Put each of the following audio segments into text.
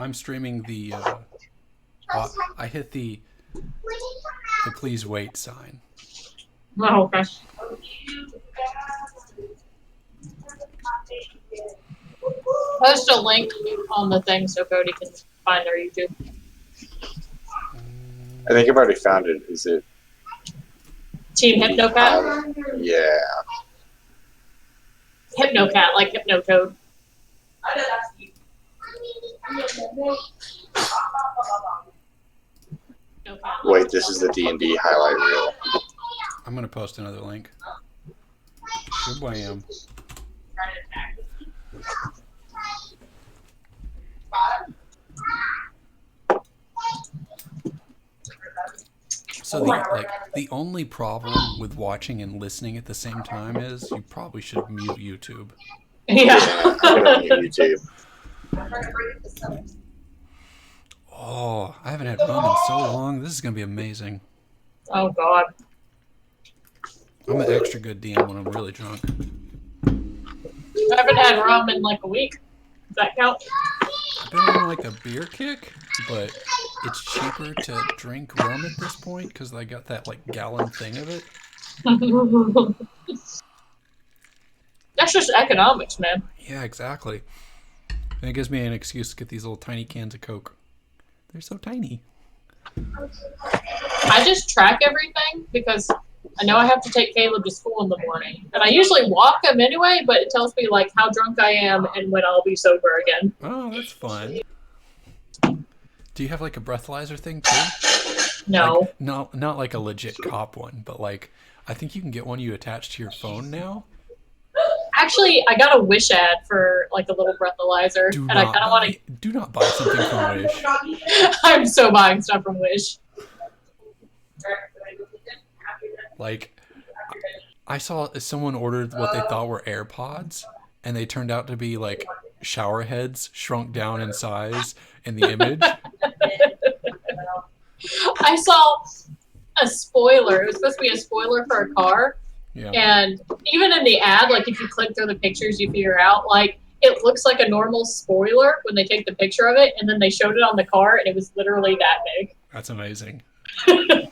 I'm streaming the. I hit the please wait sign. Oh, okay. Post a link on the thing so Cody can find our YouTube. I think I've already found it. Is it? Team Hypnocat? Yeah. Hypnocat, like Hypnotoad. Wait, this is the D&D highlight reel. I'm gonna post another link. Shabam. So the only problem with watching and listening at the same time is you probably should mute YouTube. Yeah. I'm gonna mute YouTube. Oh, I haven't had rum in so long. This is gonna be amazing. Oh, God. I'm an extra good DM when I'm really drunk. I haven't had rum in like a week. Does that count? I've been on like a beer kick, but it's cheaper to drink rum at this point because I got that like gallon thing of it. That's just economics, man. Yeah, exactly. And it gives me an excuse to get these little tiny cans of Coke. They're so tiny. I just track everything because I know I have to take Caleb to school in the morning. And I usually walk him anyway, but it tells me like how drunk I am and when I'll be sober again. Oh, that's fun. Do you have like a breathalyzer thing too? No. Like, not like a legit cop one, but like I think you can get one you attach to your phone now. Actually, I got a Wish ad for like a little breathalyzer, and I kind of want to. Do not buy something from Wish. I'm so buying stuff from Wish. Like, I saw someone ordered what they thought were AirPods, and they turned out to be like shower heads shrunk down in size in the image. I saw a spoiler. It was supposed to be a spoiler for a car. Yeah. And even in the ad, like if you click through the pictures, you figure out like it looks like a normal spoiler when they take the picture of it, and then they showed it on the car, and it was literally that big. That's amazing. Okay,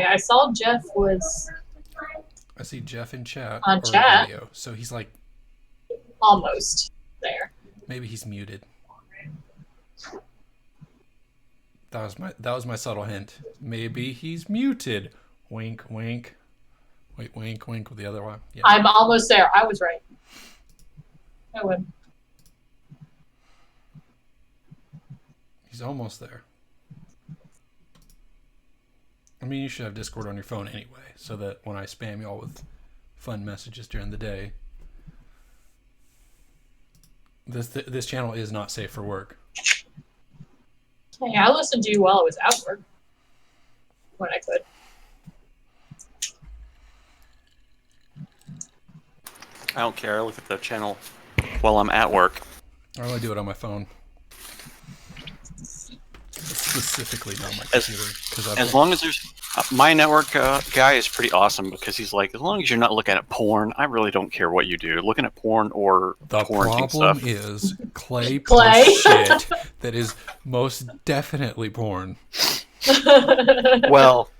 I saw Jeff was I see Jeff in chat on or chat. video, so he's like Almost there. maybe he's muted. That was my subtle hint. Maybe he's muted. Wink, wink. Wait, wink, wink with the other one. Yeah. I'm almost there. I was right. I win. He's almost there. I mean, you should have Discord on your phone anyway, so that when I spam y'all with fun messages during the day, this channel is not safe for work. Hey, I listened to you while I was at work. When I could. I don't care. I look at the channel while I'm at work. I only do it on my phone. Specifically not my computer. As long as there's... my network guy is pretty awesome because he's like, as long as you're not looking at porn, I really don't care what you do. Looking at porn or the torrenting problem stuff. is Clay posts shit that is most definitely porn. Well,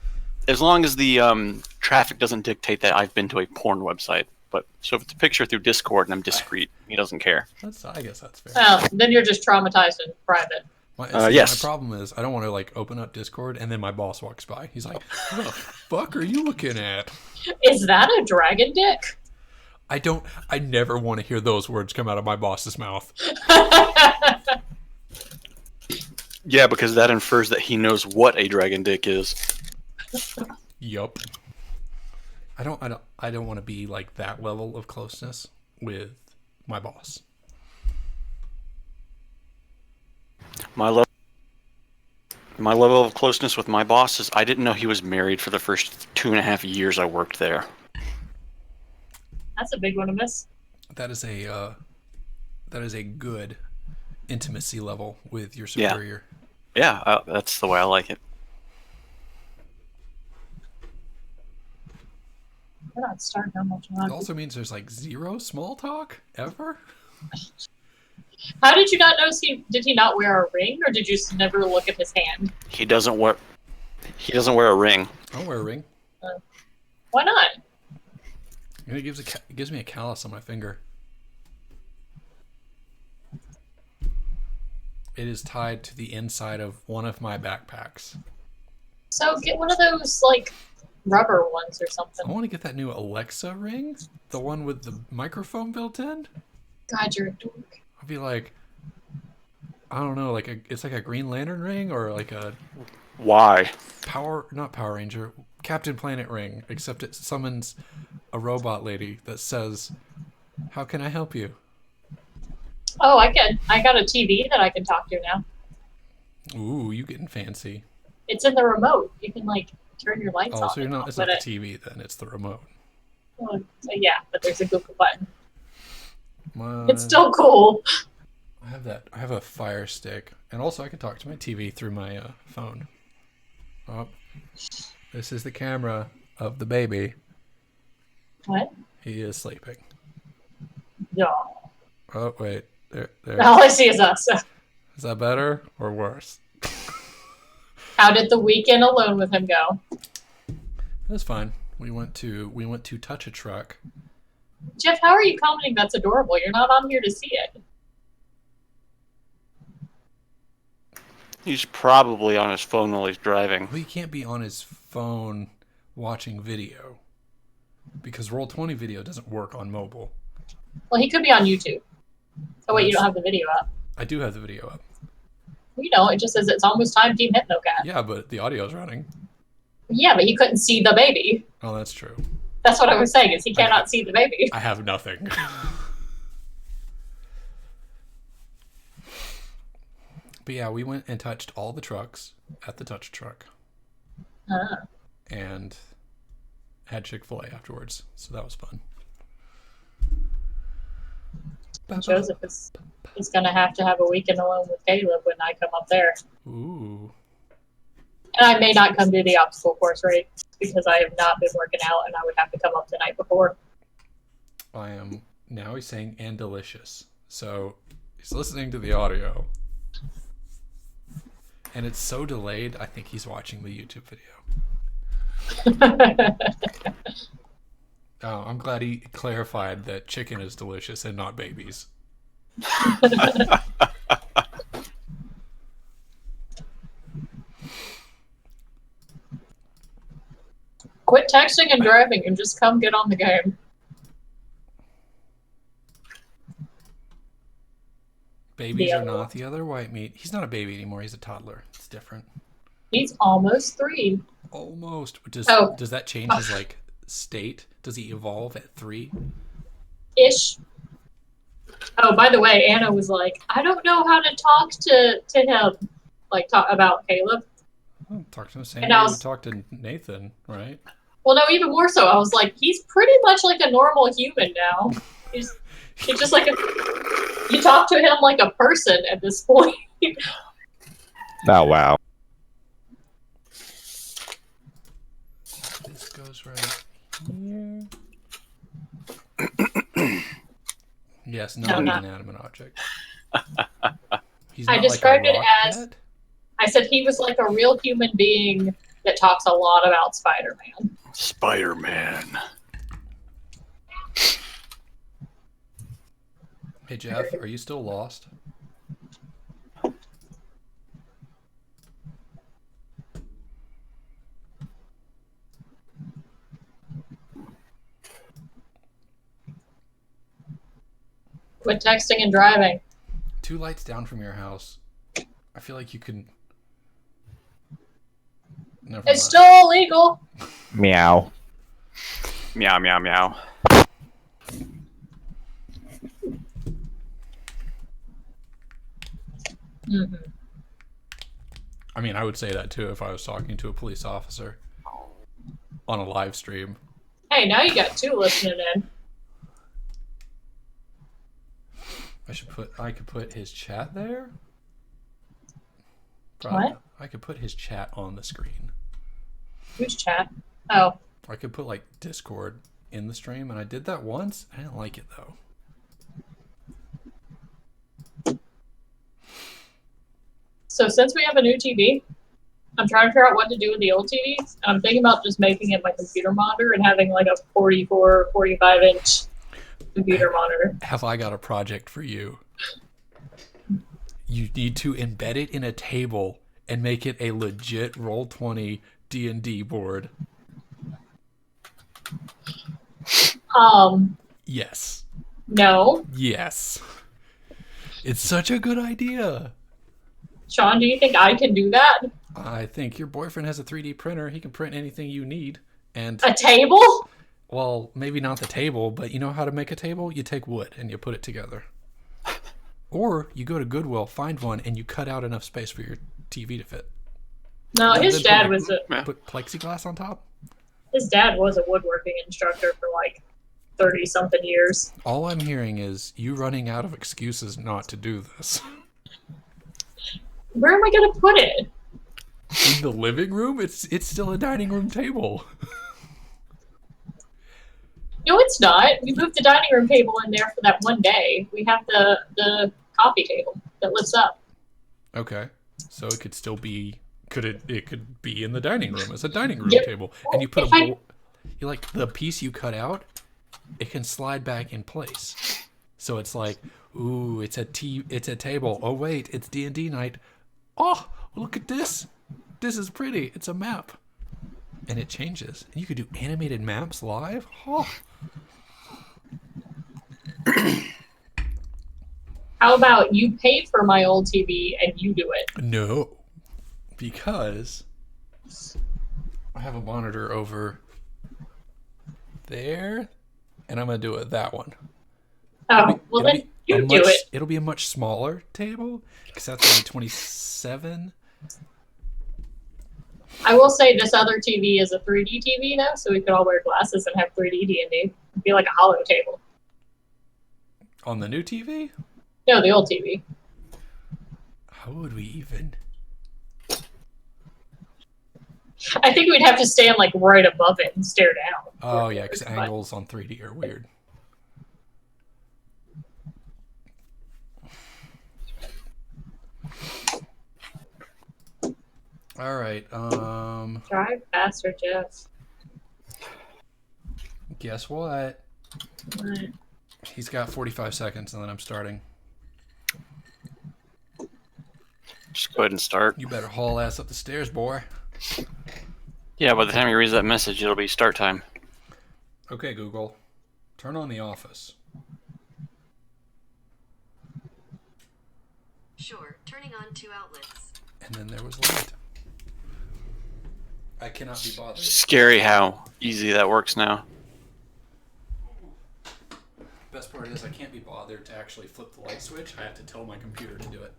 as long as the traffic doesn't dictate that I've been to a porn website. But so if it's a picture through Discord and I'm discreet, he doesn't care. I guess that's fair. Oh, then you're just traumatized in private. Yes. My problem is I don't want to like open up Discord and then my boss walks by. He's like, "What the fuck are you looking at?" Is that a dragon dick? I never want to hear those words come out of my boss's mouth. Yeah, because that infers that he knows what a dragon dick is. Yup. I don't want to be like that level of closeness with my boss. My level of closeness with my boss is I didn't know he was married for the first 2.5 years I worked there. That's a big one to miss. That is a good intimacy level with your superior. Yeah, that's the way I like it. We're not starting how much It also means there's like zero small talk ever. How did you not notice did he not wear a ring, or did you just never look at his hand? He doesn't wear a ring. I don't wear a ring. Why not? And it gives me a callus on my finger. It is tied to the inside of one of my backpacks. So get one of those, like, rubber ones or something. I want to get that new Alexa ring, the one with the microphone built in. God, you're a dork. I'll be like, I don't know, it's like a Green Lantern ring or like a Why? not Power Ranger, Captain Planet ring, except it summons a robot lady that says, "How can I help you?" Oh, I got a TV that I can talk to now. Ooh, you getting fancy. It's in the remote. You can, like, turn your lights on. Oh, so you're not, it's not the TV then, it's the remote. Well, yeah, but there's a Google button. My, It's still cool. I have a Fire Stick, and also I can talk to my TV through my phone. Oh, this is the camera of the baby. What? He is sleeping. No. Oh wait, there. All I see is us. Is that better or worse? How did the weekend alone with him go? That's fine. We went to touch a truck. Jeff, how are you commenting that's adorable? You're not on here to see it. He's probably on his phone while he's driving. Well, he can't be on his phone watching video because Roll20 video doesn't work on mobile. Well, he could be on YouTube. Oh wait, you don't have the video up. I do have the video up. You know, it just says it's almost time, Team HypnoCat. Yeah, but the audio's running. Yeah, but he couldn't see the baby. Oh, that's true. That's what I was saying, is he cannot see the baby. I have nothing. But yeah, we went and touched all the trucks at the touch truck. And had Chick-fil-A afterwards. So that was fun. Joseph is going to have a weekend alone with Caleb when I come up there. Ooh. And I may not come do the obstacle course race because I have not been working out and I would have to come up the night before. Now he's saying and delicious. So he's listening to the audio. And it's so delayed, I think he's watching the YouTube video. Oh, I'm glad he clarified that chicken is delicious and not babies. Quit texting and driving and just come get on the game. Babies are not the other white meat. He's not a baby anymore. He's a toddler. It's different. He's almost 3. Almost. Does that change his like state? Does he evolve at 3? Ish. Oh, by the way, Anna was like, I don't know how to talk to him. Like, talk about Caleb. Oh, talk to him the same And way I you was- talk to Nathan, right? Well, no, even more so. I was like, he's pretty much like a normal human now. He's just like you talk to him like a person at this point. Oh, wow. This goes right here. Yes, not an inanimate object. He's I not described like a it rock as- pet? I said he was like a real human being that talks a lot about Spider-Man. Spider-Man. Hey Jeff, are you still lost? Quit texting and driving. 2 lights down from your house. I feel like you can. Never It's mind. still illegal. Meow. Meow, meow, meow. Mm-hmm. I mean, I would say that too if I was talking to a police officer on a live stream. Hey, now you got 2 listening in. I could put his chat there. What? I could put his chat on the screen. Who's chat? Oh, I could put like Discord in the stream, and I did that once. I didn't like it though. So since we have a new TV, I'm trying to figure out what to do with the old TVs. And I'm thinking about just making it my computer monitor and having like a 44, 45-inch computer monitor. Have I got a project for you? You need to embed it in a table and make it a legit Roll20 D&D board. Yes. No. Yes. It's such a good idea. Sean, do you think I can do that? I think your boyfriend has a 3D printer. He can print anything you need. And A table? well, maybe not the table, but you know how to make a table? You take wood and you put it together. Or you go to Goodwill, find one, and you cut out enough space for your TV to fit. No, Then his put dad was put plexiglass on top. his dad was a woodworking instructor for like 30-something years. All I'm hearing is you running out of excuses not to do this. Where am I gonna put it? In the living room? It's still a dining room table. No, it's not. We moved the dining room table in there for that one day. We have the coffee table that lifts up. Okay. So it could still be it could be in the dining room as a dining room Yep. table. And you put you like the piece you cut out, it can slide back in place. So it's like, ooh, it's a table. Oh wait, it's D&D night. Oh, look at this. This is pretty. It's a map. And it changes. And you could do animated maps live. Oh. How about you pay for my old TV and you do it? No. Because I have a monitor over there, and I'm going to do it that one. Oh, well then you do it. It'll be a much smaller table, because that's only 27. I will say this other TV is a 3D TV though, so we could all wear glasses and have 3D D&D. It'd be like a hollow table. On the new TV? No, the old TV. How would we even? I think we'd have to stand like right above it and stare down. Oh yeah, because angles on 3D are weird. All right. Drive faster, Jeff. Guess what? What? He's got 45 seconds, and then I'm starting. Just go ahead and start. You better haul ass up the stairs, boy. Yeah, by the time he reads that message, it'll be start time. Okay, Google. Turn on The Office. Sure, turning on 2 outlets. And then there was light. I cannot be bothered. Scary how easy that works now. Best part is I can't be bothered to actually flip the light switch. I have to tell my computer to do it.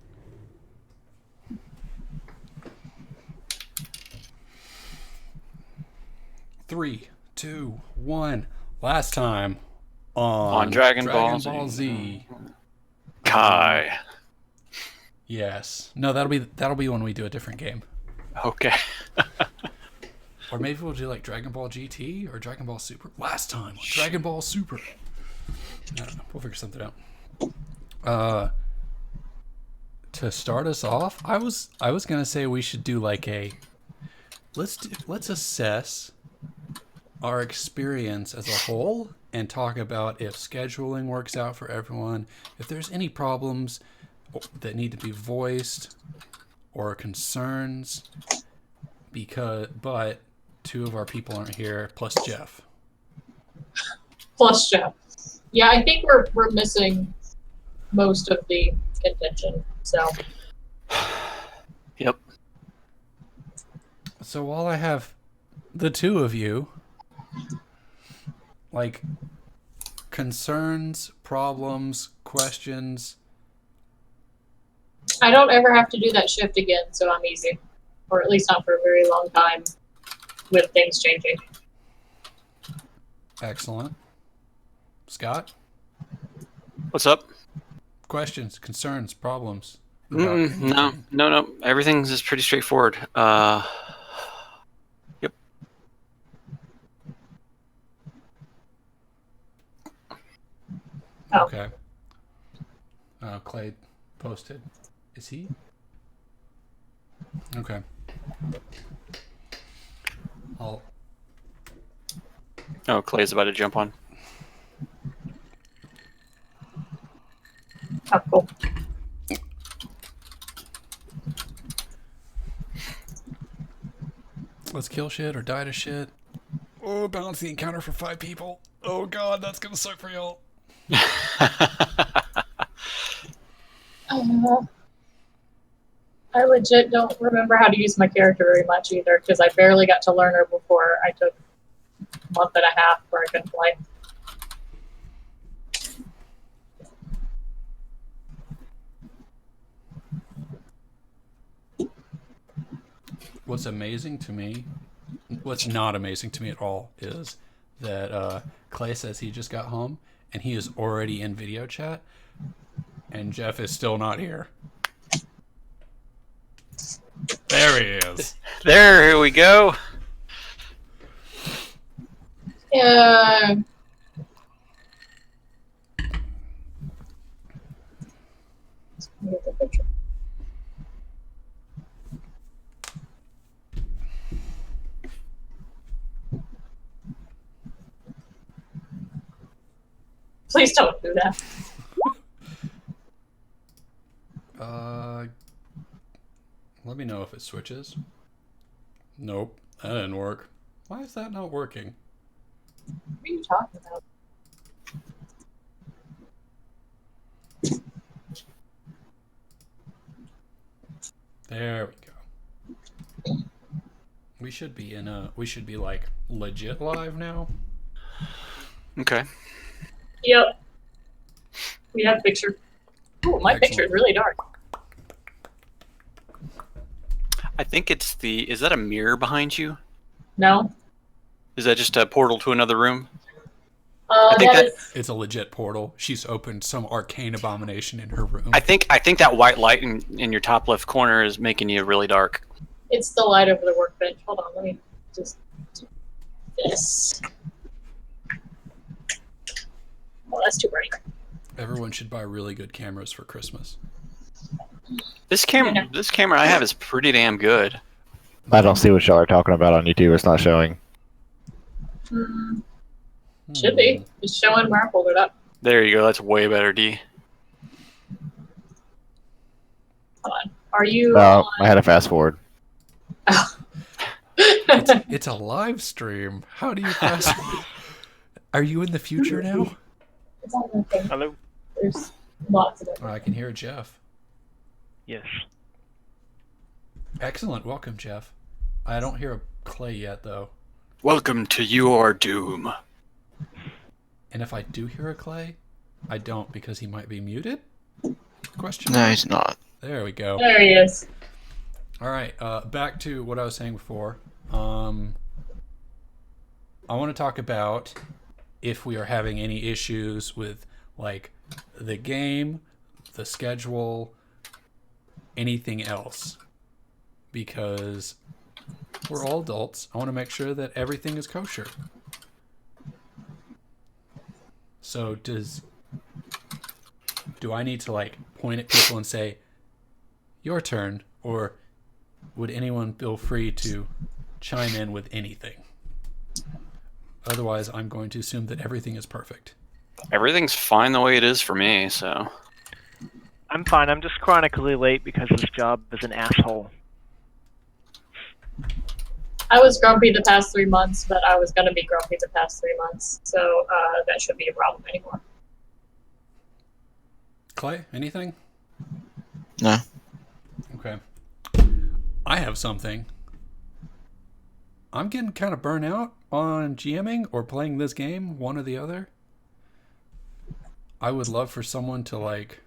Three, two, one. Last time on Dragon Ball Z. Kai. Yes. No, that'll be when we do a different game. Okay. Or maybe we'll do like Dragon Ball GT or Dragon Ball Super. Last time on Dragon Ball Super. I don't know. We'll figure something out. To start us off, I was gonna say we should do like a let's assess our experience as a whole and talk about if scheduling works out for everyone, if there's any problems that need to be voiced or concerns, but two of our people aren't here, plus Jeff. Plus Jeff. Yeah, I think we're missing most of the contention. So. Yep. So while I have the two of you, like concerns, problems, questions. I don't ever have to do that shift again, so I'm easy. Or at least not for a very long time with things changing. Excellent. Scott? What's up? Questions, concerns, problems? No. Everything's just pretty straightforward. Yep. Oh. Okay. Clay posted. Is he? Okay. I'll. Oh, Clay's about to jump on. Oh, cool. Let's kill shit or die to shit. Oh, balance the encounter for 5 people. Oh god, that's gonna suck for y'all. I legit don't remember how to use my character very much either, because I barely got to learn her before I took a month and a half where I couldn't play. What's amazing to me, what's not amazing to me at all, is that Clay says he just got home and he is already in video chat, and Jeff is still not here. There he is. There we go. Yeah. Get the picture. Please don't do that. Let me know if it switches. Nope, that didn't work. Why is that not working? What are you talking about? There we go. We should be like legit live now. Okay. Yep. We have a picture. Ooh, my Excellent. picture is really dark. I think it's the. Is that a mirror behind you? No? Is that just a portal to another room? I think that- It's a legit portal. She's opened some arcane abomination in her room. I think that white light in your top left corner is making you really dark. It's the light over the workbench. Hold on, let me just do this. Oh, that's too bright. Everyone should buy really good cameras for Christmas. This camera I have is pretty damn good. I don't see what y'all are talking about on YouTube. It's not showing. Should be. Just showing where I pulled it up. There you go. That's way better, D. Hold on. Are you No, I had to fast forward. It's a live stream. How do you fast? Are you in the future now? It's on the thing. Hello? There's lots of it. Oh, I can hear Jeff. Yes. Excellent. Welcome, Jeff. I don't hear a Clay yet, though. Welcome to your doom. And if I do hear a Clay, I don't because he might be muted? Question No, mark? he's not. There we go. There he is. All right, back to what I was saying before. I want to talk about if we are having any issues with, like, the game, the schedule, anything else. Because we're all adults. I want to make sure that everything is kosher. So do I need to, like, point at people and say, your turn, or would anyone feel free to chime in with anything? Otherwise, I'm going to assume that everything is perfect. Everything's fine the way it is for me, so. I'm fine. I'm just chronically late because this job is an asshole. I was grumpy the past 3 months, but I was going to be grumpy the past 3 months. So that shouldn't be a problem anymore. Clay, anything? No. Okay. I have something. I'm getting kind of burnt out on GMing or playing this game, one or the other. I would love for someone to, like,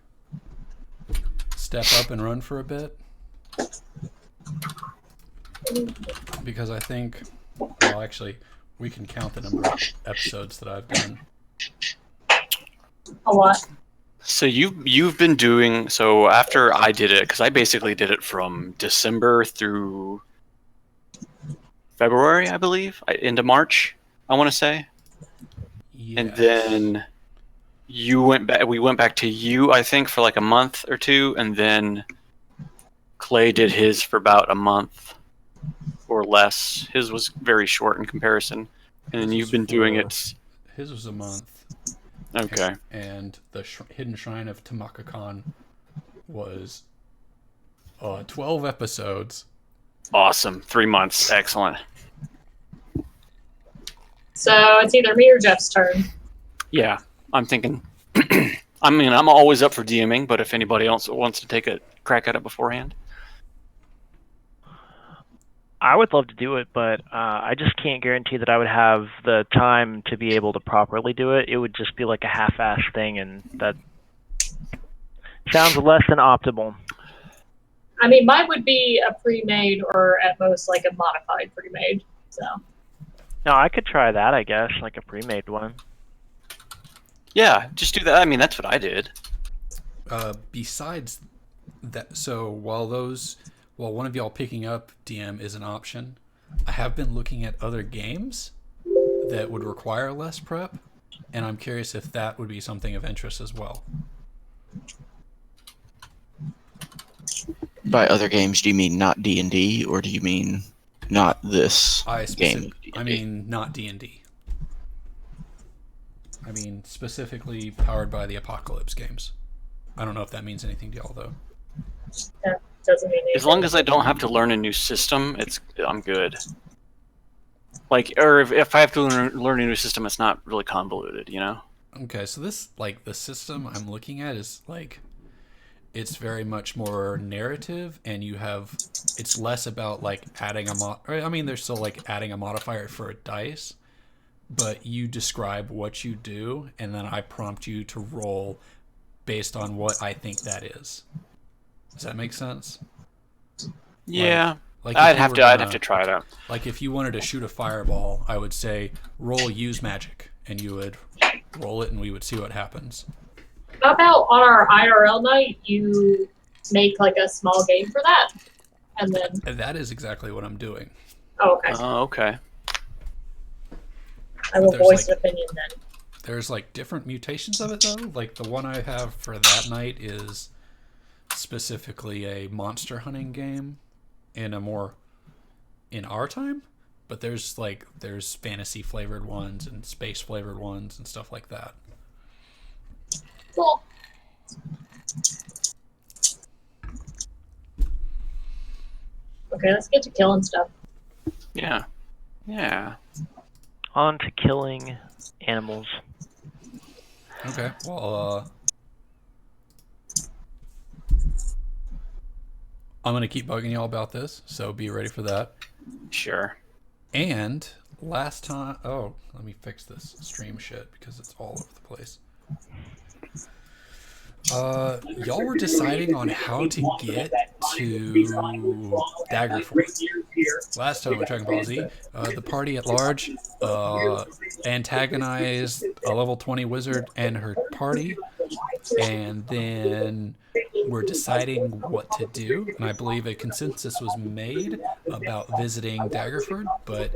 step up and run for a bit. Because I think, well, actually, we can count the number of episodes that I've done. A lot. So you've been doing, so after I did it, because I basically did it from December through February, I believe, into March, I want to say. Yes. And then you went back. We went back to you, I think, for like a month or two, and then Clay did his for about a month or less. His was very short in comparison, and then His you've was been doing for- it. His was a month. Okay. And the Hidden Shrine of Tamaka-Kon was 12 episodes. Awesome. 3 months. Excellent. So it's either me or Jeff's turn. Yeah, I'm thinking. I mean, I'm always up for DMing, but if anybody else wants to take a crack at it beforehand. I would love to do it, but I just can't guarantee that I would have the time to be able to properly do it. It would just be like a half-assed thing, and that sounds less than optimal. I mean, mine would be a pre-made or at most like a modified pre-made. So No, I could try that, I guess, like a pre-made one. Yeah, just do that. I mean, that's what I did. Besides that, so while one of y'all picking up DM is an option, I have been looking at other games that would require less prep, and I'm curious if that would be something of interest as well. By other games, do you mean not D&D, or do you mean not this game? I mean, not D&D. I mean, specifically powered by the Apocalypse games. I don't know if that means anything to y'all, though. that doesn't mean anything. As long as I don't have to learn a new system, I'm good. Like, or if I have to learn a new system, it's not really convoluted, you know? Okay, so this, like, the system I'm looking at is, like, it's very much more narrative, and it's less about, like, adding there's still, like, adding a modifier for a dice, but you describe what you do, and then I prompt you to roll based on what I think that is. Does that make sense? Yeah. Like I'd have to try that. Like if you wanted to shoot a fireball, I would say roll use magic, and you would roll it, and we would see what happens. How about on our IRL night, you make like a small game for that, and then And that is exactly what I'm doing. okay, Oh, okay. I will there's, voice like- an opinion then. There's like different mutations of it though. Like the one I have for that night is specifically a monster hunting game in our time, but there's fantasy flavored ones and space flavored ones and stuff like that. Cool. Okay, let's get to killing stuff. Yeah. Yeah. On to killing animals. Okay. Well, I'm gonna keep bugging y'all about this, so be ready for that. Sure. And last time, let me fix this stream shit because it's all over the place. Y'all were deciding on how to get to Daggerford. Last time with Dragon Ball Z, the party at large antagonized a level 20 wizard and her party, and then we're deciding what to do. And I believe a consensus was made about visiting Daggerford, but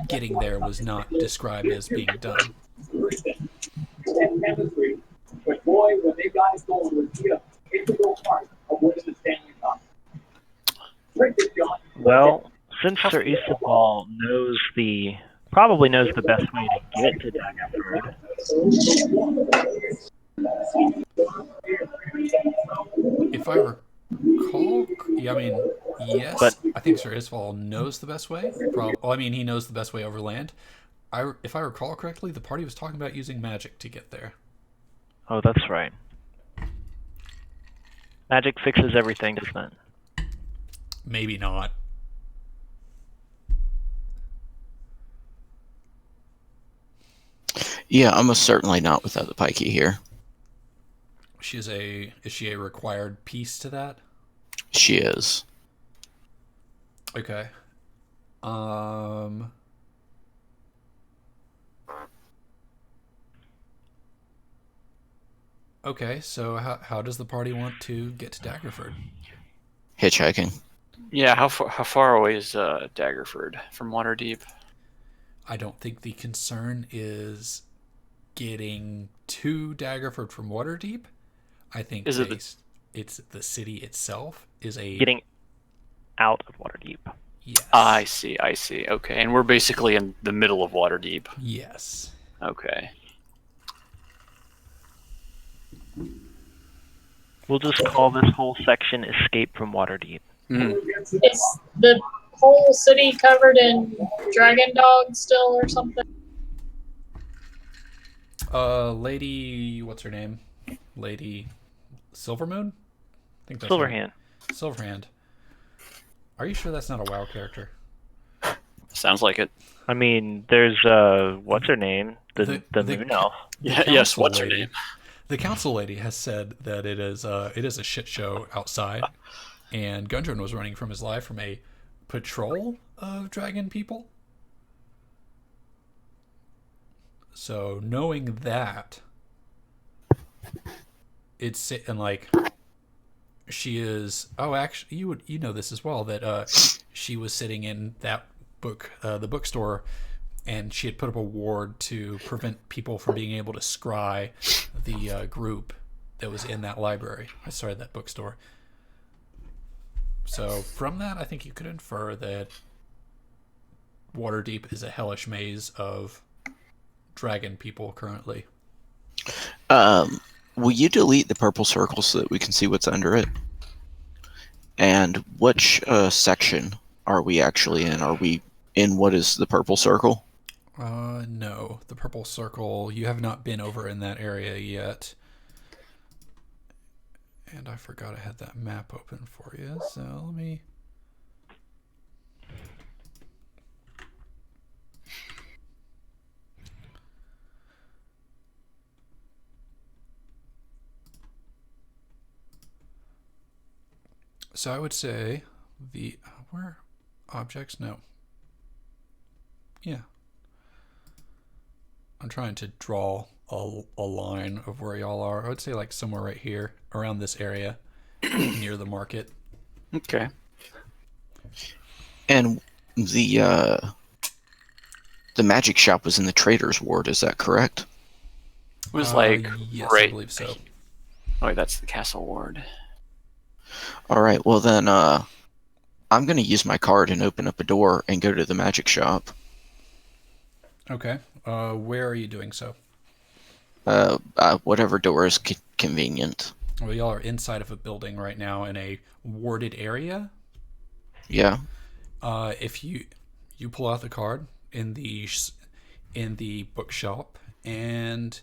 getting there was not described as being done. But boy, when they got it going, it was an integral part of winning the Stanley Cup. Well, since Sir Isabel probably knows the best way to get to Daggerford. If I recall, yes, But- I think Sir Isval knows the best way. He knows the best way over land. If I recall correctly, the party was talking about using magic to get there. Oh, that's right. Magic fixes everything, doesn't it? Maybe not. Yeah, almost certainly not without the pikey here. Is she a required piece to that? She is. Okay. Okay, so how does the party want to get to Daggerford? Hitchhiking. Yeah, how far away is Daggerford from Waterdeep? I don't think the concern is getting to Daggerford from Waterdeep. I think Is it it's the city itself is a Getting out of Waterdeep. yes. I see. Okay, and we're basically in the middle of Waterdeep. Yes. Okay. We'll just call this whole section Escape from Waterdeep. Mm. Is the whole city covered in dragon dogs still or something? Lady, what's her name? Lady Silvermoon? I think that's her name. Silverhand. Silverhand. Are you sure that's not a WoW character? Sounds like it. I mean, there's what's her name? The moon elf. Yes. council What's her lady- name? The council lady has said that it is a shit show outside, and Gundren was running from his life from a patrol of dragon people. So knowing that, it's and like she is. Oh, actually, you know this as well that she was sitting in that book, the bookstore, and she had put up a ward to prevent people from being able to scry the group that was in that library. Sorry, that bookstore. So from that, I think you could infer that Waterdeep is a hellish maze of dragon people currently. Will you delete the purple circle so that we can see what's under it? And which section are we actually in? Are we in what is the purple circle? No, the purple circle. You have not been over in that area yet. And I forgot I had that map open for you, so let me... So I would say the... Where? Objects? No. Yeah. I'm trying to draw a line of where y'all are. I would say like somewhere right here, around this area, near the market. Okay. And the magic shop was in the trader's ward, is that correct? It was like yes, right. I believe so. Oh, that's the castle ward. Alright, well then, I'm gonna use my card and open up a door and go to the magic shop. Okay. Where are you doing so? Whatever door is convenient. Well, y'all are inside of a building right now in a warded area. Yeah. If you pull out the card in the bookshop and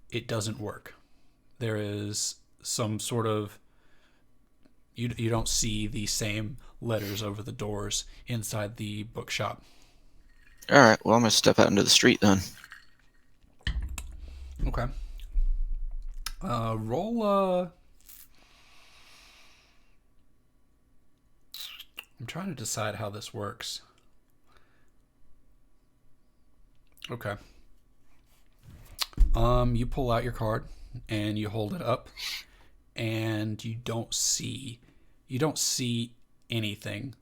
it doesn't work, there is some sort of you don't see the same letters over the doors inside the bookshop. Alright, well I'm gonna step out into the street then. Okay. Roll I'm trying to decide how this works. Okay. You pull out your card and you hold it up and you don't see anything.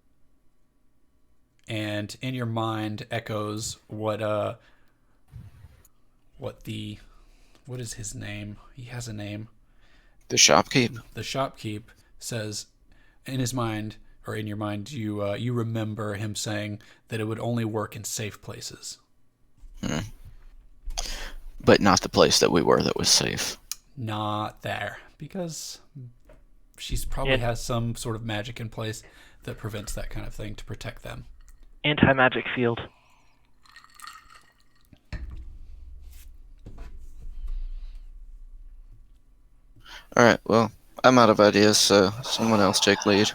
And in your mind echoes what is his name? He has a name. The shopkeep? The shopkeep says in his mind, or in your mind, you remember him saying that it would only work in safe places. But not the place that we were that was safe. Not there, because she's probably has some sort of magic in place that prevents that kind of thing to protect them. Anti-magic field. Alright, well, I'm out of ideas, so someone else take lead.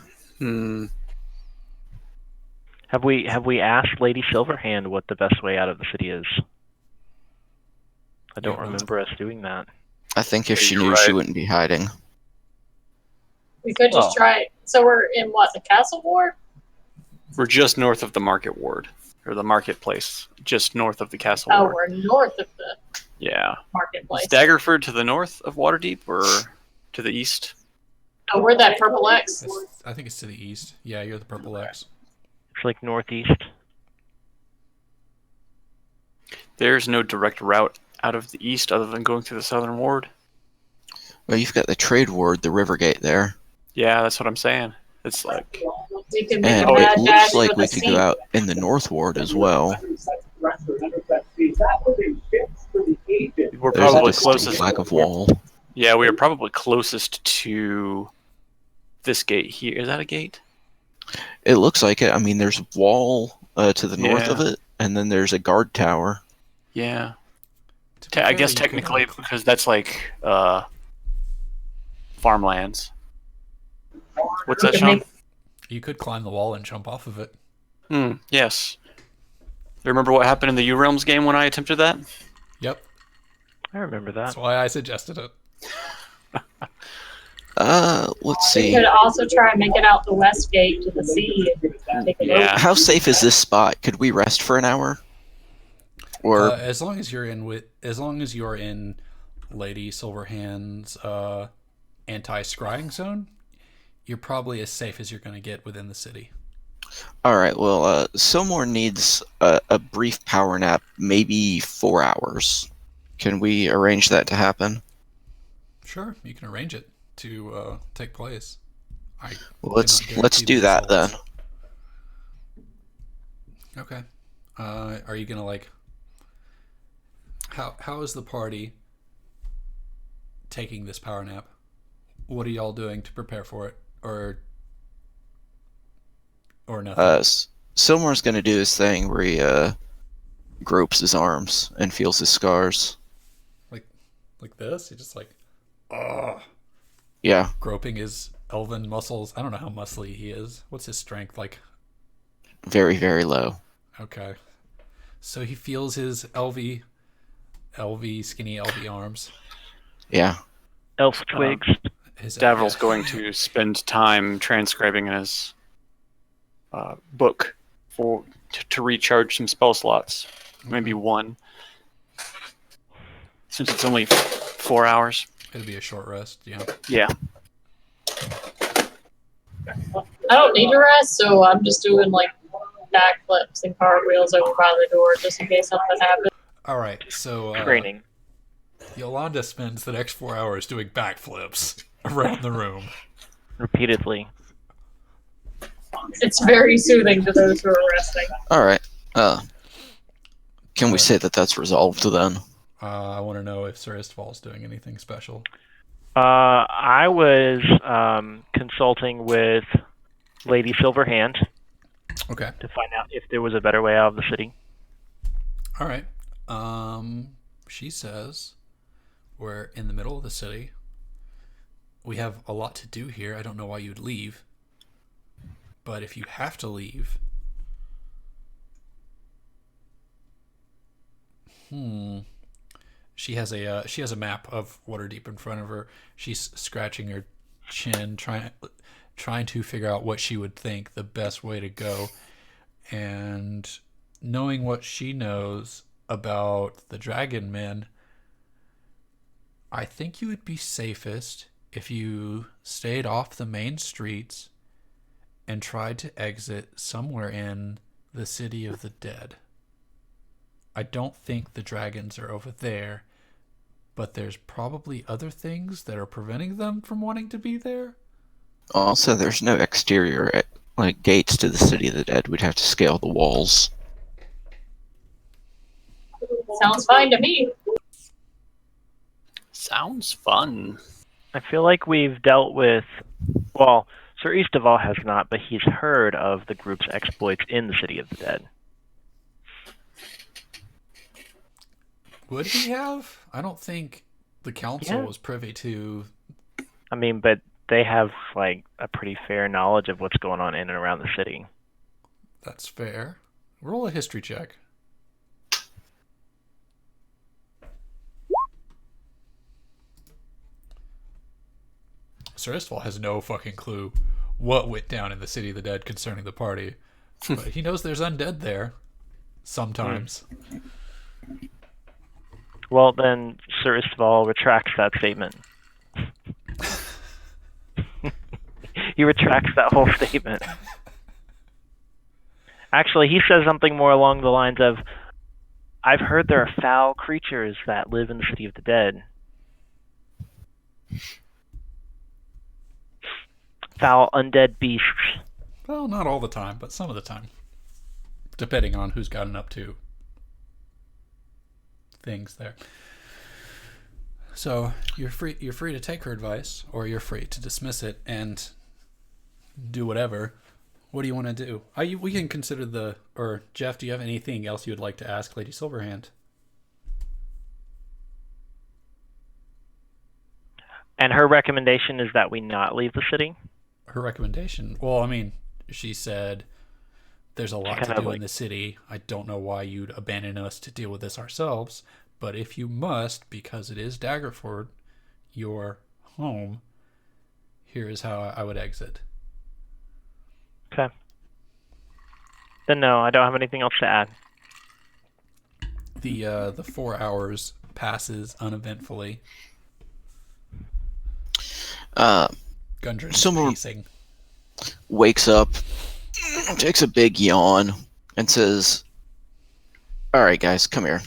Have we asked Lady Silverhand what the best way out of the city is? I don't remember us doing that. I think if she you're knew, right. she wouldn't be hiding. We could just try it. So we're in what, the castle ward? We're just north of the market ward, or the marketplace, just north of the castle Oh, ward. we're north of the Yeah. marketplace. Is Daggerford to the north of Waterdeep, or to the east? Oh, we're that purple X. I think it's to the east. Yeah, you're the purple X. It's like northeast. There's no direct route out of the east other than going through the southern ward? Well, you've got the trade ward, the river gate there, Yeah, that's what I'm saying. It's like, We can make and a it mad dash looks like with we a could sea. go out in the north ward as well. we're There's a probably distinct closest. lack of wall. Yeah, we are probably closest to this gate here. Is that a gate? It looks like it. I mean, there's a wall to the north of Yeah. it, and then there's a guard tower. Yeah. To be I fair, guess you could, technically because that's like farmlands. What's We that, can Sean? make- you could climb the wall and jump off of it. Yes. Remember what happened in the U Realms game when I attempted that? Yep, I remember that. that's why I suggested it. Let's We see. could also try and make it out the west gate to the sea and take a look. Yeah. How safe is this spot? Could we rest for an hour? Or As long as you're in Lady Silverhand's anti-scrying zone, you're probably as safe as you're going to get within the city. all right. Well, Silmore needs a brief power nap, maybe 4 hours. Can we arrange that to happen? Sure, you can arrange it to take place. Well, let's cannot let's guarantee do the that then. results. Okay. Are you gonna like? How is the party taking this power nap? What are y'all doing to prepare for it, or nothing? Silmore's gonna do his thing where he gropes his arms and feels his scars. Like this? He just like, Yeah, groping his elven muscles. I don't know how muscly he is. What's his strength like? very, very low. Okay. So he feels his skinny LV arms. Yeah. Elf twigs. His Davril's going to spend time transcribing in his book to recharge some spell slots. Maybe one. Since it's only 4 hours. It'll be a short rest. Yeah. Yeah. I don't need to rest, so I'm just doing like backflips and cartwheels over by the door just in case something happens. All right. So Training. Yolanda spends the next 4 hours doing backflips around the room. Repeatedly. It's very soothing to those who are resting. All right. Can we say that that's resolved then? I want to know if Sir Istval's doing anything special. I was consulting with Lady Silverhand Okay. to find out if there was a better way out of the city. All right. She says we're in the middle of the city. We have a lot to do here. I don't know why you'd leave. But if you have to leave... She has a map of Waterdeep in front of her. She's scratching her chin, trying to figure out what she would think the best way to go. And knowing what she knows about the Dragon Men, I think you would be safest if you stayed off the main streets and tried to exit somewhere in the City of the Dead. I don't think the dragons are over there, but there's probably other things that are preventing them from wanting to be there. Also, there's no exterior gates to the City of the Dead. We'd have to scale the walls. Sounds fine to me. Sounds fun. I feel like we've dealt with, well, Sir Eastaval has not, but he's heard of the group's exploits in the City of the Dead. Would he have? I don't think the council Yeah. was privy to... I mean, but they have, like, a pretty fair knowledge of what's going on in and around the city. That's fair. Roll a history check. Sir Istval has no fucking clue what went down in the City of the Dead concerning the party. But he knows there's undead there. Sometimes. Well, then Sir Istval retracts that statement. He retracts that whole statement. Actually, he says something more along the lines of, I've heard there are foul creatures that live in the city of the dead. Foul undead beasts. Well, not all the time, but some of the time. Depending on who's gotten up to things there. So you're free to take her advice, or you're free to dismiss it and do whatever. What do you want to do? We can consider or Jeff, do you have anything else you would like to ask Lady Silverhand? And her recommendation is that we not leave the city? Her recommendation? Well, I mean, she said there's a lot to do in the city. I don't know why you'd abandon us to deal with this ourselves, but if you must, because it is Daggerford, your home, here is how I would exit. Okay. Then no, I don't have anything else to add. The 4 hours passes uneventfully. Gundren's Someone pacing. wakes up, takes a big yawn, and says, "Alright guys, come here."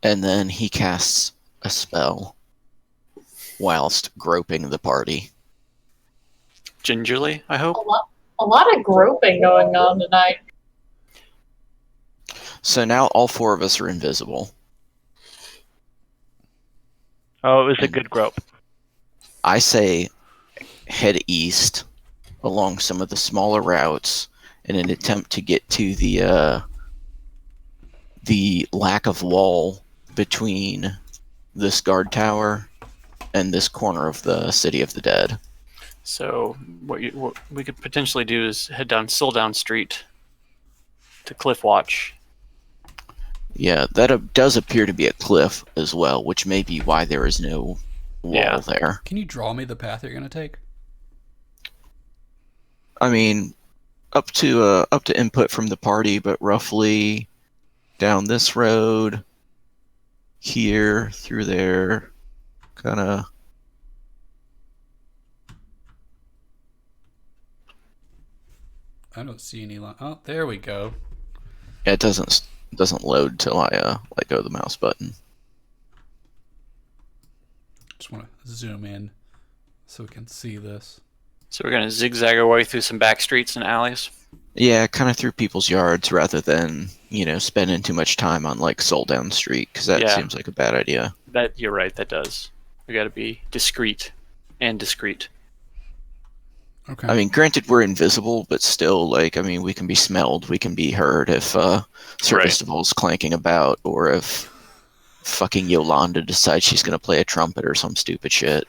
And then he casts a spell whilst groping the party. Gingerly, I hope. A lot of groping going on tonight. So now all 4 of us are invisible. Oh, it was a good grope. I say head east along some of the smaller routes in an attempt to get to the lack of wall between this guard tower and this corner of the City of the Dead. So what we could potentially do is head down Sildown Street to Cliff Watch. Yeah, that does appear to be a cliff as well, which may be why there is no wall there. Can you draw me the path you're going to take? I mean, up to input from the party, but roughly down this road, here, through there, kind of. I don't see any line. Oh, there we go. Yeah, it doesn't load till I let go of the mouse button. Just want to zoom in so we can see this. So we're gonna zigzag our way through some back streets and alleys. Yeah, kind of through people's yards rather than spending too much time on like Soldown Street, because that seems like a bad idea. That you're right. That does. We got to be discreet and discreet. Okay. I mean, granted, we're invisible, but still, we can be smelled, we can be heard if Servistival's clanking about, or if fucking Yolanda decides she's going to play a trumpet or some stupid shit.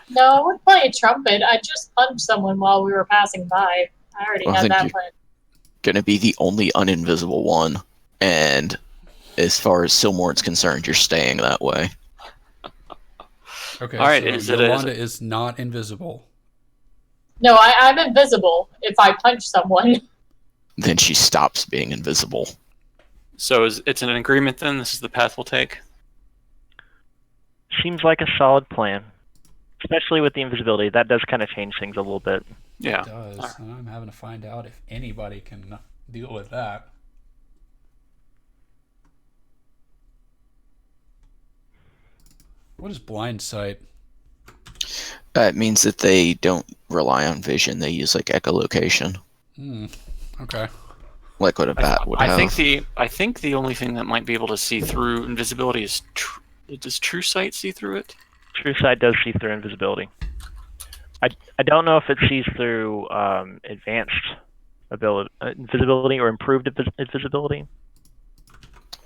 No, I wouldn't play a trumpet. I just punched someone while we were passing by. I already had that plan. Going to be the only uninvisible one, and as far as Silmorn's concerned, you're staying that way. Okay. All right. So Yolanda is not invisible. No, I'm invisible if I punch someone. Then she stops being invisible. So it's an agreement then? This is the path we'll take? Seems like a solid plan. Especially with the invisibility. That does kind of change things a little bit. Yeah. It does. Right. I'm having to find out if anybody can deal with that. What is blind sight? It means that they don't rely on vision. They use echolocation. Okay. Like what a bat would have. I think the only thing that might be able to see through invisibility is does True Sight see through it? True Sight does see through invisibility. I don't know if it sees through advanced invisibility or improved invisibility.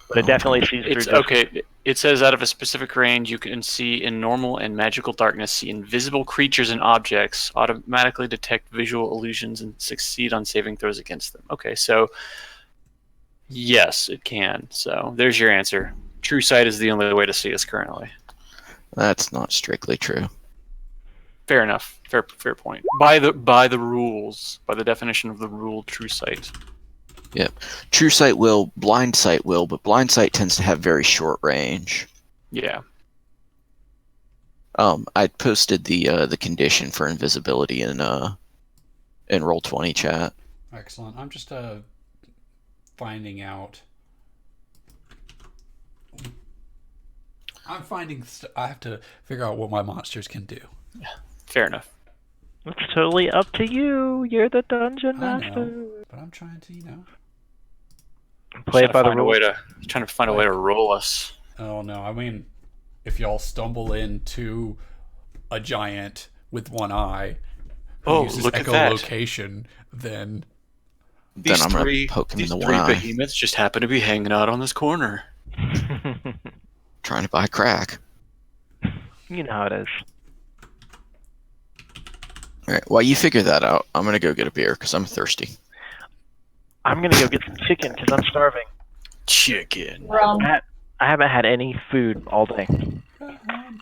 But it definitely sees through. Okay, it says out of a specific range, you can see in normal and magical darkness, see invisible creatures and objects, automatically detect visual illusions, and succeed on saving throws against them. Okay, so yes, it can. So there's your answer. True Sight is the only way to see us currently. That's not strictly true. Fair enough. Fair point. By the rules, by the definition of the rule, True Sight. Yep. True Sight will, Blind Sight will, but Blind Sight tends to have very short range. Yeah. I posted the condition for invisibility in Roll20 chat. Excellent. I'm just finding out. I have to figure out what my monsters can do. Fair enough. It's totally up to you. You're the dungeon I master. know, but I'm trying to, Play it by the rules. Trying to find a way to roll us. Oh no, I mean, if y'all stumble into a giant with one eye who uses look at that. echolocation, then Then I'm gonna poke him in the one eye. Behemoths just happen to be hanging out on this corner. Trying to buy crack. You know how it is. Alright, while you figure that out, I'm gonna go get a beer because I'm thirsty. I'm gonna go get some chicken because I'm starving. Chicken. Rum. I haven't had any food all day.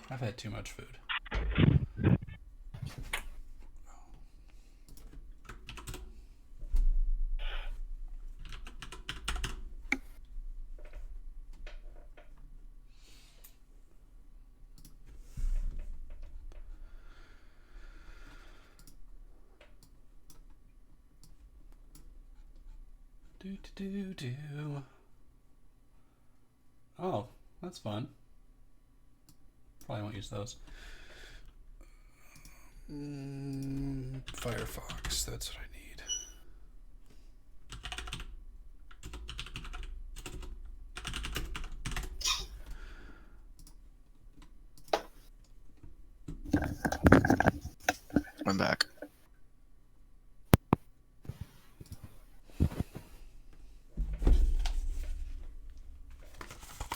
I've had too much food. Do. Oh, that's fun. Probably won't use those. Firefox, that's what I need. I'm back.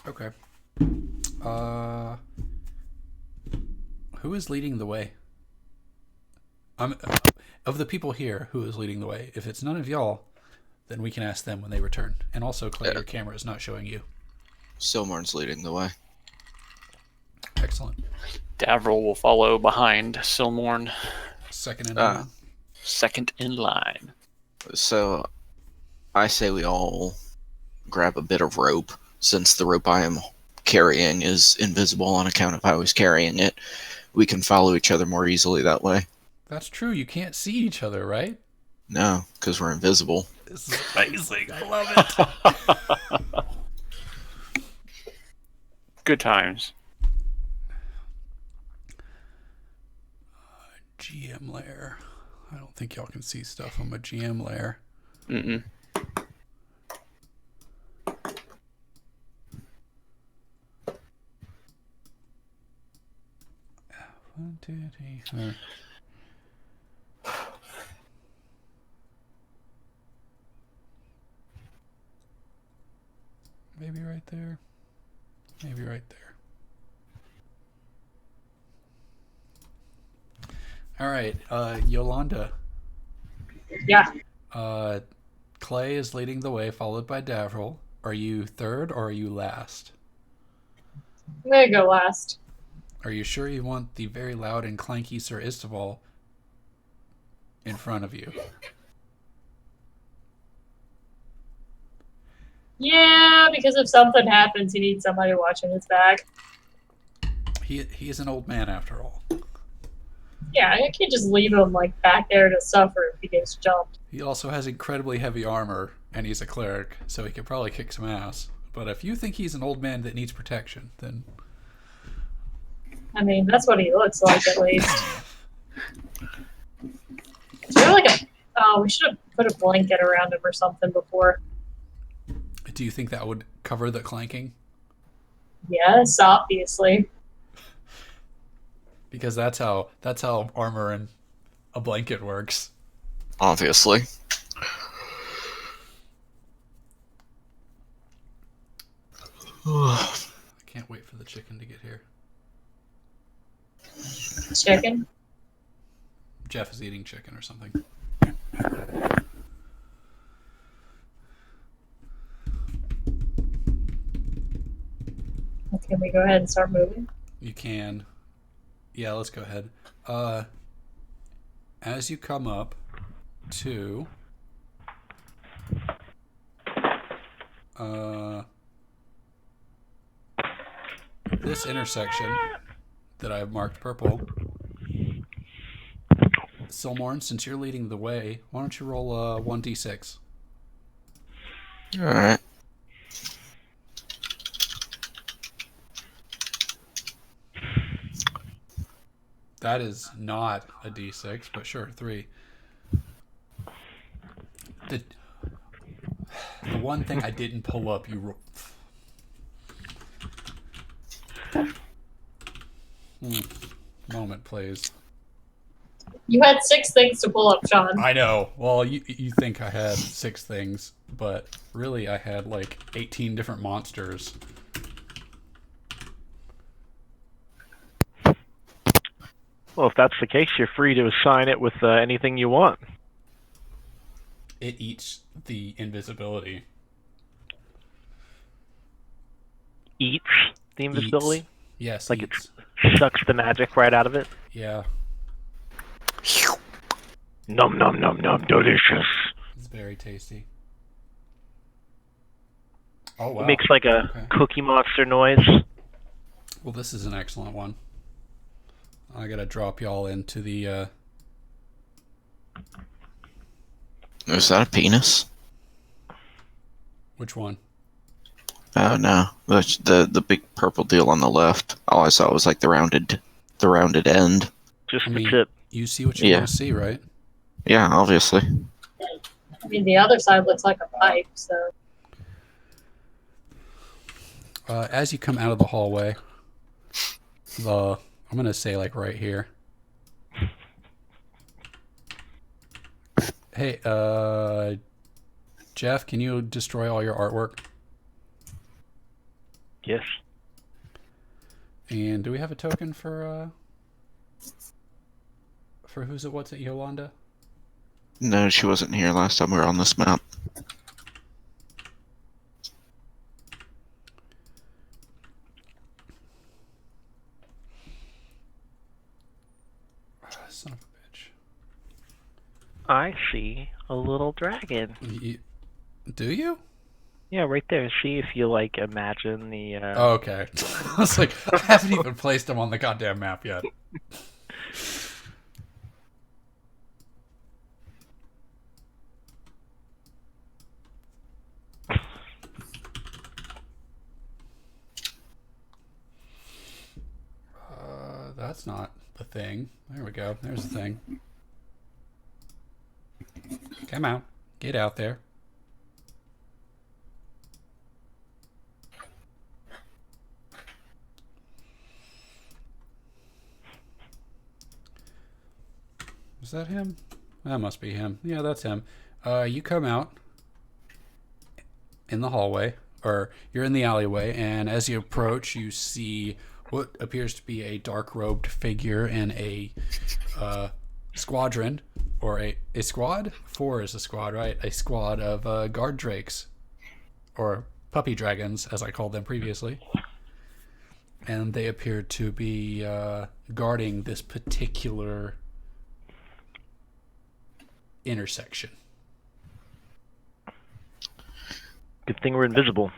Okay. Who is leading the way? Of the people here, who is leading the way? If it's none of y'all, then we can ask them when they return. And also, Clay, your camera is not showing you. Silmarn's leading the way. Excellent. Davril will follow behind Silmorn. Second in line. Second in line. So, I say we all grab a bit of rope, since the rope I am carrying is invisible on account of how he's carrying it. We can follow each other more easily that way. That's true. You can't see each other, right? No, because we're invisible. This is amazing. I love it. Good times. GM layer. I don't think y'all can see stuff on my GM layer. Mm-mm. One, two, three, four. Maybe right there. Maybe right there. All right, Yolanda. Yeah. Clay is leading the way, followed by Davril. Are you third or are you last? I'm gonna go last. Are you sure you want the very loud and clanky Sir Isteval in front of you? Yeah, because if something happens, he needs somebody watching his back. He's an old man after all. Yeah, I can't just leave him like back there to suffer if he gets jumped. He also has incredibly heavy armor, and he's a cleric, so he could probably kick some ass. But if you think he's an old man that needs protection, then... I mean, that's what he looks like, at least. Is there like a... Oh, we should have put a blanket around him or something before. Do you think that would cover the clanking? Yes, obviously. Because that's how armor and a blanket works. Obviously. I can't wait for the chicken to get here. Chicken? Jeff is eating chicken or something. Can we go ahead and start moving? You can. Yeah, let's go ahead. As you come up to this intersection that I have marked purple, Silmorn, since you're leading the way, why don't you roll a 1d6? All right. That is not a D6, but sure, 3. The one thing I didn't pull up, you moment, please. You had 6 things to pull up, Sean. I know. Well, you think I had 6 things, but really I had like 18 different monsters. Well, if that's the case, you're free to assign it with anything you want. It eats the invisibility. Eats the invisibility? Eats. Yes, Like eats. it sucks the magic right out of it? Yeah, Num num num num, delicious. it's very tasty. Oh, wow. It makes like a Okay. Cookie Monster noise. Well, this is an excellent one. I gotta drop y'all into the, Is that a penis? which one? Oh no, the big purple deal on the left. All I saw was like the rounded end. Just I the mean, tip. you see what you Yeah. want to see, right? Yeah, obviously. I mean, the other side looks like a pipe, so. As you come out of the hallway, I'm gonna say like right here. Hey, Jeff, can you destroy all your artwork? Yes. And do we have a token for who's it? What's it? Yolanda? No, she wasn't here last time we were on this map. Son of a bitch. I see a little dragon. Do you? Yeah, right there. See if you like imagine the. Oh, okay. I was like, I haven't even placed him on the goddamn map yet. That's not the thing. There we go. There's the thing. Come out. Get out there. Is that him? That must be him. Yeah, that's him. You come out in the hallway, or you're in the alleyway, and as you approach, you see what appears to be a dark-robed figure in a squadron, or a squad? 4 is a squad, right? A squad of guard drakes, or puppy dragons, as I called them previously. And they appear to be guarding this particular intersection. Good thing we're invisible.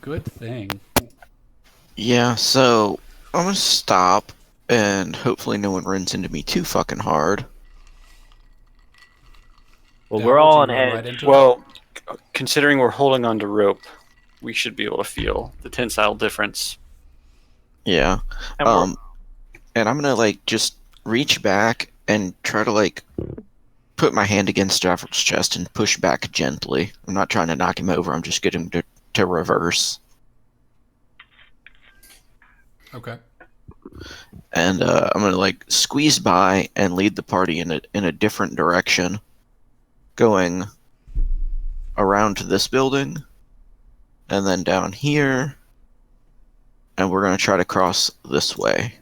Good thing. Yeah, so I'm gonna stop, and hopefully no one runs into me too fucking hard. Well, Now, we're would all you on run edge. right into it? Well, considering we're holding onto rope, we should be able to feel the tensile difference. Yeah. And we're- And I'm gonna like just reach back and try to like put my hand against Jeffrey's chest and push back gently. I'm not trying to knock him over. I'm just getting to reverse. Okay. And I'm gonna like squeeze by and lead the party in a different direction, going around to this building, and then down here, and we're gonna try to cross this way,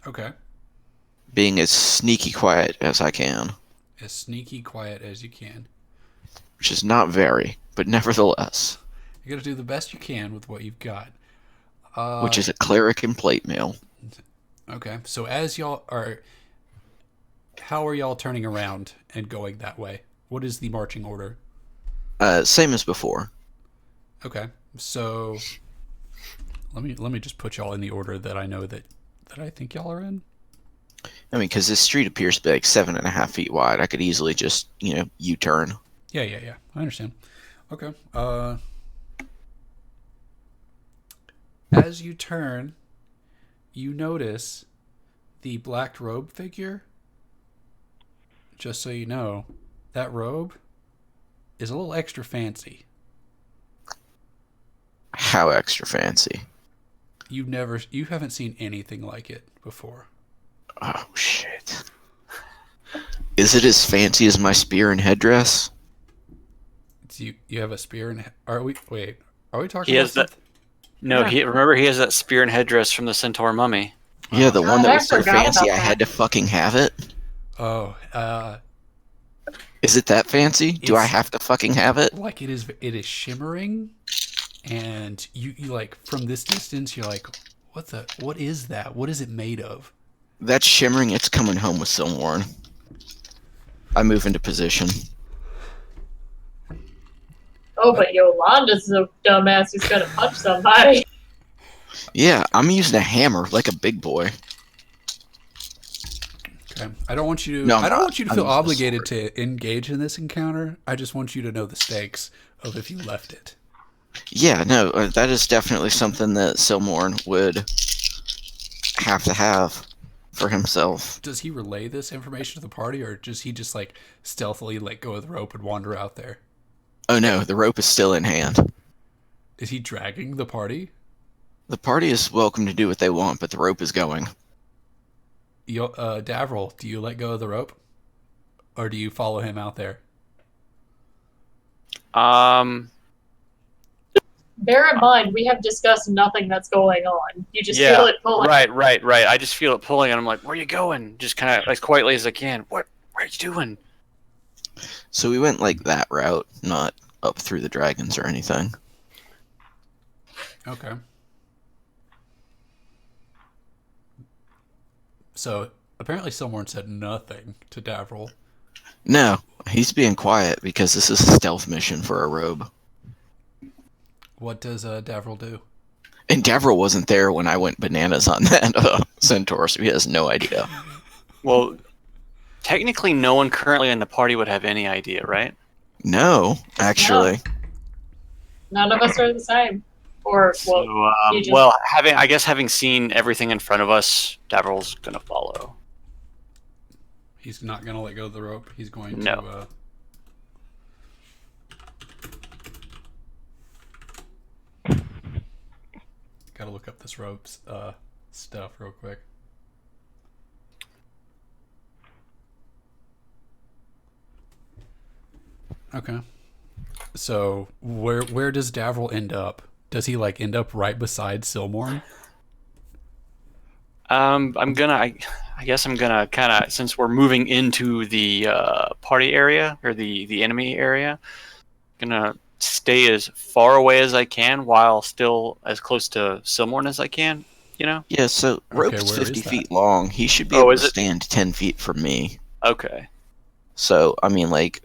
Okay. being as sneaky quiet as I can, As sneaky quiet as you can. which is not very, but nevertheless, You got to do the best you can with what you've got. which is a cleric and plate mail. Okay. So as y'all are, how are y'all turning around and going that way? What is the marching order? Same as before. Okay. So let me just put y'all in the order that I know that I think y'all are in. I mean, because this street appears to be like 7.5 feet wide. I could easily just, U-turn. Yeah. I understand. Okay. As you turn, you notice the black robe figure. Just so you know, that robe is a little extra fancy. How extra fancy? You haven't seen anything like it before. Oh shit! Is it as fancy as my spear and headdress? You have a spear and are we talking He about has that. something? No, Yeah. remember he has that spear and headdress from the Centaur mummy. Yeah, the one God, that I was so forgot fancy about I had that. to fucking have it. Oh, Is it that fancy? Do I It's- have to fucking have it? like it is shimmering, and you like from this distance you're like, what is that? What is it made of? That's shimmering. It's coming home with Silmorn. I move into position. Oh, but Yolanda's a dumbass who's gonna punch somebody. Yeah, I'm using a hammer like a big boy. Okay. I don't want you to. No, I don't I'm want you to not. feel I'm using a obligated sword. to engage in this encounter. I just want you to know the stakes of if you left it. Yeah, no, that is definitely something that Silmorn would have to have for himself. Does he relay this information to the party, or does he just like stealthily let go of the rope and wander out there? Oh no, the rope is still in hand. Is he dragging the party? The party is welcome to do what they want, but the rope is going. Davril, do you let go of the rope, or do you follow him out there? Bear in mind, we have discussed nothing that's going on. You just feel it pulling. Right. I just feel it pulling, and I'm like, "Where are you going?" Just kind of as quietly as I can. What are you doing? So we went like that route, not up through the dragons or anything. Okay. So apparently, Silmorn said nothing to Davril. No, he's being quiet because this is a stealth mission for a robe. What does Davril do? And Davril wasn't there when I went bananas on that centaur, so he has no idea. Well, technically, no one currently in the party would have any idea, right? No, actually. None of us are the same. Or, well, So, you just- well, having seen everything in front of us, Davril's gonna follow. He's not gonna let go of the rope. He's going No. to. Gotta look up this rope's stuff real quick. Okay. So where does Davril end up? Does he like end up right beside Silmorn? I guess I'm gonna kind of, since we're moving into the party area or the enemy area, gonna stay as far away as I can while still as close to Silmorn as I can. You know? Yeah, so rope's where is 50 that? feet long. He should be Oh, able is to it? stand 10 feet from me. Okay. So, I mean, like,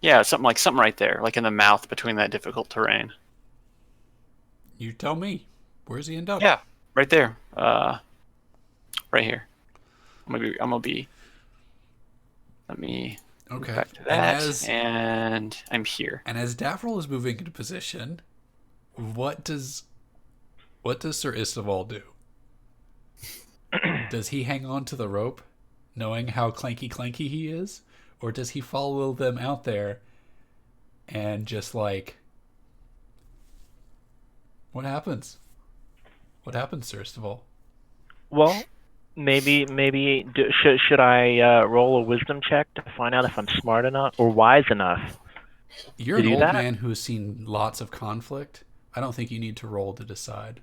Yeah, something right there, like in the mouth between that difficult terrain. You tell me. Where's he end up? Yeah, right there. Right here. I'm gonna be. Let me move Okay. back to that, as and I'm here. Davril is moving into position, what does Sir Istival do? Does he hang on to the rope, knowing how clanky he is, or does he follow them out there and just like, what happens? What happens, Sir Istival? Well, maybe should I roll a wisdom check to find out if I'm smart enough or wise enough? You're to an do old that? man who has seen lots of conflict. I don't think you need to roll to decide.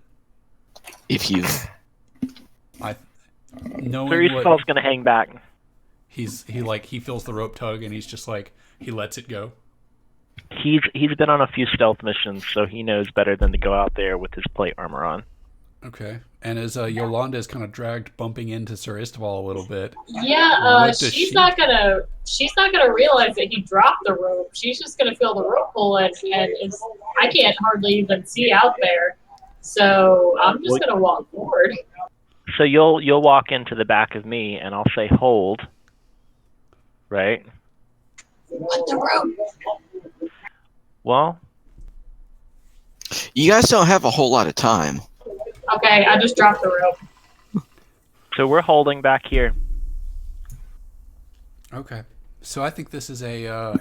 if you've... Knowing Sir Eastfall's gonna hang back. he feels the rope tug and he's just like he lets it go. He's been on a few stealth missions, so he knows better than to go out there with his plate armor on. Okay. And as Yolanda is kind of dragged, bumping into Sir Istival a little bit. Yeah, What does she's she- not gonna realize that he dropped the rope. She's just gonna feel the rope pulling, and I can't hardly even see out there. So I'm just gonna walk forward. So you'll walk into the back of me, and I'll say hold. Right. What the rope? Well, You guys don't have a whole lot of time. Okay, I just dropped the rope. so we're holding back here. Okay. So I think this is a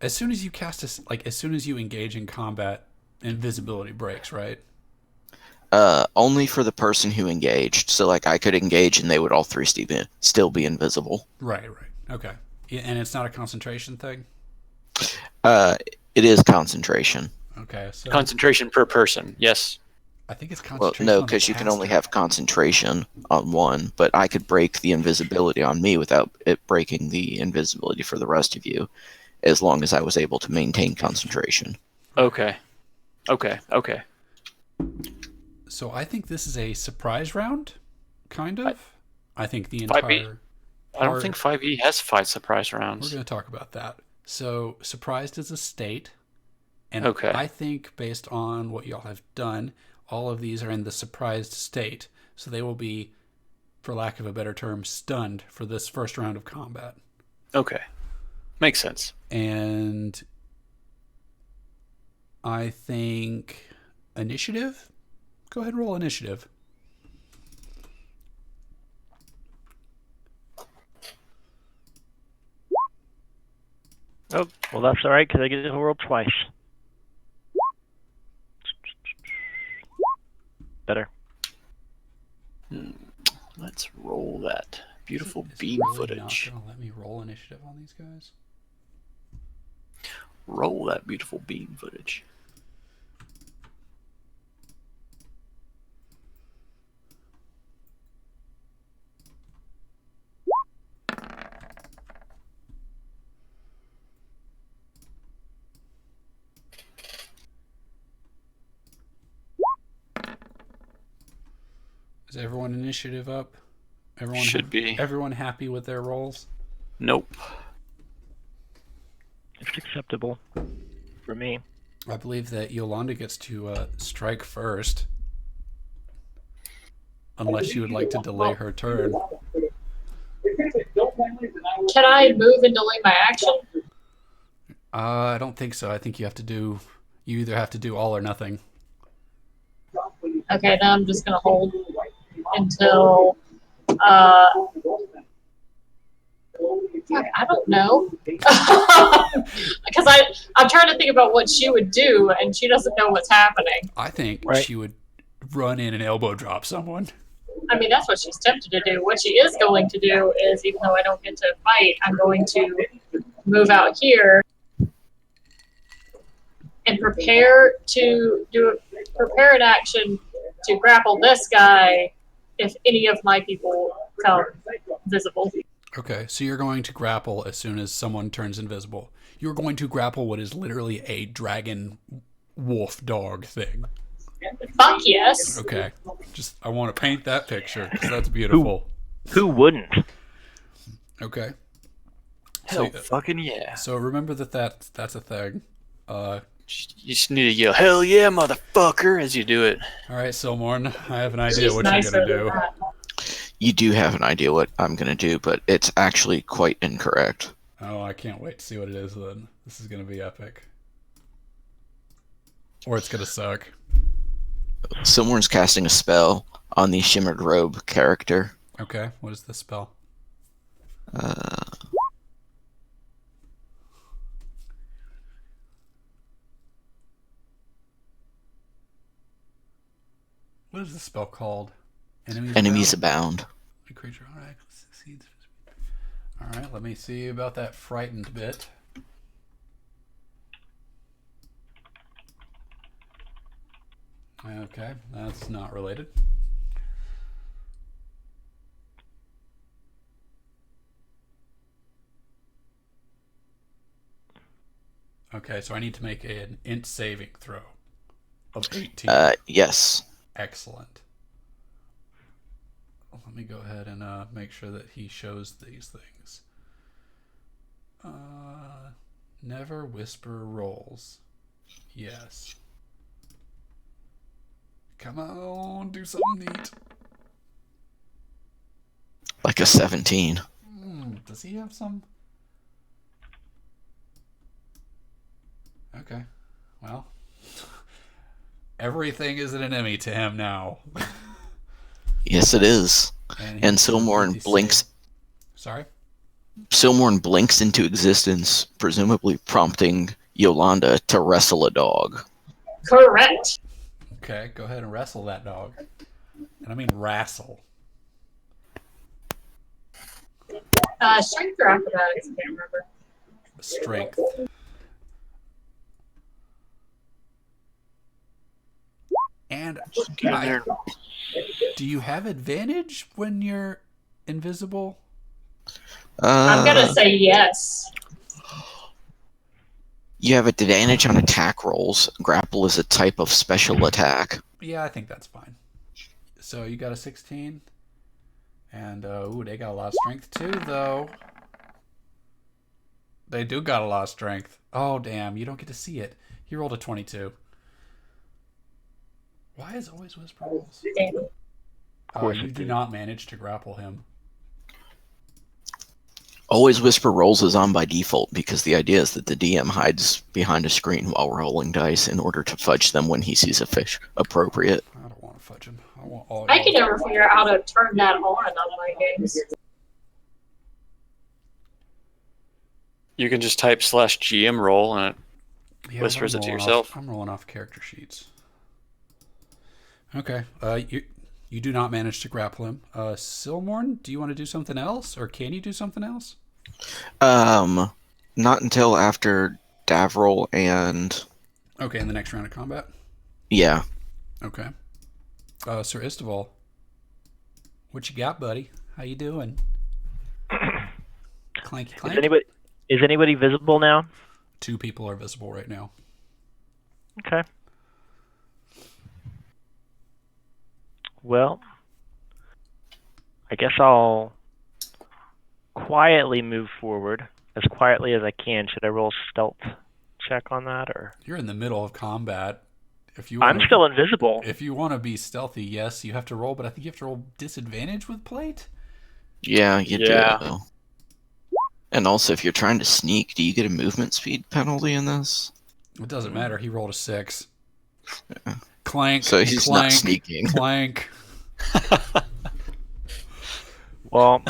as soon as you cast as soon as you engage in combat, invisibility breaks, right? Only for the person who engaged. So like I could engage and they would all three still be invisible. Right. Okay. Yeah, and it's not a concentration thing. It is concentration. Okay. So Concentration per person. Yes. I think it's Well, concentration. no, on the because you can only caster. have concentration on one, but I could break the invisibility on me without it breaking the invisibility for the rest of you, as long as I was able to maintain concentration. Okay. So I think this is a surprise round, kind of. I think the 5e? entire. I don't think 5e has 5 surprise We're rounds. going to talk about that. So surprised is a state, and Okay. I think based on what y'all have done, all of these are in the surprised state, so they will be, for lack of a better term, stunned for this first round of combat. Okay. Makes sense. And I think initiative. Go ahead and roll initiative. Oh, well, that's all right because I get to roll twice. Better. Let's roll that beautiful It's beam really footage. not gonna let me roll initiative on these guys. Roll that beautiful beam footage. Is everyone initiative up? Everyone Should be. Everyone happy with their rolls? Nope. It's acceptable for me. I believe that Yolanda gets to strike first, unless you would like to delay her turn. Can I move and delay my action? I don't think so. I think you have to do. You either have to do all or nothing. Okay, now I'm just gonna hold until I don't know. Because I'm trying to think about what she would do and she doesn't know what's happening. I think Right. she would run in and elbow drop someone. I mean, that's what she's tempted to do. What she is going to do is, even though I don't get to fight, I'm going to move out here and prepare an action to grapple this guy if any of my people come visible. Okay, so you're going to grapple as soon as someone turns invisible. You're going to grapple what is literally a dragon wolf dog thing. Fuck yes. Okay, just I want to paint that picture because that's beautiful. Who wouldn't? Okay. Hell So, fucking yeah. so remember that's a thing. You just need to yell, hell yeah, motherfucker, as you do it. All right, Silmorn, I have an idea She's what you're nicer gonna than do. that. You do have an idea what I'm going to do, but it's actually quite incorrect. Oh, I can't wait to see what it is then. This is gonna be epic. Or it's gonna suck. Someone's casting a spell on the Shimmered Robe character. Okay, what is the spell? What is the spell called? Enemies abound. A creature automatically succeeds. Alright, let me see about that frightened bit. Okay, that's not related. Okay, so I need to make an int saving throw of 18. Yes. Excellent. Let me go ahead and make sure that he shows these things. Never whisper rolls. Yes. Come on, do something neat. Like a 17. Does he have some? Okay. Well, everything is an enemy to him now. Yes, it is. And And he's repeat Silmorn the blinks. same- Sorry? Silmorn blinks into existence, presumably prompting Yolanda to wrestle a dog. Correct. Okay, go ahead and wrestle that dog. And I mean wrestle. Strength or acrobatics? I can't remember. Strength. And Get in there. do you have advantage when you're invisible? I'm gonna say yes. You have advantage on attack rolls. Grapple is a type of special attack. Yeah, I think that's fine. So you got a 16. And, ooh, they got a lot of strength too, though. They do got a lot of strength. Oh, damn, you don't get to see it. He rolled a 22. Why is always Whisper rolls? You do not manage to grapple him. Always Whisper rolls is on by default because the idea is that the DM hides behind a screen while rolling dice in order to fudge them when he sees a fish appropriate. I don't want to fudge him. I want all I can never figure out how to turn that on my games. You can just type /GM roll and it Yeah, whispers I'm it to rolling yourself. I'm rolling off character sheets. Okay. You do not manage to grapple him. Silmorn, do you want to do something else? Or can you do something else? Not until after Davril and... Okay, in the next round of combat? Yeah. Okay. Sir Istival, what you got, buddy? How you doing? Clanky clank. Is anybody visible now? 2 people are visible right now. Okay. Well, I guess I'll quietly move forward, as quietly as I can. Should I roll a stealth check on that, or? You're in the middle of combat. If you I'm still invisible. If you want to be stealthy, yes, you have to roll, but I think you have to roll disadvantage with plate. Yeah, you Yeah. do. And also, if you're trying to sneak, do you get a movement speed penalty in this? It doesn't matter. He rolled a 6. Clank. So he's clank, not sneaking. Clank. Well,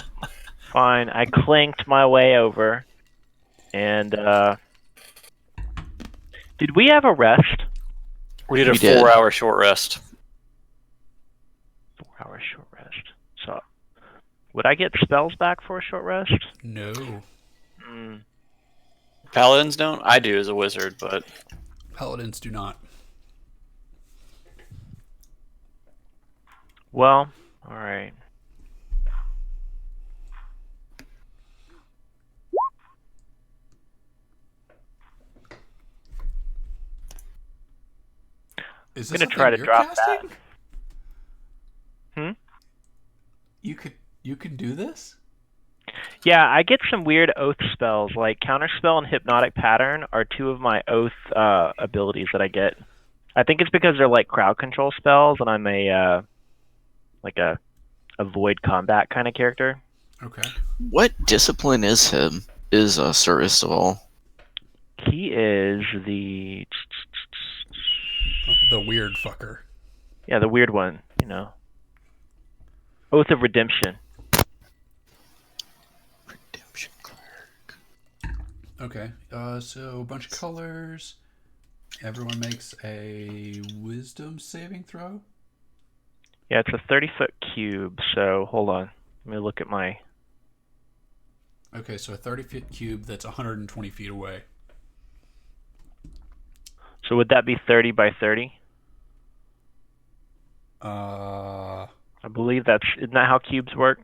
fine. I clanked my way over, and did we have a rest? We did a We did. 4-hour short rest. 4-hour short rest. So, would I get spells back for a short rest? No. Paladins don't? I do as a wizard, but Paladins do not. Well, all right. Is I'm this gonna try to you're drop casting? Hmm? You can do this? Yeah, I get some weird oath spells, like Counterspell and Hypnotic Pattern are 2 of my oath abilities that I get. I think it's because they're like crowd control spells, and I'm a void combat kind of character. Okay. What discipline is him? Is Sir Istival? He is the The weird fucker. the weird one, Oath of Redemption. Redemption cleric. Okay. So a bunch of colors. Everyone makes a wisdom saving throw. Yeah, it's a 30-foot cube. So hold on, let me look at my. Okay, so a 30-foot cube that's 120 feet away. So would that be 30 by 30? I believe isn't that how cubes work?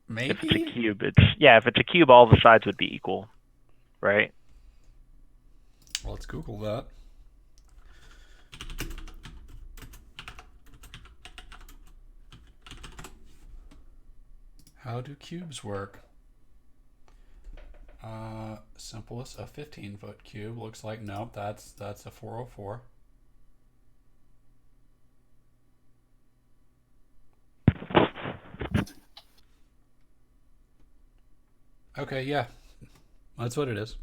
Maybe. If it's a cube, if it's a cube, all the sides would be equal, right? Well, let's Google that. How do cubes work? Simplest, a 15-foot cube looks like nope. That's a 404. Okay, yeah, that's what it is.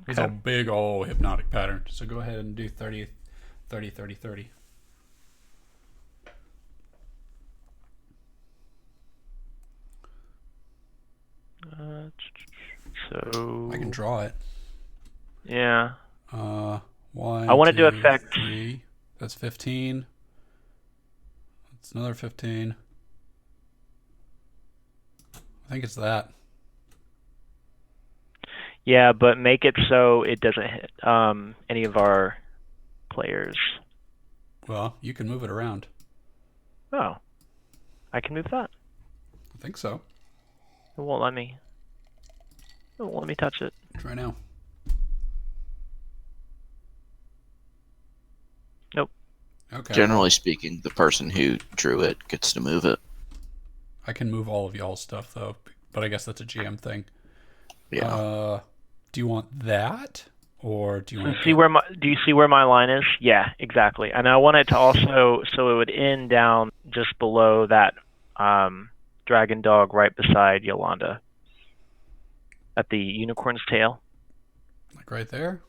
It's a big old hypnotic pattern. So go ahead and do 30, 30, 30, 30. So I can draw it. yeah. One. I wanna do 2, effect. 3. That's 15. That's another 15. I think it's that. Yeah, but make it so it doesn't hit any of our players. Well, you can move it around. Oh, I can move that. I think so. It won't let me. It won't let me touch it. Try now. Nope. Okay. Generally speaking, the person who drew it gets to move it. I can move all of y'all's stuff though, but I guess that's a GM thing. Yeah. Do you want that, or do you want See where do you see where my line is? Yeah, exactly. And I want it to also so it would end down just below that dragon dog right beside Yolanda at the unicorn's tail. like right there?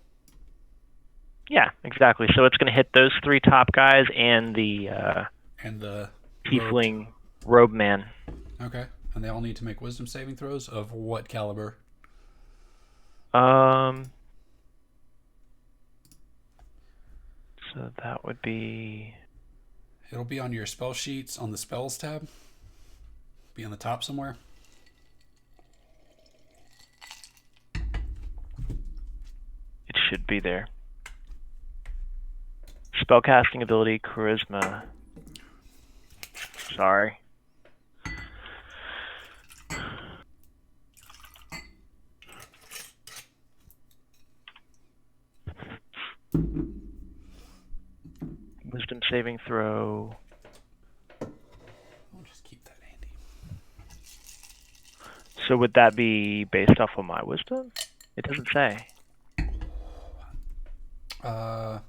Yeah, exactly. So it's going to hit those 3 top guys and the And the tiefling robe man. Okay. And they all need to make wisdom saving throws of what caliber? So that would be. It'll be on your spell sheets on the spells tab. Be on the top somewhere. It should be there. Spellcasting ability, charisma. Sorry. Wisdom saving throw. I'll just keep that handy. So would that be based off of my wisdom? It doesn't say. Hold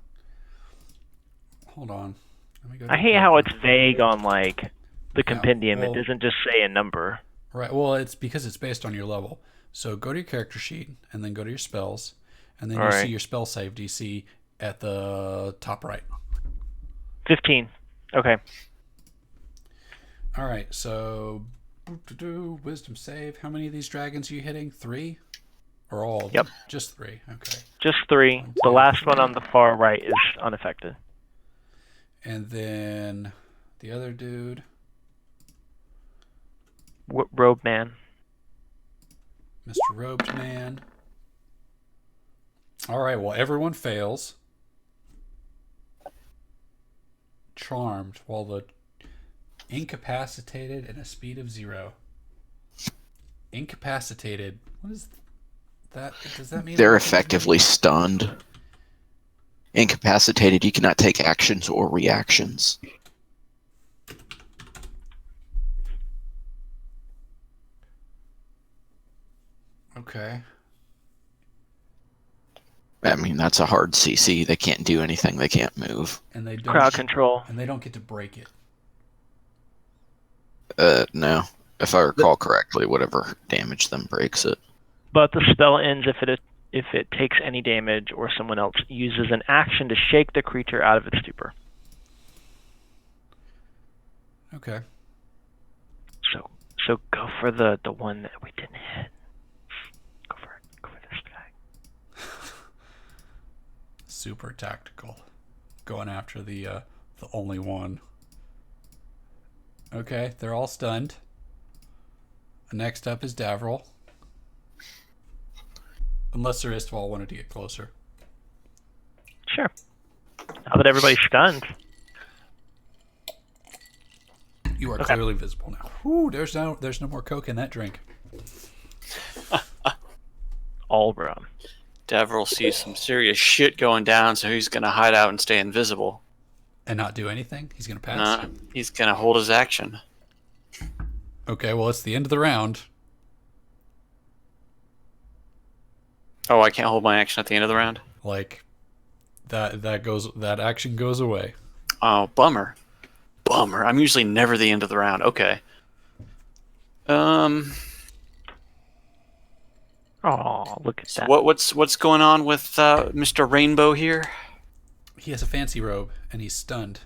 on. Let me go. I hate how it's vague on like the compendium. well- It doesn't just say a number. Right. Well, it's because it's based on your level. So go to your character sheet and then go to your spells, and then you Alright. see your spell save DC at the top right. 15. Okay. All right. So wisdom save. How many of these dragons are you hitting? 3, or all? of Yep. them? Just 3. Okay. Just 3. The last one on the far right is unaffected. And then the other dude. Robe man. Mr. Robed Man. All right, well, everyone fails. Charmed, while the incapacitated and a speed of 0. Incapacitated. What is that? Does that mean They're anything to me? effectively stunned. Incapacitated, you cannot take actions or reactions. Okay. I mean, that's a hard CC. They can't do anything. They can't move. And they don't Crowd control. and they don't get to break it. No. If I recall correctly, whatever damage them breaks it. But the spell ends if it takes any damage or someone else uses an action to shake the creature out of its stupor. Okay. So go for the one that we didn't hit. Go for it. Go for this guy. Super tactical. Going after the only one. Okay, they're all stunned. Next up is Davril. Unless Sir Istval wanted to get closer. Sure. Now that everybody's stunned. You are clearly visible now. Whew, there's no more Coke in that drink. All rum. Devril sees some serious shit going down, so he's gonna hide out and stay invisible. And not do anything? He's going to pass? Nah, he's gonna hold his action. Okay, well, it's the end of the round. Oh, I can't hold my action at the end of the round? Like, that action goes away. Oh, bummer. Bummer. I'm usually never the end of the round. Okay. Oh, look at So that. what's going on with Mr. Rainbow here? He has a fancy robe, and he's stunned.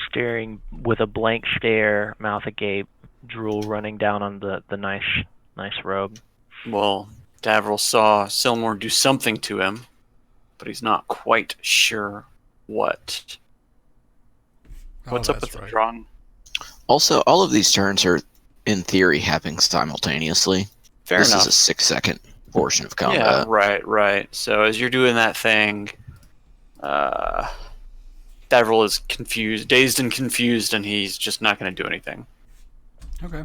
Staring with a blank stare, mouth agape, drool running down on the nice robe. Well, Davriel saw Silmore do something to him, but he's not quite sure what. What's up with the drawing? Also, all of these turns are, in theory, happening simultaneously. Fair this enough. is a 6-second portion of Yeah, combat. right. So as you're doing that thing, Davriel is confused, dazed and confused, and he's just not going to do anything. Okay.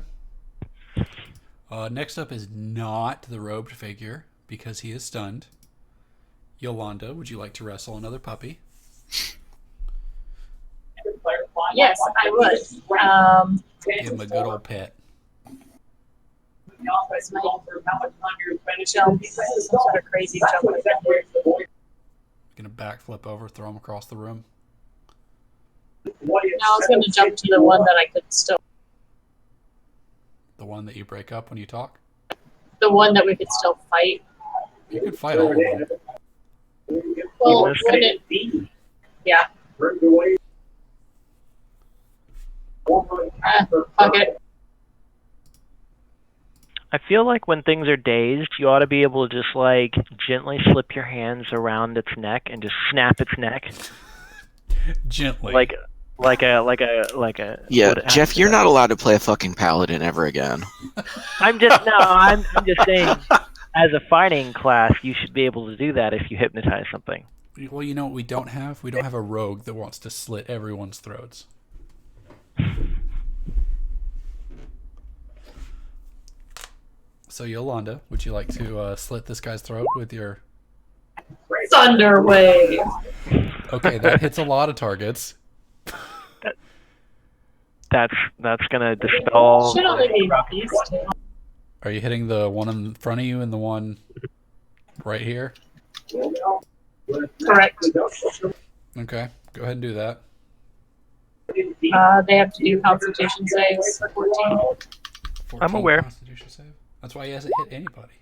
Next up is not the robed figure, because he is stunned. Yolanda, would you like to wrestle another puppy? Yes, I would. Give him a good old pet. Jump, some sort of crazy jump. Gonna backflip over, throw him across the room. Now I was going to jump to the one that I could still. The one that you break up when you talk? The one that we could still fight. You can fight all of them. Well, when it. Yeah. Fuck it. I feel like when things are dazed, you ought to be able to just like gently slip your hands around its neck and just snap its neck. Gently. Like a. Yeah, what- Jeff, you're not allowed to play a fucking paladin ever again. I'm just saying. As a fighting class, you should be able to do that if you hypnotize something. Well, you know what we don't have? We don't have a rogue that wants to slit everyone's throats. So, Yolanda, would you like to slit this guy's throat with your... Thunder Wave. Okay, that hits a lot of targets. That's gonna dispel. Should only be these two. Are you hitting the one in front of you and the one right here? Correct. Okay, go ahead and do that. They have to do Constitution saves. 14. 14 I'm aware. Constitution save. That's why he hasn't hit anybody.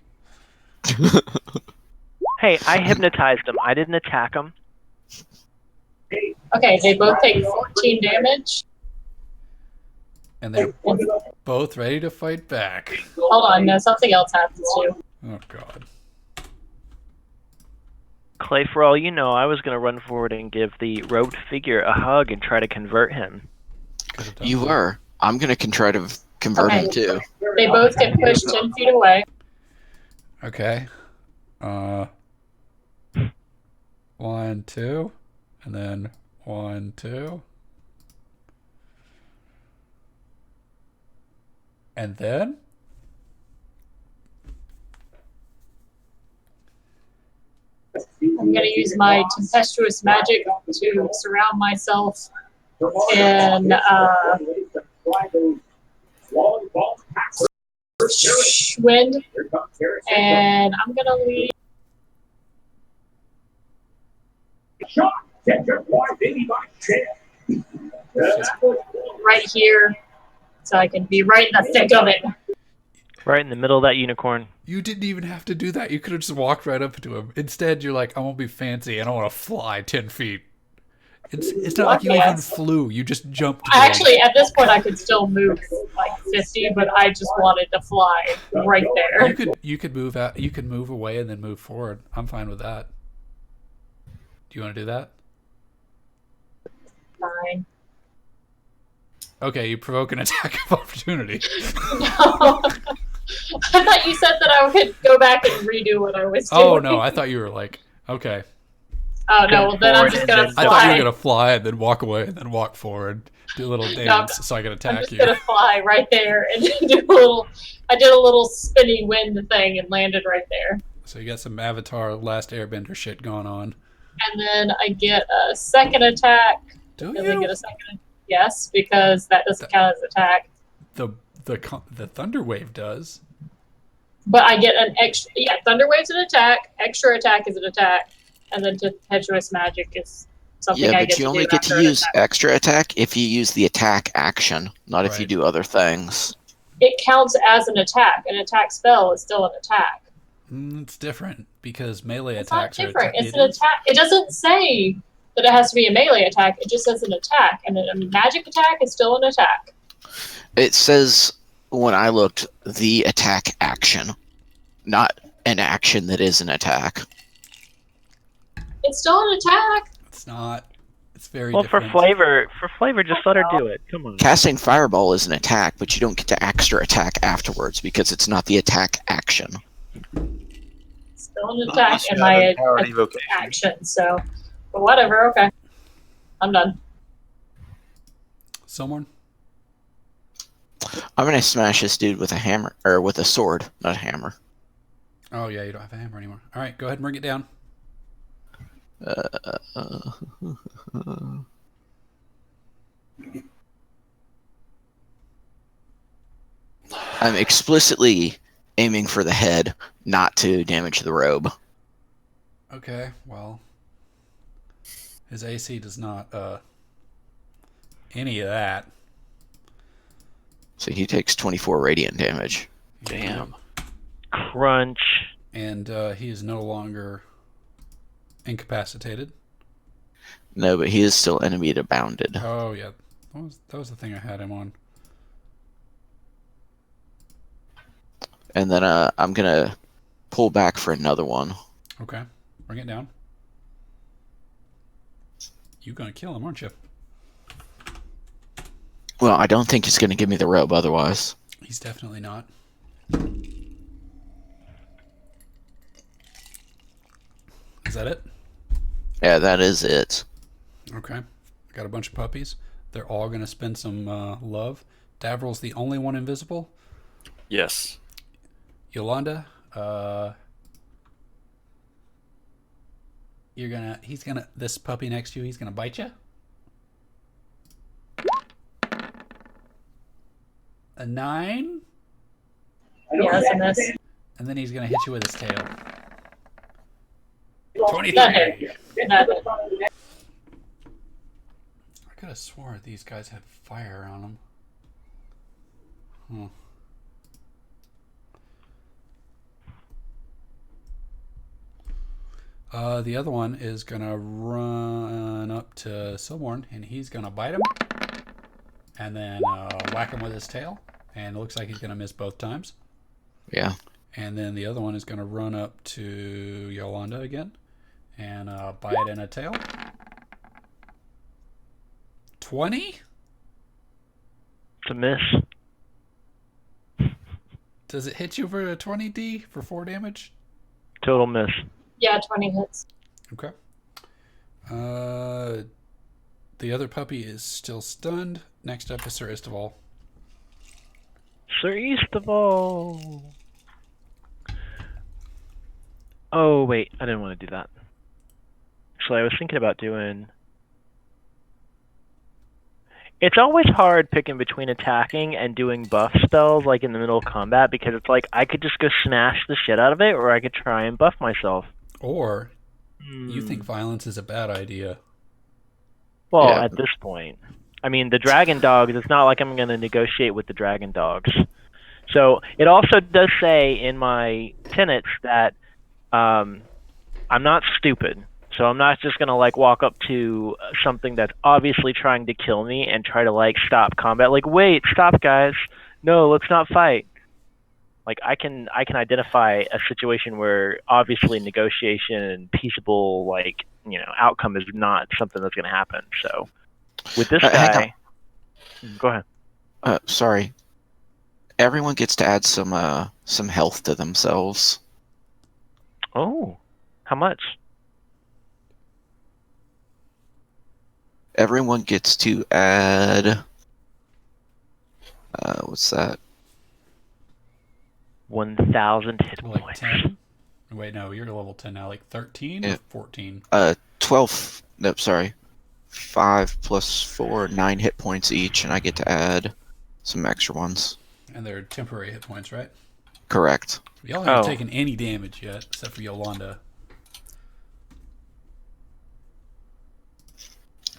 Hey, I hypnotized him. I didn't attack him. Okay, they both take 14 damage. And they're both ready to fight back. Hold on, no, something else happens too. Oh, God. Clay, for all you know, I was gonna run forward and give the robed figure a hug and try to convert him. You were. I'm going to try to convert him too. They both get pushed 10 feet away. Okay. 1, 2. And then 1, 2. And then? I'm going to use my tempestuous magic to surround myself in wind, and I'm going to leave right here so I can be right in the thick of it. Right in the middle of that unicorn. You didn't even have to do that. You could have just walked right up to him. Instead, you're like, I won't be fancy. I don't want to fly 10 feet. It's not like you even flew. You just jumped. Actually, at this point, I could still move like 50, but I just wanted to fly right there. You could move out. You could move away and then move forward. I'm fine with that. Do you want to do that? Fine. Okay, you provoke an attack of opportunity. No. I thought you said that I could go back and redo what I was doing. Oh no, I thought you were like, okay. Oh no, well then I'm just gonna fly. I thought you were gonna fly and then walk away and then walk forward, do a little dance so I can attack I'm just you. gonna fly right there and do a little. I did a little spinny wind thing and landed right there. So you got some Avatar Last Airbender shit going on. And then I get a second attack. Do Does you? I get a second? Yes, because that doesn't count as attack. The Thunder Wave does. But I get an extra. Yeah, Thunder Wave's an attack. Extra attack is an attack, and then Tempestuous Magic is something I Yeah, get but you to only do get after to an use attack. extra attack if you use the attack action, not if you Right. do other things. it counts as an attack. An attack spell is still an attack. It's different because melee It's not attacks are different. It's it an is. attack. It doesn't say that it has to be a melee attack. It just says an attack, and a magic attack is still an attack. It says, when I looked, the attack action, not an action that is an attack. It's still an attack. It's not. It's very Well, different. for flavor, just let her do it. Come on. Casting Fireball is an attack, but you don't get to extra attack afterwards because it's not the attack action. Still an attack Unless you in have my empowered evocation. action. So, but whatever. Okay, I'm done. Someone. I'm gonna smash this dude with a hammer, or with a sword, not a hammer. Oh yeah, you don't have a hammer anymore. All right, go ahead and bring it down. I'm explicitly aiming for the head, not to damage the robe. Okay, well, his AC does not any of that. So he takes 24 radiant damage. Damn. Crunch. And he is no longer incapacitated. No, but he is still enemy to bounded. Oh yeah, that was the thing I had him on. And then I'm gonna pull back for another one. Okay, bring it down. You gonna kill him, aren't you? Well, I don't think he's gonna give me the robe otherwise. He's definitely not. Is that it? Yeah, that is it. Okay. I got a bunch of puppies. They're all going to spend some love. Davril's the only one invisible. Yes. Yolanda, this puppy next to you, he's going to bite you. A 9. Yes, and this. And then he's going to hit you with his tail. 23. That hit. That hit. I could have swore these guys had fire on them. The other one is going to run up to Silborn, and he's going to bite him. And then whack him with his tail. And it looks like he's going to miss both times. Yeah. And then the other one is going to run up to Yolanda again. And bite in a tail. 20? It's a miss. Does it hit you for a 20D for 4 damage? Total miss. Yeah, 20 hits. Okay. The other puppy is still stunned. Next up is Sir Istival. Sir Eastaval. Oh, wait. I didn't want to do that. Actually, I was thinking about doing... It's always hard picking between attacking and doing buff spells, like in the middle of combat, because it's like, I could just go smash the shit out of it, or I could try and buff myself. Or you think violence is a bad idea. Well, Yeah. at this point. I mean, the dragon dogs, it's not like I'm going to negotiate with the dragon dogs. So, it also does say in my tenets that I'm not stupid. So I'm not just going to, like, walk up to something that's obviously trying to kill me and try to, like, stop combat. Like, wait, stop, guys. No, let's not fight. Like, I can identify a situation where obviously negotiation and peaceable, like, you know, outcome is not something that's going to happen. So with this hang guy... Go ahead. Sorry. Everyone gets to add some health to themselves. Oh, how much? Everyone gets to add... what's that? 1,000 hit Like points. 10? Wait, no, you're level 10 now. Like 13 or Yeah. 14? 12... Nope, sorry. 5 plus 4, 9 hit points each, and I get to add some extra ones. And they're temporary hit points, right? Correct. Y'all haven't Oh. taken any damage yet, except for Yolanda.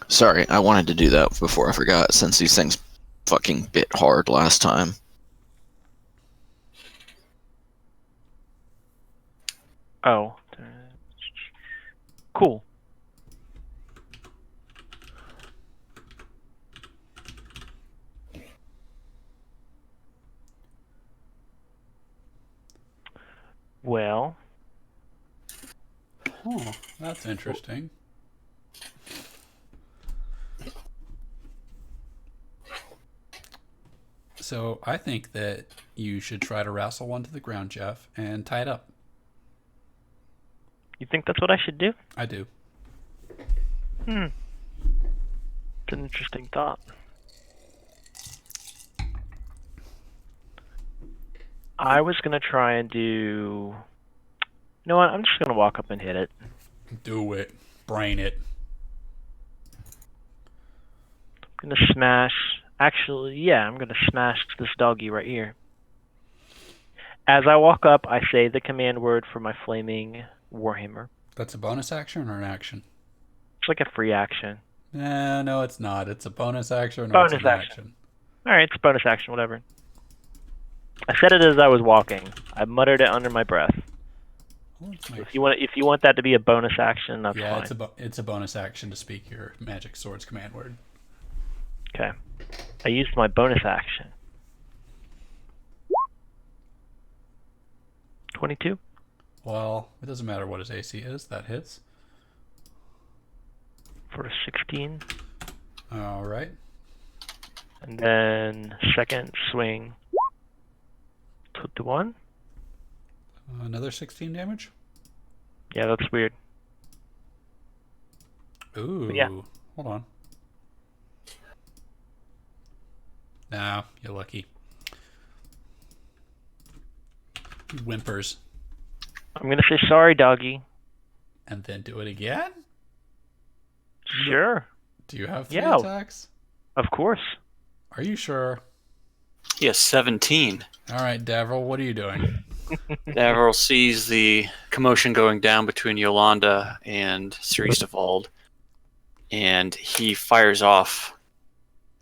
Sorry, I wanted to do that before I forgot, since these things fucking bit hard last time. Oh. Cool. Well, Oh, that's interesting. So I think that you should try to wrestle one to the ground, Jeff, and tie it up. you think that's what I should do? I do. It's an interesting thought. I was gonna try and do. You know what? I'm just gonna walk up and hit it. Do it. Brain it. I'm gonna smash. Actually, yeah, I'm gonna smash this doggy right here. As I walk up, I say the command word for my flaming warhammer. That's a bonus action or an action? It's like a free action. No, it's not. It's a bonus action or Bonus it's an action. All right, it's a bonus action, whatever. I said it as I was walking. I muttered it under my breath. Well, let's make- If you want that to be a bonus action, that's yeah, fine. it's a bonus action to speak your magic swords command word. Okay. I used my bonus action. 22. Well, it doesn't matter what his AC is. That hits. For a 16. All right. And then second swing. 21. Another 16 damage. Yeah, that's weird. Ooh. Yeah. Hold on. Nah, you're lucky. He whimpers I'm gonna say sorry, doggy. and then do it again. Sure. Do you have 3 Yeah. attacks? Of course. Are you sure? He has 17. All right, Davril, what are you doing? Avril sees the commotion going down between Yolanda and Seristavold, and he fires off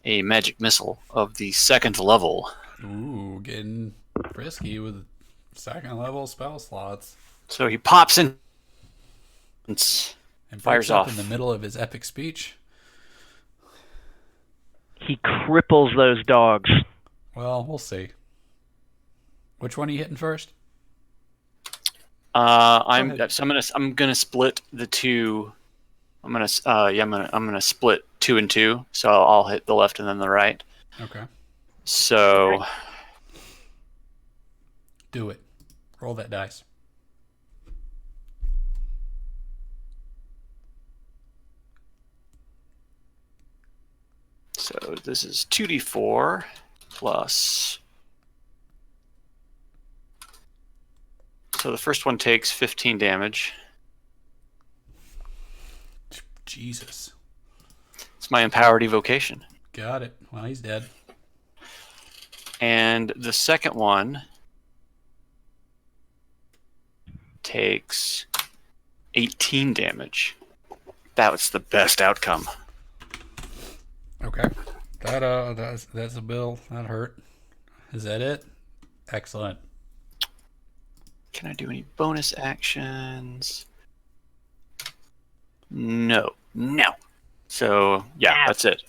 a magic missile of the 2nd level. Ooh, getting frisky with 2nd level spell slots. So he pops in and And fires breaks up off. in the middle of his epic speech. He cripples those dogs. Well, we'll see. Which one are you hitting first? I'm ahead. so I'm gonna split the two. I'm gonna split 2 and 2. So I'll hit the left and then the right. Okay. So Do it. Roll that dice. this is 2d4 plus. So the first one takes 15 damage. Jesus. It's my empowered evocation. Got it. Well, he's dead. And the second one takes 18 damage. That was the best outcome. Okay. That's a bill. That hurt. Is that it? Excellent. Can I do any bonus actions? No. So, yeah, that's it.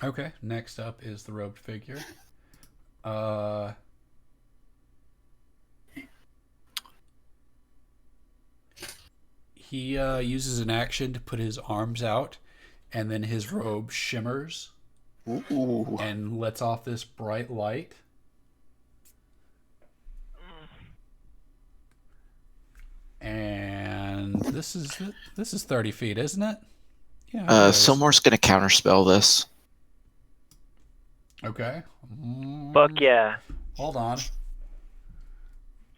Okay. Next up is the robed figure. He uses an action to put his arms out, and then his robe shimmers Ooh. and lets off this bright light. And this is 30 feet, isn't it? Yeah. it is. Silmar's gonna counterspell this. Okay. Fuck yeah. Hold on.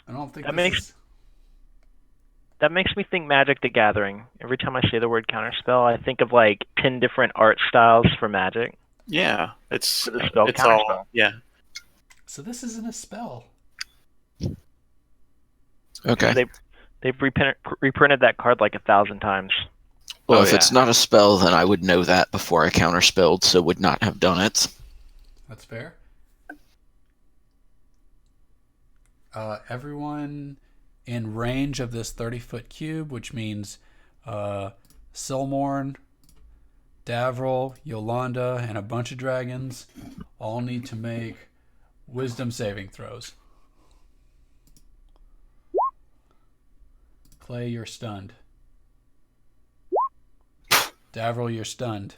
I don't think That this makes- is... That makes me think Magic the Gathering. Every time I say the word counterspell, I think of like 10 different art styles for Magic. Yeah, it's For the spell it's counterspell. all yeah. So this isn't a spell. Okay. They've reprinted that card like 1,000 times. Well, Oh, if it's yeah. not a spell, then I would know that before I counterspelled, so would not have done it. That's fair. Everyone in range of this 30-foot cube, which means Silmorn, Davril, Yolanda, and a bunch of dragons, all need to make wisdom saving throws. Clay, you're stunned. Davril, you're stunned.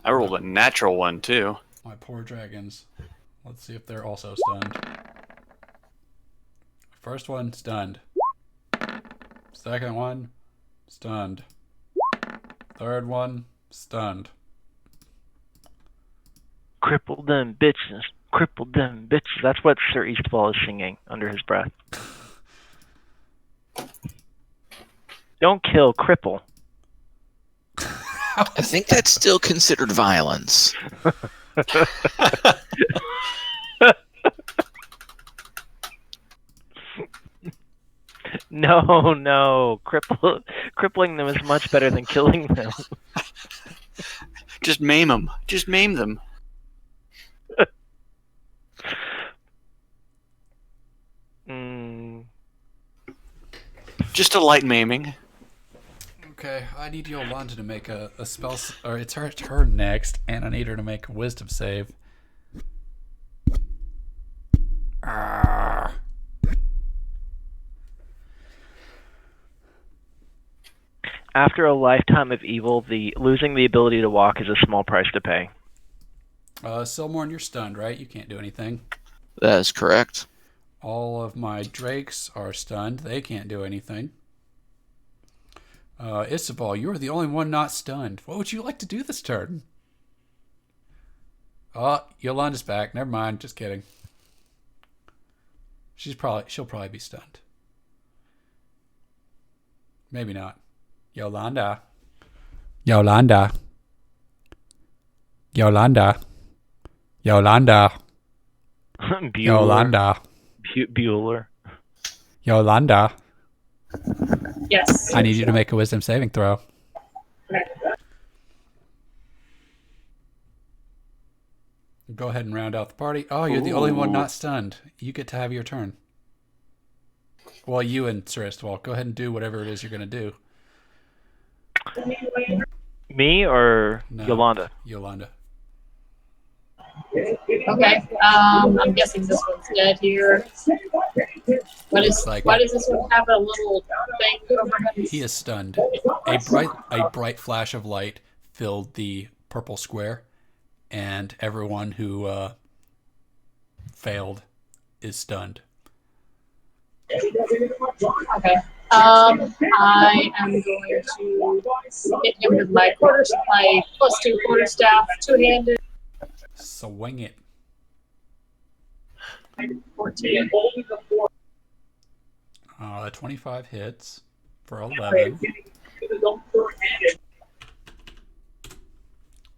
I rolled a natural one too. My poor dragons. Let's see if they're also stunned. First one, stunned. Second one, stunned. Third one, stunned. Cripple them bitches. Cripple them bitches. That's what Sir Eastfall is singing under his breath. Don't kill, cripple. I think that's still considered violence. No. Crippling them is much better than killing them. Just maim them. Just maim them. Just a light maiming. Okay, I need Yolanda to make a spell, or it's her turn next, and I need her to make a wisdom save. Ah. After a lifetime of evil, losing the ability to walk is a small price to pay. Silmorn, you're stunned, right? You can't do anything. That is correct. All of my drakes are stunned. They can't do anything. Isabel, you're the only one not stunned. What would you like to do this turn? Oh, Yolanda's back. Never mind. Just kidding. She'll probably be stunned. Maybe not. Yolanda. Yolanda. Bueller. Bueller. Yolanda. Yes. I need you to make a wisdom saving throw. Go ahead and round out the party. Oh, you're the only one not stunned. You get to have your turn. Well, you and Sir Istval, go ahead and do whatever it is you're going to do. Me or No, Yolanda? Yolanda. Okay. I'm guessing this one's dead here. Why does this one have a little thing over him? He is stunned. A bright flash of light filled the purple square, and everyone who failed is stunned. Okay. I am going to hit him with my +2 quarterstaff, two-handed. Swing it. 14. 25 hits for 11.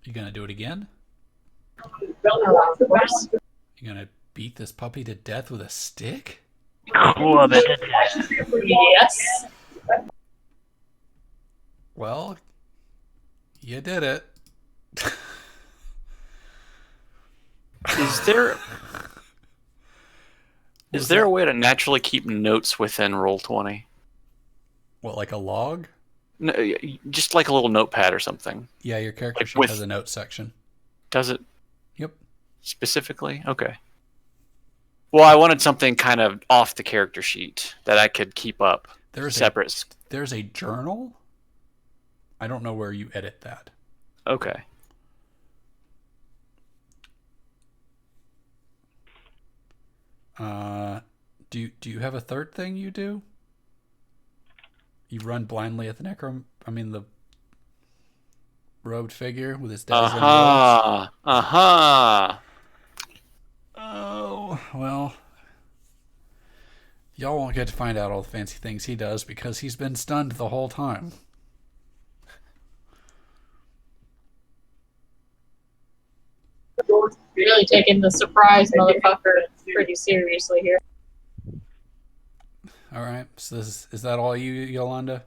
You gonna do it again? Of course. You gonna beat this puppy to death with a stick? Club it to death. Yes. Well, you did it. Is there a way to naturally keep notes within Roll20? What, like a log? No, just like a little notepad or something. Yeah, your character Like sheet has a note section. Does it? Yep. Specifically? Okay. Well, I wanted something kind of off the character sheet that I could keep up separate. There's a journal. I don't know where you edit that. Okay. Do you have a third thing you do? You run blindly at the robed figure with his dazzling Aha! Aha! Oh, well. Y'all won't get to find out all the fancy things he does because he's been stunned the whole time. Really taking the surprise motherfucker pretty seriously here. All right. So is that all you, Yolanda?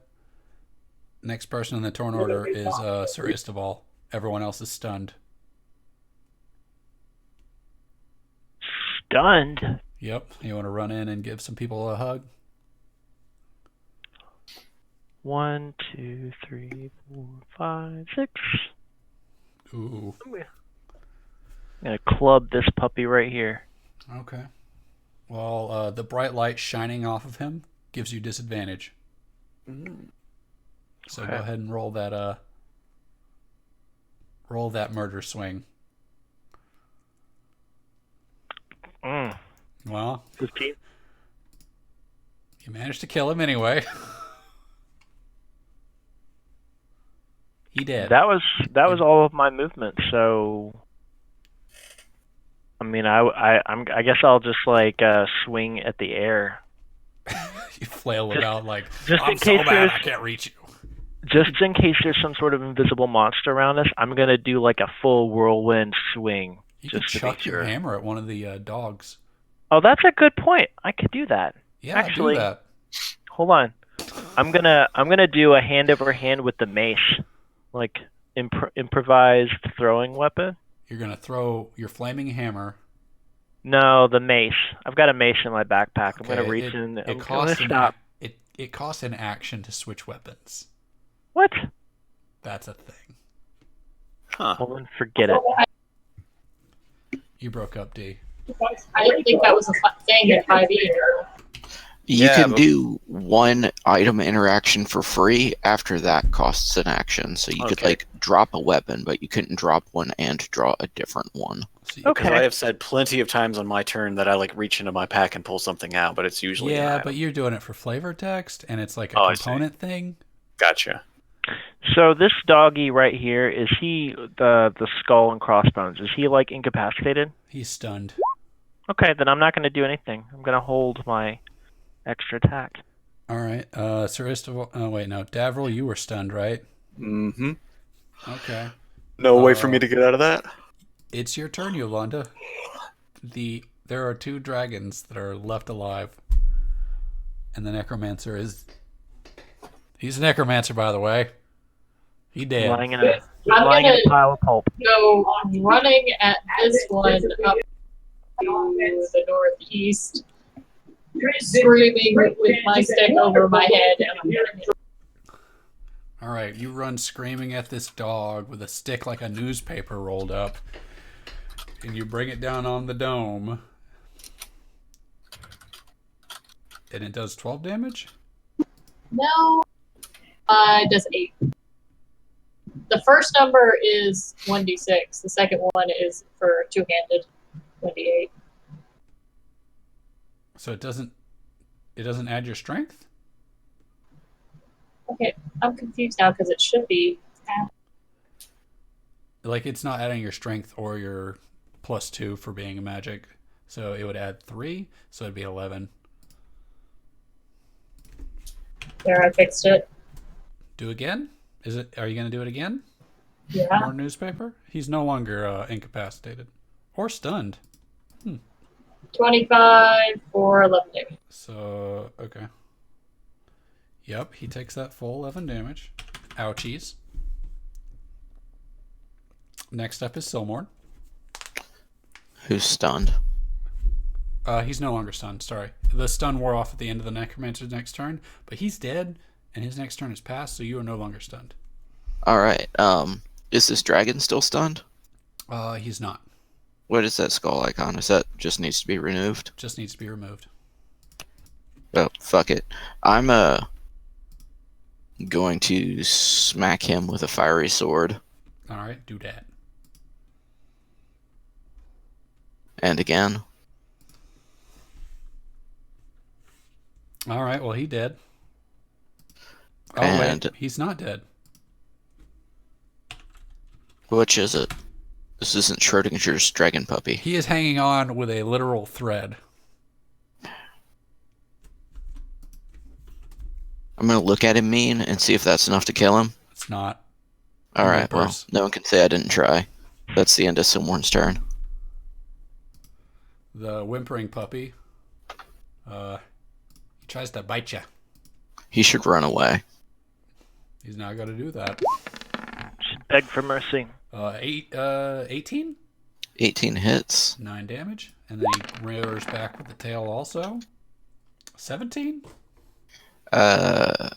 Next person in the turn order is Sir Istval. Everyone else is stunned. Stunned. Yep. You want to run in and give some people a hug? 1, 2, 3, 4, 5, 6. Ooh. I'm gonna club this puppy right here. Okay. Well, the bright light shining off of him gives you disadvantage. So Okay. go ahead and roll that murder swing. Well, 15. you managed to kill him anyway. He did. That was all of my movement. So, I mean, I guess I'll just like swing at the air. You flail about like, just I'm in so case bad there's- I can't reach you. Just in case there's some sort of invisible monster around us, I'm gonna do like a full whirlwind swing. You could just to chuck be your sure. hammer at one of the dogs. Oh, that's a good point. I could do that. Yeah, Actually, do that. Hold on. I'm gonna do a hand over hand with the mace, like improvised throwing weapon. You're gonna throw your flaming hammer. No, the mace. I've got a mace in my backpack. I'm gonna Okay, reach in. I'm gonna costs stop. it costs an action to switch weapons. What? That's a thing. Huh. Hold on, forget it. You broke up, D. I didn't think that was a thing in 5e. You Yeah, can but- do one item interaction for free. After that costs an action. So you could Okay. like drop a weapon, but you couldn't drop one and draw a different one. So Okay. Because I have said plenty of times on my turn that I like reach into my pack and pull something out, but it's usually an yeah, item. but you're doing it for flavor text, and it's like a Oh, I see. component thing. Gotcha. So this doggy right here, is he the skull and crossbones? Is he like incapacitated? He's stunned. Okay, then I'm not gonna do anything. I'm gonna hold my extra attack. All right, Sir Istival. Oh wait, no, Davril, you were stunned, right? Mm-hmm. Okay. No way for me to get out of that. It's your turn, Yolanda. There are 2 dragons that are left alive, and the necromancer is. He's a necromancer, by the way. He dead. Lying in a I'm lying in gonna a pile of pulp. go running at this one up to the northeast, screaming with my stick over my head, and I'm gonna hit. All right, you run screaming at this dog with a stick like a newspaper rolled up, and you bring it down on the dome, and it does 12 damage. No, does 8. The first number is 1d6. The second one is for two-handed, 1d8. So it doesn't add your strength? Okay, I'm confused now because it should be. Like it's not adding your strength or your +2 for being a magic. So it would add 3, so it'd be 11. There, I fixed it. Do again? Are you going to do it again? Yeah. More newspaper? He's no longer incapacitated or stunned. 25 for 11 damage. So, okay. Yep, he takes that full 11 damage. Ouchies. Next up is Silmorn. Who's stunned? He's no longer stunned, sorry. The stun wore off at the end of the Necromancer's next turn, but he's dead, and his next turn is passed, so you are no longer stunned. Alright, is this dragon still stunned? He's not. What is that skull icon? Is that just needs to be removed? Just needs to be removed. Oh, fuck it. I'm going to smack him with a fiery sword. Alright, do that. And again. Alright, well, he dead. Oh, And- wait, he's not dead. Which is it? This isn't Schrodinger's dragon puppy. He is hanging on with a literal thread. I'm gonna look at him mean and see if that's enough to kill him. It's not. Alright, well, Whimpers. no one can say I didn't try. That's the end of Silmorn's turn. The whimpering puppy. He tries to bite you. He should run away. He's not going to do that. Should beg for mercy. 18? 18 hits. 9 damage. And then he rears back with the tail also. 17? I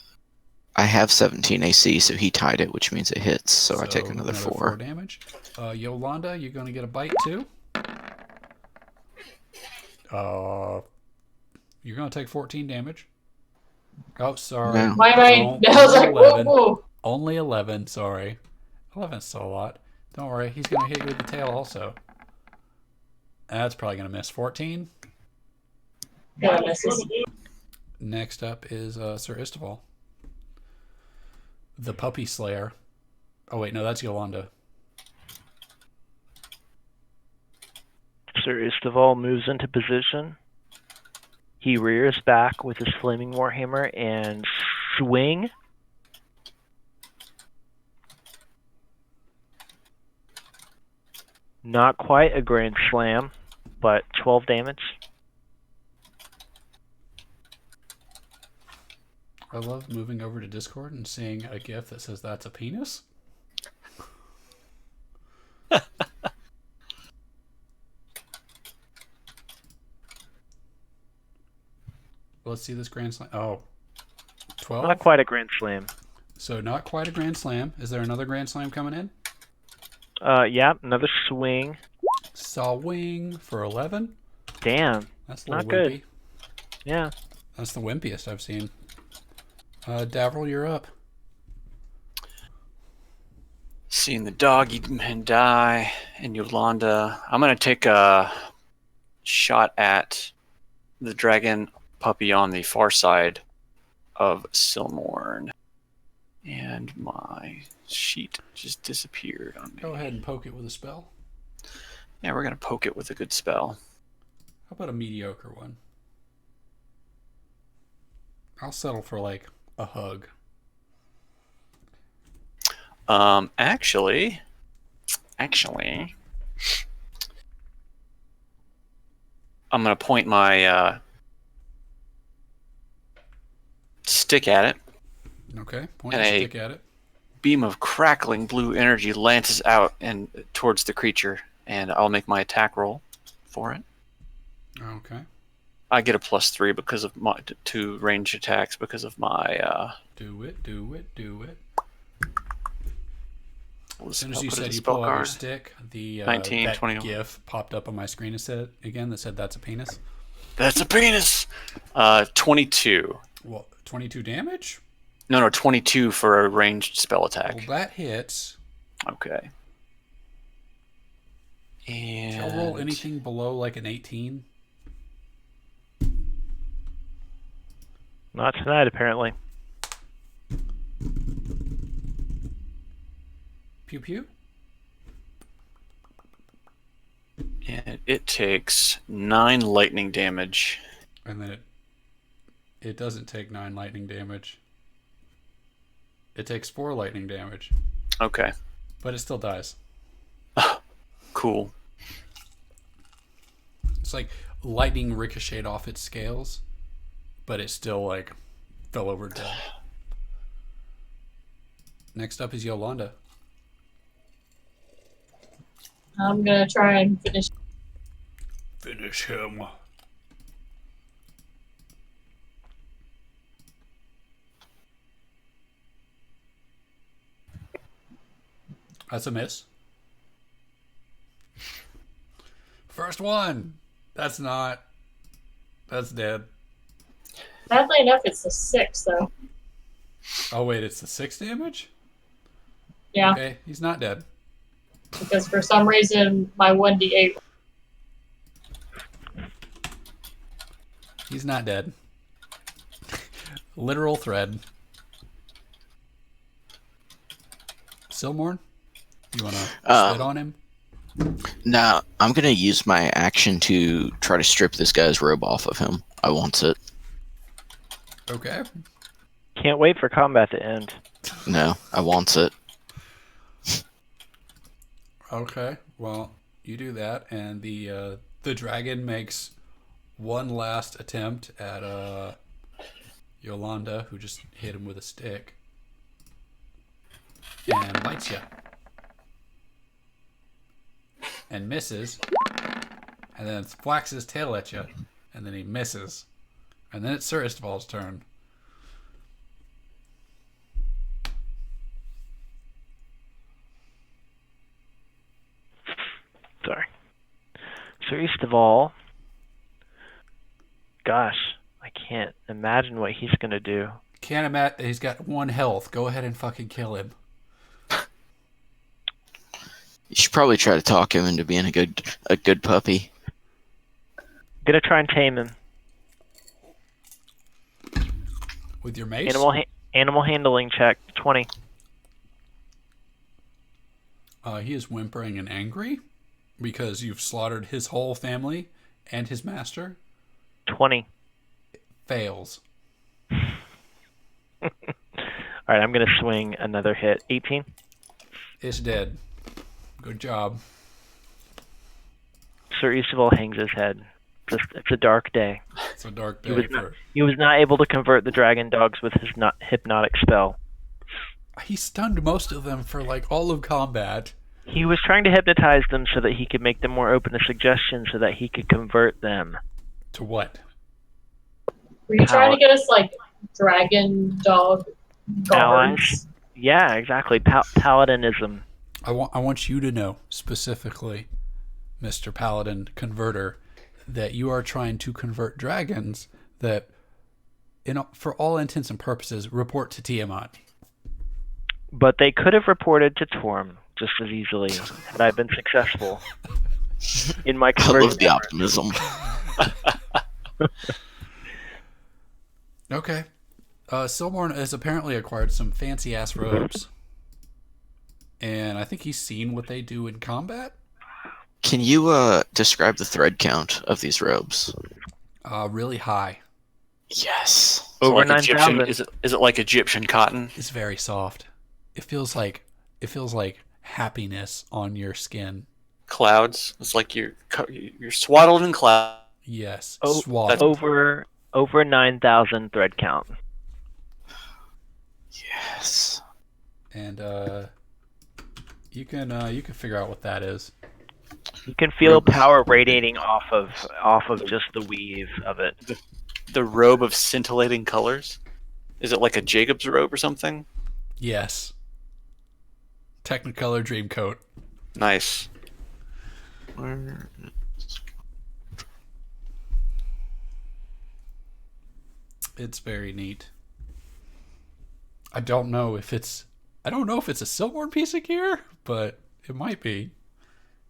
have 17 AC, so he tied it, which means it hits. So I take another 4. damage. Yolanda, you're going to get a bite too. You're going to take 14 damage. Oh, sorry. No. My brain. I was like, whoa, whoa. Only 11, sorry. 11's still a lot. Don't worry, he's going to hit you with the tail also. That's probably going to miss. 14. Yeah, misses. Next up is Sir Isteval. The Puppy Slayer. Oh, wait, no, that's Yolanda. Sir Isteval moves into position. He rears back with his flaming warhammer and swing. Not quite a grand slam, but 12 damage. I love moving over to Discord and seeing a GIF that says that's a penis. Let's see this grand slam. Oh, 12? Not quite a grand slam. So not quite a grand slam. Is there another grand slam coming in? Yeah, another swing. Saw wing for 11. Damn. That's a little Not good. wimpy. Yeah. That's the wimpiest I've seen. Davril, you're up. Seeing the dog eat and die, and Yolanda. I'm going to take a shot at the dragon puppy on the far side of Silmorn. And my sheet just disappeared on me. Go ahead and poke it with a spell. Yeah, we're going to poke it with a good spell. How about a mediocre one? I'll settle for like a hug. Actually, I'm going to point my stick at it. Okay, point And the a stick at it. beam of crackling blue energy lances out and towards the creature, and I'll make my attack roll for it. Okay. I get a +3 because of my to range attacks because of my. Do it. As As soon as you said you pull out your stick, the 19, that 21. GIF popped up on my screen again that said that's a penis. That's a penis. 22. Well, 22 damage? No, 22 for a ranged spell attack. Well, that hits. Okay. And I'll roll anything below like an 18. Not tonight, apparently. Pew pew. And it takes 9 lightning damage. And then it doesn't take 9 lightning damage. It takes 4 lightning damage. Okay. But it still dies. Cool. It's like lightning ricocheted off its scales, but it still like fell over dead. Next up is Yolanda. I'm gonna try and finish. Finish him. That's a miss. First one. That's dead. Sadly enough, it's the 6, though. Oh wait, it's the 6 damage? Yeah, Okay, he's not dead. because for some reason my 1d8. He's not dead. Literal thread. Silmorn? You wanna spit on him? Nah, I'm gonna use my action to try to strip this guy's robe off of him. I want it. Okay. Can't wait for combat to end. No, I want it. Okay. Well, you do that, and the dragon makes one last attempt at Yolanda, who just hit him with a stick, and bites you. and misses, and then whacks his tail at you, and then he misses, and then it's Sir Isteval's turn. Sorry. Sir Isteval. Gosh, I can't imagine what he's gonna do. Can't imagine. He's got 1 health. Go ahead and fucking kill him. You should probably try to talk him into being a good puppy. Gonna try and tame him. With your mace? Animal handling check 20. He is whimpering and angry because you've slaughtered his whole family and his master. 20. Fails. All right, I'm gonna swing another hit. 18. It's dead. Good job. Sir Isteval hangs his head. It's a dark day. It's a dark day He was not able to convert the dragon dogs with his hypnotic spell. He stunned most of them for like all of combat. He was trying to hypnotize them so that he could make them more open to suggestions so that he could convert them. To what? Were you trying to get us like dragon dog guards? Allies? Yeah, exactly. Paladinism. I want you to know specifically, Mr. Paladin Converter, that you are trying to convert dragons that, for all intents and purposes, report to Tiamat. But they could have reported to Torm just as easily had I been successful in my I conversion. love the optimism. Okay. Silborn has apparently acquired some fancy-ass robes. And I think he's seen what they do in combat. Can you describe the thread count of these robes? Really high. Yes. So Over like Egyptian, 9,000. is it like Egyptian cotton? It's very soft. It feels like happiness on your skin. Clouds. It's like you're swaddled in clouds. Yes. Oh, Swaddled. over 9,000 thread count. Yes. And you can figure out what that is. You can feel power radiating off of just the weave of it. The robe of scintillating colors. Is it like a Jacob's robe or something? Yes. Technicolor Dreamcoat. Nice. It's very neat. I don't know if it's a Silborn piece of gear, but it might be.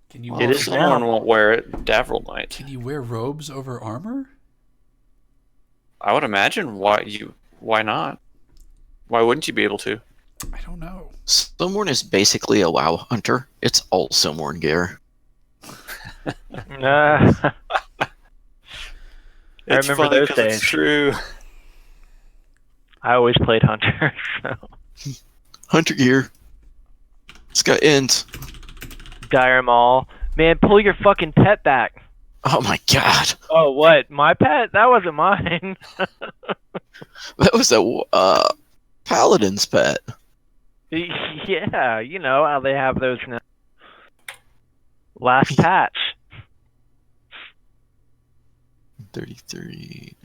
Can you? It is now. Someone won't wear it. Davril might. Can you wear robes over armor? I would imagine. Why not? Why wouldn't you be able to? I don't know. Silmorn is basically a WoW hunter. It's all Silmorn gear. I It's remember funny those 'cause days. It's true. I always played Hunter, so. Hunter gear. It's got ends. Dire Maul. Man, pull your fucking pet back. Oh my god. Oh, what? My pet? That wasn't mine. That was a paladin's pet. Yeah, you know how they have those now. Last patch. 33.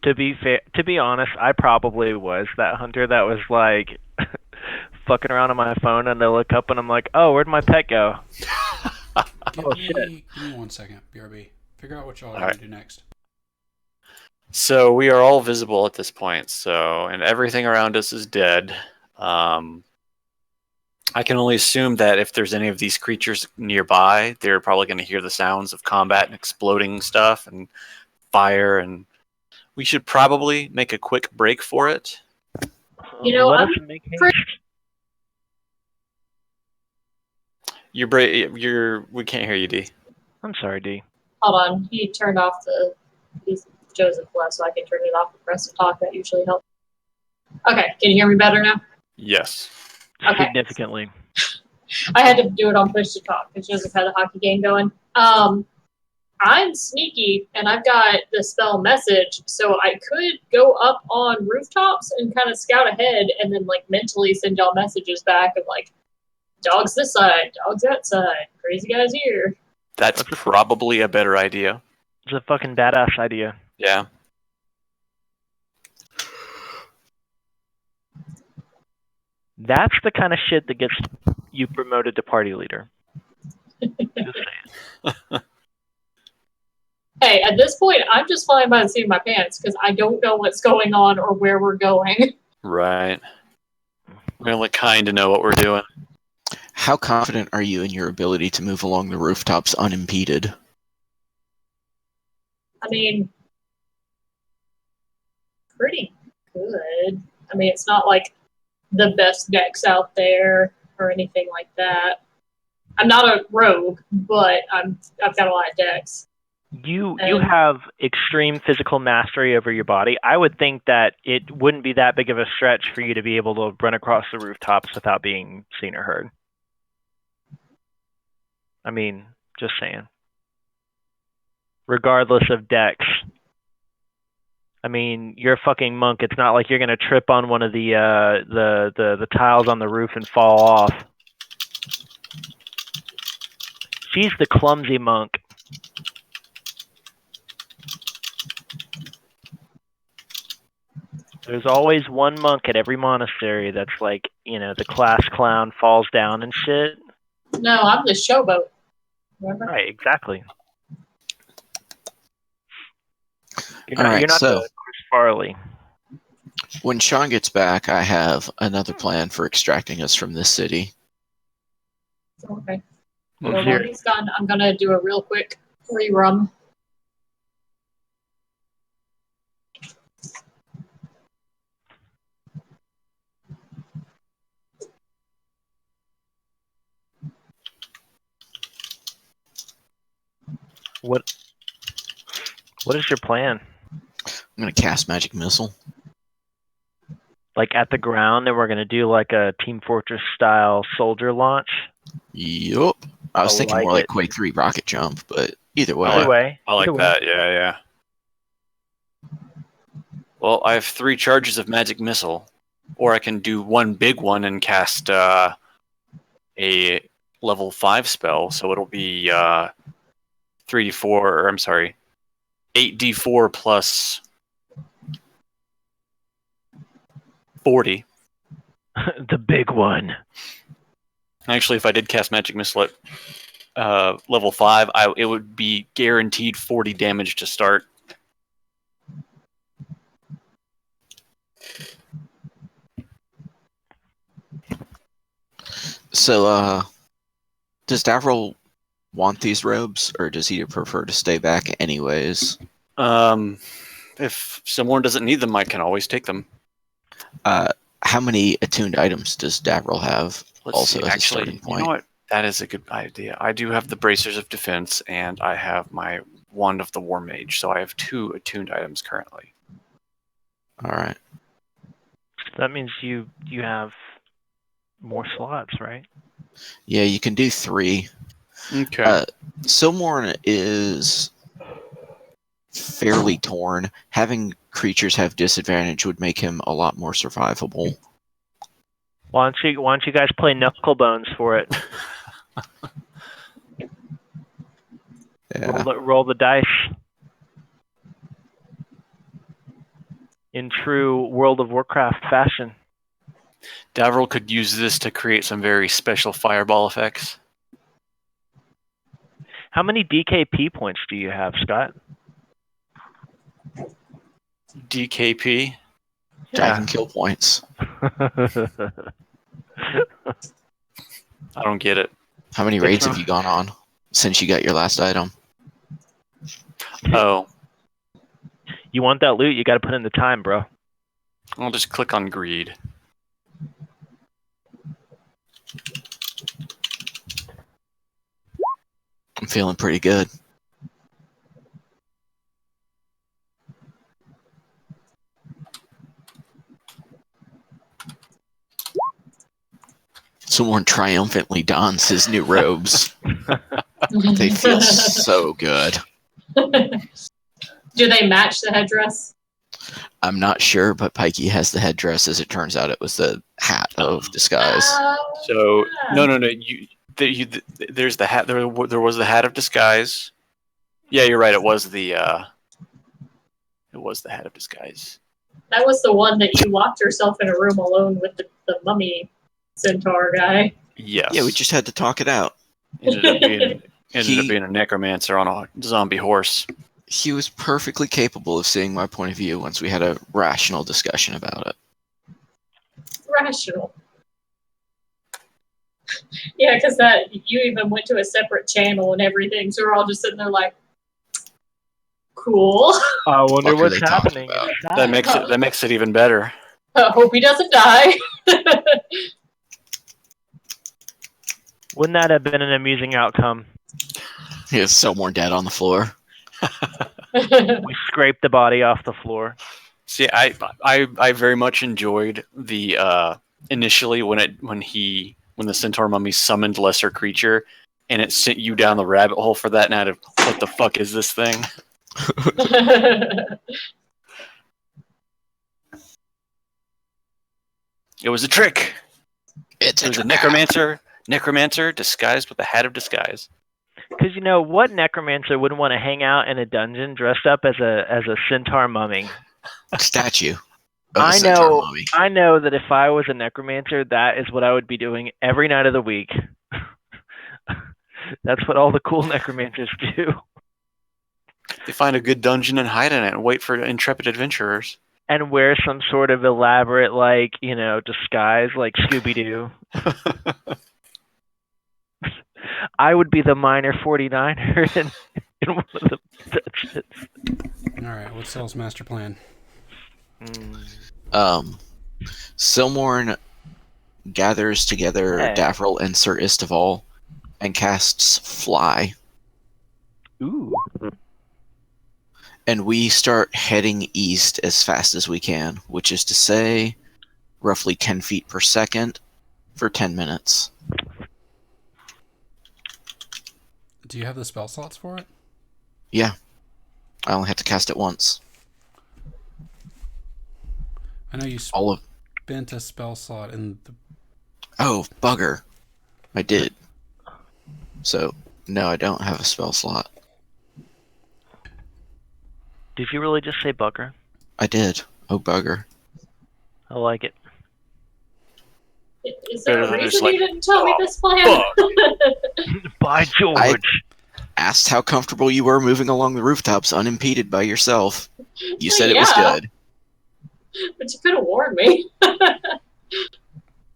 To be honest, I probably was that hunter that was like fucking around on my phone and I look up and I'm like, oh, where'd my pet go? Give me 1 second, BRB. Figure out what y'all are going to do next. So we are all visible at this point. And everything around us is dead. I can only assume that if there's any of these creatures nearby, they're probably going to hear the sounds of combat and exploding stuff and fire, and we should probably make a quick break for it. You know, Let I'm us make haste. We can't hear you, D. I'm sorry, D. Hold on. He turned off he's Joseph left, so I can turn it off and press to talk. That usually helps. Okay, can you hear me better now? Yes. Okay. Significantly. I had to do it on push to talk because Joseph had a hockey game going. I'm sneaky and I've got the spell message, so I could go up on rooftops and kind of scout ahead and then like mentally send y'all messages back of like, Dogs this side, dogs that side, crazy guys here. That's probably a better idea. It's a fucking badass idea. Yeah. That's the kind of shit that gets you promoted to party leader. Just saying. Hey, at this point, I'm just flying by the seat of my pants because I don't know what's going on or where we're going. Right. We only kind of know what we're doing. How confident are you in your ability to move along the rooftops unimpeded? I mean, pretty good. I mean, it's not like the best decks out there or anything like that. I'm not a rogue, but I've got a lot of decks. You have extreme physical mastery over your body. I would think that it wouldn't be that big of a stretch for you to be able to run across the rooftops without being seen or heard. I mean, just saying. Regardless of decks. I mean, you're a fucking monk. It's not like you're gonna trip on one of the tiles on the roof and fall off. She's the clumsy monk. There's always one monk at every monastery that's like, the class clown falls down and shit. No, I'm the showboat. Remember? Right, exactly. You're All right, not so the Chris Farley. when Sean gets back, I have another plan for extracting us from this city. Okay. Let's Well, hear while it. he's gone, I'm gonna do a real quick re-rum. What is your plan? I'm going to cast Magic Missile. Like at the ground, and we're gonna do like a Team Fortress style soldier launch? Yup. I was I thinking like more like it. Quake 3 rocket jump, but either way. Either way. I like either way. that. Yeah. Well, I have 3 charges of magic missile, or I can do one big one and cast a level 5 spell. So it'll be 3d4, or I'm sorry, 8d4 plus 40. The big one. Actually, if I did cast magic missile at level 5, it would be guaranteed 40 damage to start. So, does Davril want these robes, or does he prefer to stay back anyways? If someone doesn't need them, I can always take them. How many attuned items does Davril have? Let's Also see. as a Actually, starting you point. know what? That is a good idea. I do have the Bracers of Defense, and I have my Wand of the War Mage, so I have 2 attuned items currently. All right. That means you have more slots, right? Yeah, you can do 3. Okay. Silmorn is fairly torn. Having creatures have disadvantage would make him a lot more survivable. Why don't you guys play knuckle bones for it? Yeah. Roll the dice. In true World of Warcraft fashion. Davril could use this to create some very special fireball effects. How many DKP points do you have, Scott? DKP? Dragon kill points. I don't get it. How many raids have you gone on since you got your last item? Oh, You want that loot, you gotta put in the time, bro. I'll just click on greed. I'm feeling pretty good. Someone triumphantly dons his new robes. They feel so good. Do they match the headdress? I'm not sure, but Pikey has the headdress. As it turns out, it was the hat of disguise. So no. There's the hat. There was the hat of disguise. Yeah, you're right. It was the hat of disguise. That was the one that you locked yourself in a room alone with the mummy centaur guy. Yes. Yeah, we just had to talk it out. ended up being a necromancer on a zombie horse. He was perfectly capable of seeing my point of view once we had a rational discussion about it. Rational. Yeah, because that you even went to a separate channel and everything, so we're all just sitting there like, cool. I wonder What are what's they talking happening. about? That makes it even better. I hope he doesn't die. Wouldn't that have been an amusing outcome? He has someone dead on the floor. We scraped the body off the floor. See, I very much enjoyed the initially when the centaur mummy summoned lesser creature, and it sent you down the rabbit hole for that night of what the fuck is this thing? It was a trick. It was a necromancer disguised with a hat of disguise. Because what necromancer wouldn't want to hang out in a dungeon dressed up as a centaur mummy? Statue. I know that if I was a necromancer, that is what I would be doing every night of the week. That's what all the cool necromancers do. They find a good dungeon and hide in it and wait for intrepid adventurers. And wear some sort of elaborate, disguise, like Scooby-Doo. I would be the minor 49er in one of the dungeons. All right, what's Cell's master plan? Silmorn gathers together Hey. Davril and Sir Istival and casts Fly. Ooh. And we start heading east as fast as we can, which is to say roughly 10 feet per second for 10 minutes. Do you have the spell slots for it? Yeah. I only have to cast it once. I know you spent a spell slot in the... Oh, bugger. I did. So, no, I don't have a spell slot. Did you really just say bugger? I did. Oh, bugger. I like it. Is there a Better than reason just like, you didn't tell me this plan? By George. I asked how comfortable you were moving along the rooftops unimpeded by yourself. You said it was good. But you could have warned me.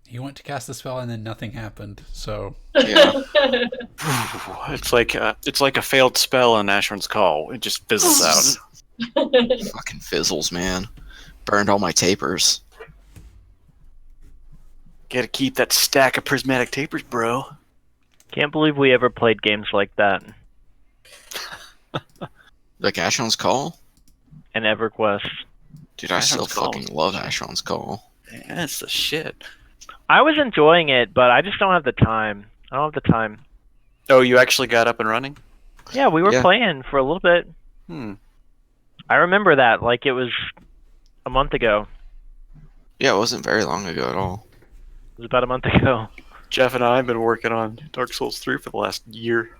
You went to cast the spell and then nothing happened, so... Yeah. It's like a failed spell on Ashran's Call. It just fizzles out. Fucking fizzles, man. Burned all my tapers. Gotta keep that stack of prismatic tapers, bro. Can't believe we ever played games like that. Like Ashron's Call? And EverQuest. Dude, I still Ashron's Call. fucking love Ashron's Call. That's the shit. I was enjoying it, but I just don't have the time. I don't have the time. Oh, you actually got up and running? Yeah, we were playing for a little bit. I remember that like it was a month ago. Yeah, it wasn't very long ago at all. It was about a month ago. Jeff and I have been working on Dark Souls 3 for the last year.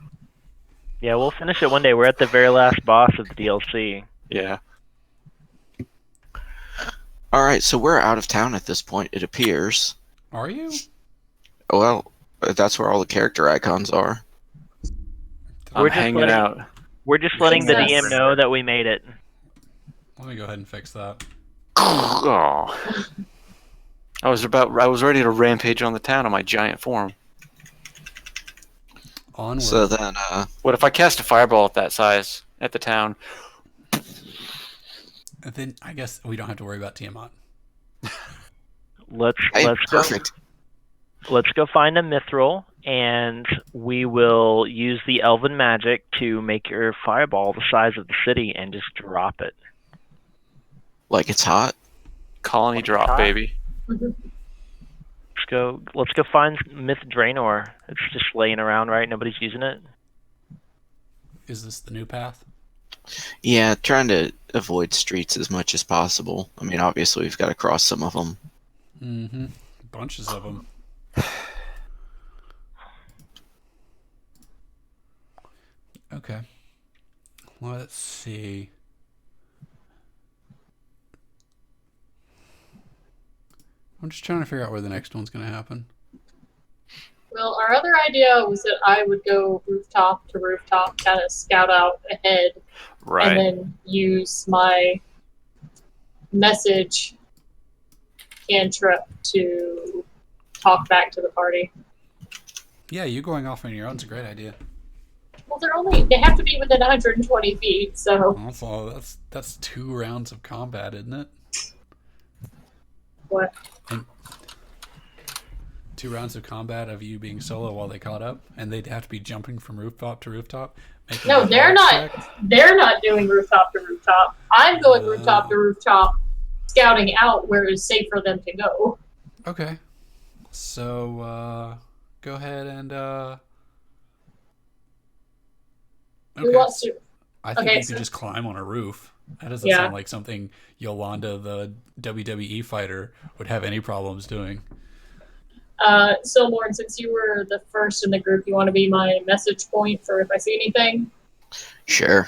Yeah, we'll finish it one day. We're at the very last boss of the DLC. Yeah. Alright, so we're out of town at this point, it appears. Are you? Well, that's where all the character icons are. I'm hanging out. We're just letting the Jesus. DM know that we made it. Let me go ahead and fix that. Oh. I was ready to rampage on the town on my giant form. Onward. So then, What if I cast a fireball at that size at the town? And then I guess we don't have to worry about Tiamat. Let's perfect. Let's go find a mithril, and we will use the elven magic to make your fireball the size of the city and just drop it. Like it's hot? Colony drop, hot. baby. Let's go find Myth Draenor. It's just laying around, right? Nobody's using it. Is this the new path? Yeah, trying to avoid streets as much as possible. I mean, obviously we've got to cross some of them. Mm-hmm. Bunches of them. Okay. Let's see. I'm just trying to figure out where the next one's going to happen. Well, our other idea was that I would go rooftop to rooftop, kind of scout out ahead, Right. and then use my message cantrip to talk back to the party. Yeah, you going off on your own's a great idea. Well, they have to be within 120 feet, so Also, that's 2 rounds of combat, isn't it? what? And 2 rounds of combat of you being solo while they caught up, and they'd have to be jumping from rooftop to rooftop. No, they're not. They're not doing rooftop to rooftop. I'm going rooftop to rooftop, scouting out where it's safe for them to go. Okay. So, go ahead and, Who wants to? I think Okay, you so- could just climb on a roof. That doesn't Yeah. sound like something Yolanda, the WWE fighter, would have any problems doing. So, Lauren, since you were the first in the group, you want to be my message point for if I see anything? Sure.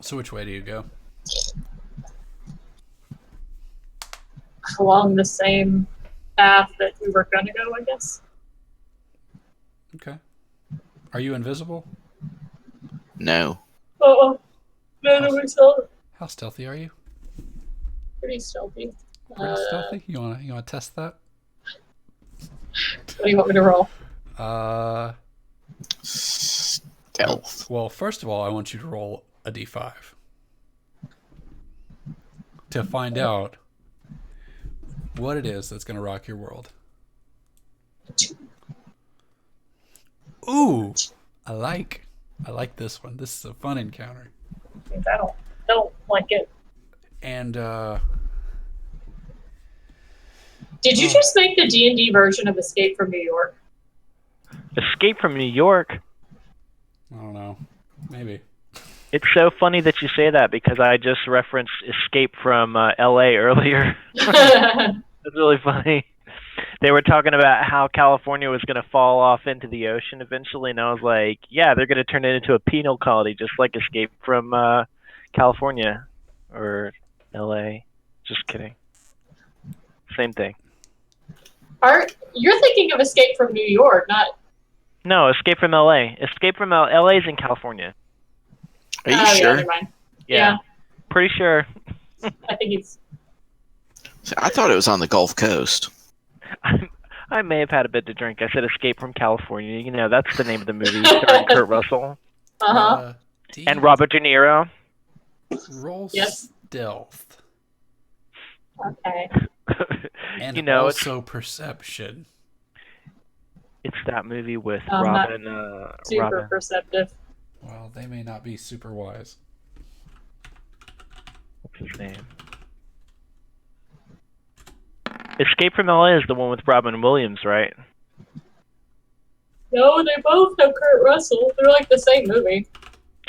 So which way do you go? Along the same path that we were going to go, I guess. Okay. Are you invisible? No. Oh, no, we saw How stealthy are you? pretty stealthy. Pretty stealthy? You wanna test that? What do you want me to roll? Stealth. Well, first of all, I want you to roll a d5 to find out what it is that's going to rock your world. Ooh, I like this one. This is a fun encounter. I don't like it. And Did you just make the D&D version of Escape from New York? Escape from New York. I don't know, maybe. It's so funny that you say that because I just referenced Escape from LA earlier. It's really funny. They were talking about how California was going to fall off into the ocean eventually, and I was like, yeah, they're going to turn it into a penal colony, just like Escape from California or LA. Just kidding. Same thing. You're thinking of Escape from New York, not... No, Escape from LA. Escape from LA is in California. Are you Yeah, sure? never mind. Yeah. Pretty sure. I think it's... I thought it was on the Gulf Coast. I may have had a bit to drink. I said Escape from California. You know, that's the name of the movie starring Kurt Russell Uh-huh. and Robert De Niro. Roll Yes. stealth. Okay. And You know, also perception. it's that movie with Not Robin. Super Robin. perceptive. Well, they may not be super wise. What's his name? Escape from LA is the one with Robin Williams, right? No, they both have Kurt Russell. They're like the same movie.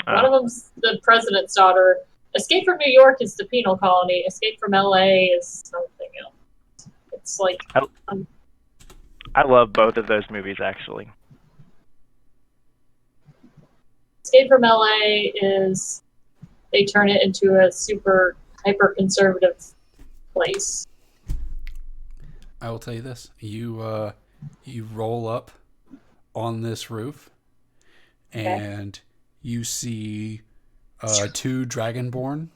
One of them's the president's daughter. Escape from New York is the penal colony. Escape from LA is something else. It's like... I love both of those movies, actually. Escape from LA is... They turn it into a super hyper-conservative place. I will tell you this: you roll up on this roof, and you see 2 dragonborn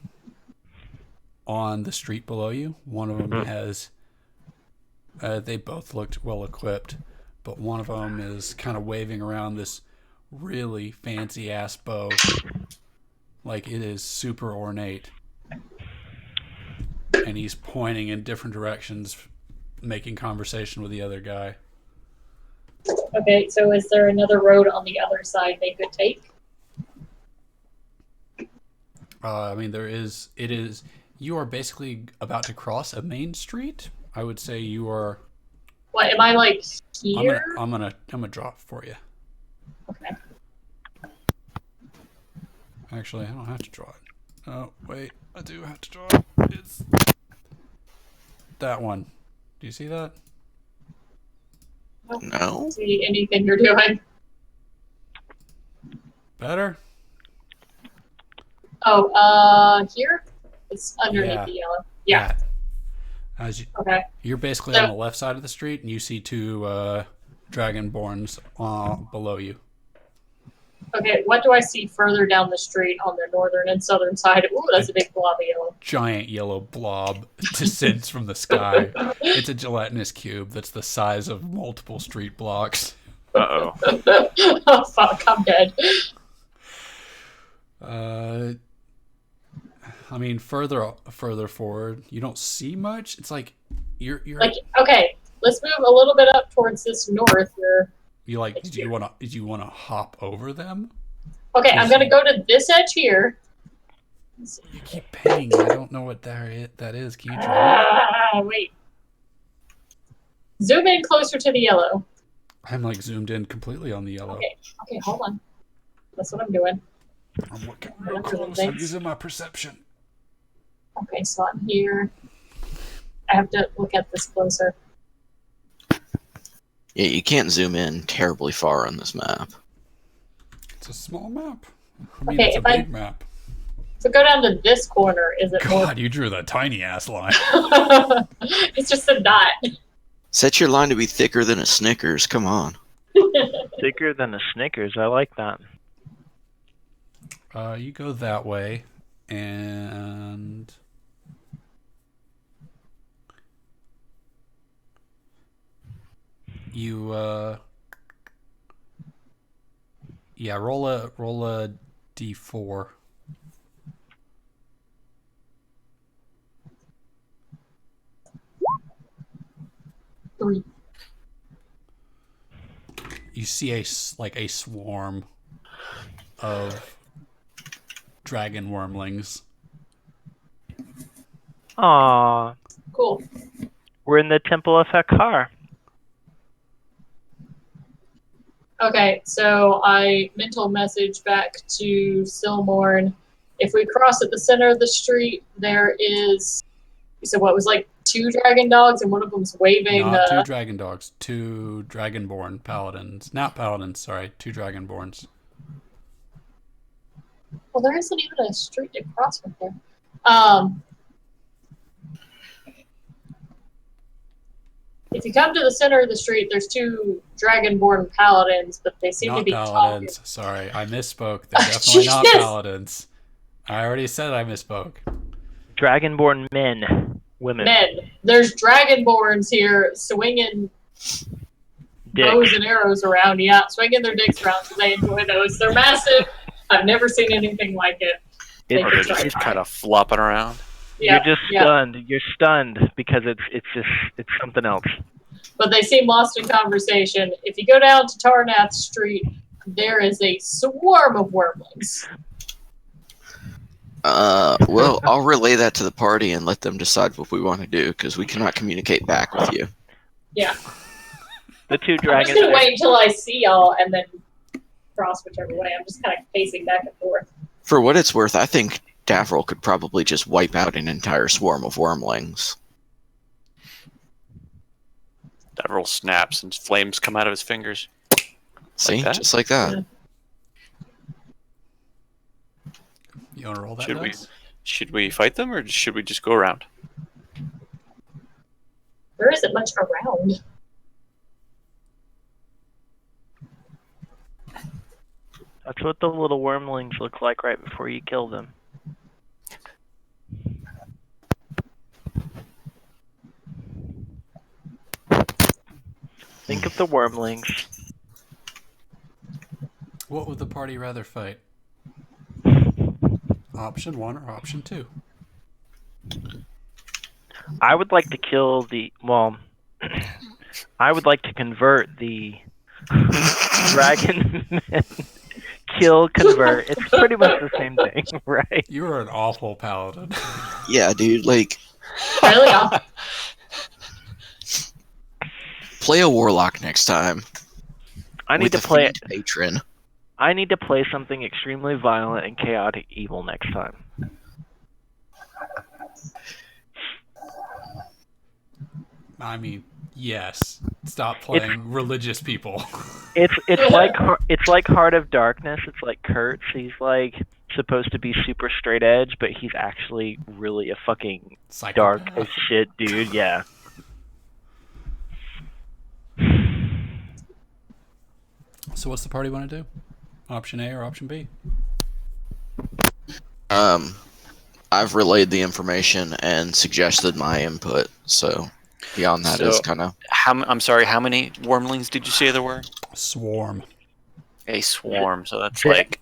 on the street below you. One of them has. They both looked well equipped, but one of them is kind of waving around this really fancy ass bow, like it is super ornate, and he's pointing in different directions, making conversation with the other guy. Okay, so is there another road on the other side they could take? I mean, there is. It is. You are basically about to cross a main street. I would say you are. What, am I like here? I'm gonna draw it for you. Okay. Actually, I don't have to draw it. Oh, wait. I do have to draw it. It's that one. Do you see that? I don't No. see anything you're doing. Better? Oh, here? It's underneath Yeah. the yellow. Yeah, That. As you, okay. you're basically So- on the left side of the street, and you see two dragonborns below you. Okay, what do I see further down the street on the northern and southern side? Ooh, that's a big blob of yellow. Giant yellow blob descends from the sky. It's a gelatinous cube that's the size of multiple street blocks. Uh-oh. Oh, fuck, I'm dead. I mean, further forward, you don't see much. It's like you're Like, okay, let's move a little bit up towards this north here. you like. Did you want to hop over them? Okay, I'm gonna go to this edge here. You keep pinging. I don't know what that is. Can you draw? Wait. Zoom in closer to the yellow. I'm like zoomed in completely on the yellow. Okay, hold on. That's what I'm doing. I'm looking real close. I'm using my perception. Okay, so I'm here. I have to look at this closer. Yeah, you can't zoom in terribly far on this map. It's a small map. I mean, Okay, it's a if I- big map. So go down to this corner. Is it more? God, you drew that tiny ass line. It's just a dot. Set your line to be thicker than a Snickers. Come on. Thicker than a Snickers. I like that. You go that way, and you yeah, roll a d4. Three. You see a swarm of dragon wormlings. Aww. Cool. We're in the Temple of Hekar. Okay, so I mental message back to Silmorn. If we cross at the center of the street, there is. You said what was like 2 dragon dogs, and one of them's waving. Not 2 dragon dogs, 2 dragonborn paladins. Not paladins, sorry, 2 dragonborns. Well, there isn't even a street to cross right there. If you come to the center of the street, there's 2 dragonborn paladins, but they seem to Not be paladins. Sorry, I misspoke. They're definitely not Jesus. paladins. I already said I misspoke. Dragonborn men. Women. men. There's dragonborns here swinging Dicks. bows and arrows around. Yeah, swinging their dicks around because they enjoy those. They're massive. I've never seen anything like it. It's, They Or could they're try. just kind of flopping around. Yeah, You're just stunned. You're stunned because it's something else. but they seem lost in conversation. If you go down to Tarnath Street, there is a swarm of wormlings. Well, I'll relay that to the party and let them decide what we want to do because we cannot communicate back with you. Yeah, The 2 I'm just dragons. gonna wait until I see y'all and then cross whichever way. I'm just kind of pacing back and forth. For what it's worth, I think Davril could probably just wipe out an entire swarm of wormlings. Davril snaps and flames come out of his fingers. See? that? Just like that. You want to roll that Should we- dice? Should we fight them or should we just go around? There isn't much around. That's what the little wormlings look like right before you kill them. Think of the wormlings. What would the party rather fight? Option 1 or option 2? I would like to kill the. Well, I would like to convert the dragon men. Kill, convert. It's pretty much the same thing, right? You are an awful paladin. Yeah, dude, like, Really off. play a warlock next time. I need with to a play. fiend patron. I need to play something extremely violent and chaotic evil next time. I mean, yes. Stop playing religious people. It's like Heart of Darkness. It's like Kurtz. He's like supposed to be super straight edge, but he's actually really a fucking dark as shit dude. Yeah. So what's the party want to do? Option A or option B? I've relayed the information and suggested my input. So beyond that is kind of. I'm sorry. How many wormlings did you say there were? Swarm. A swarm. So that's like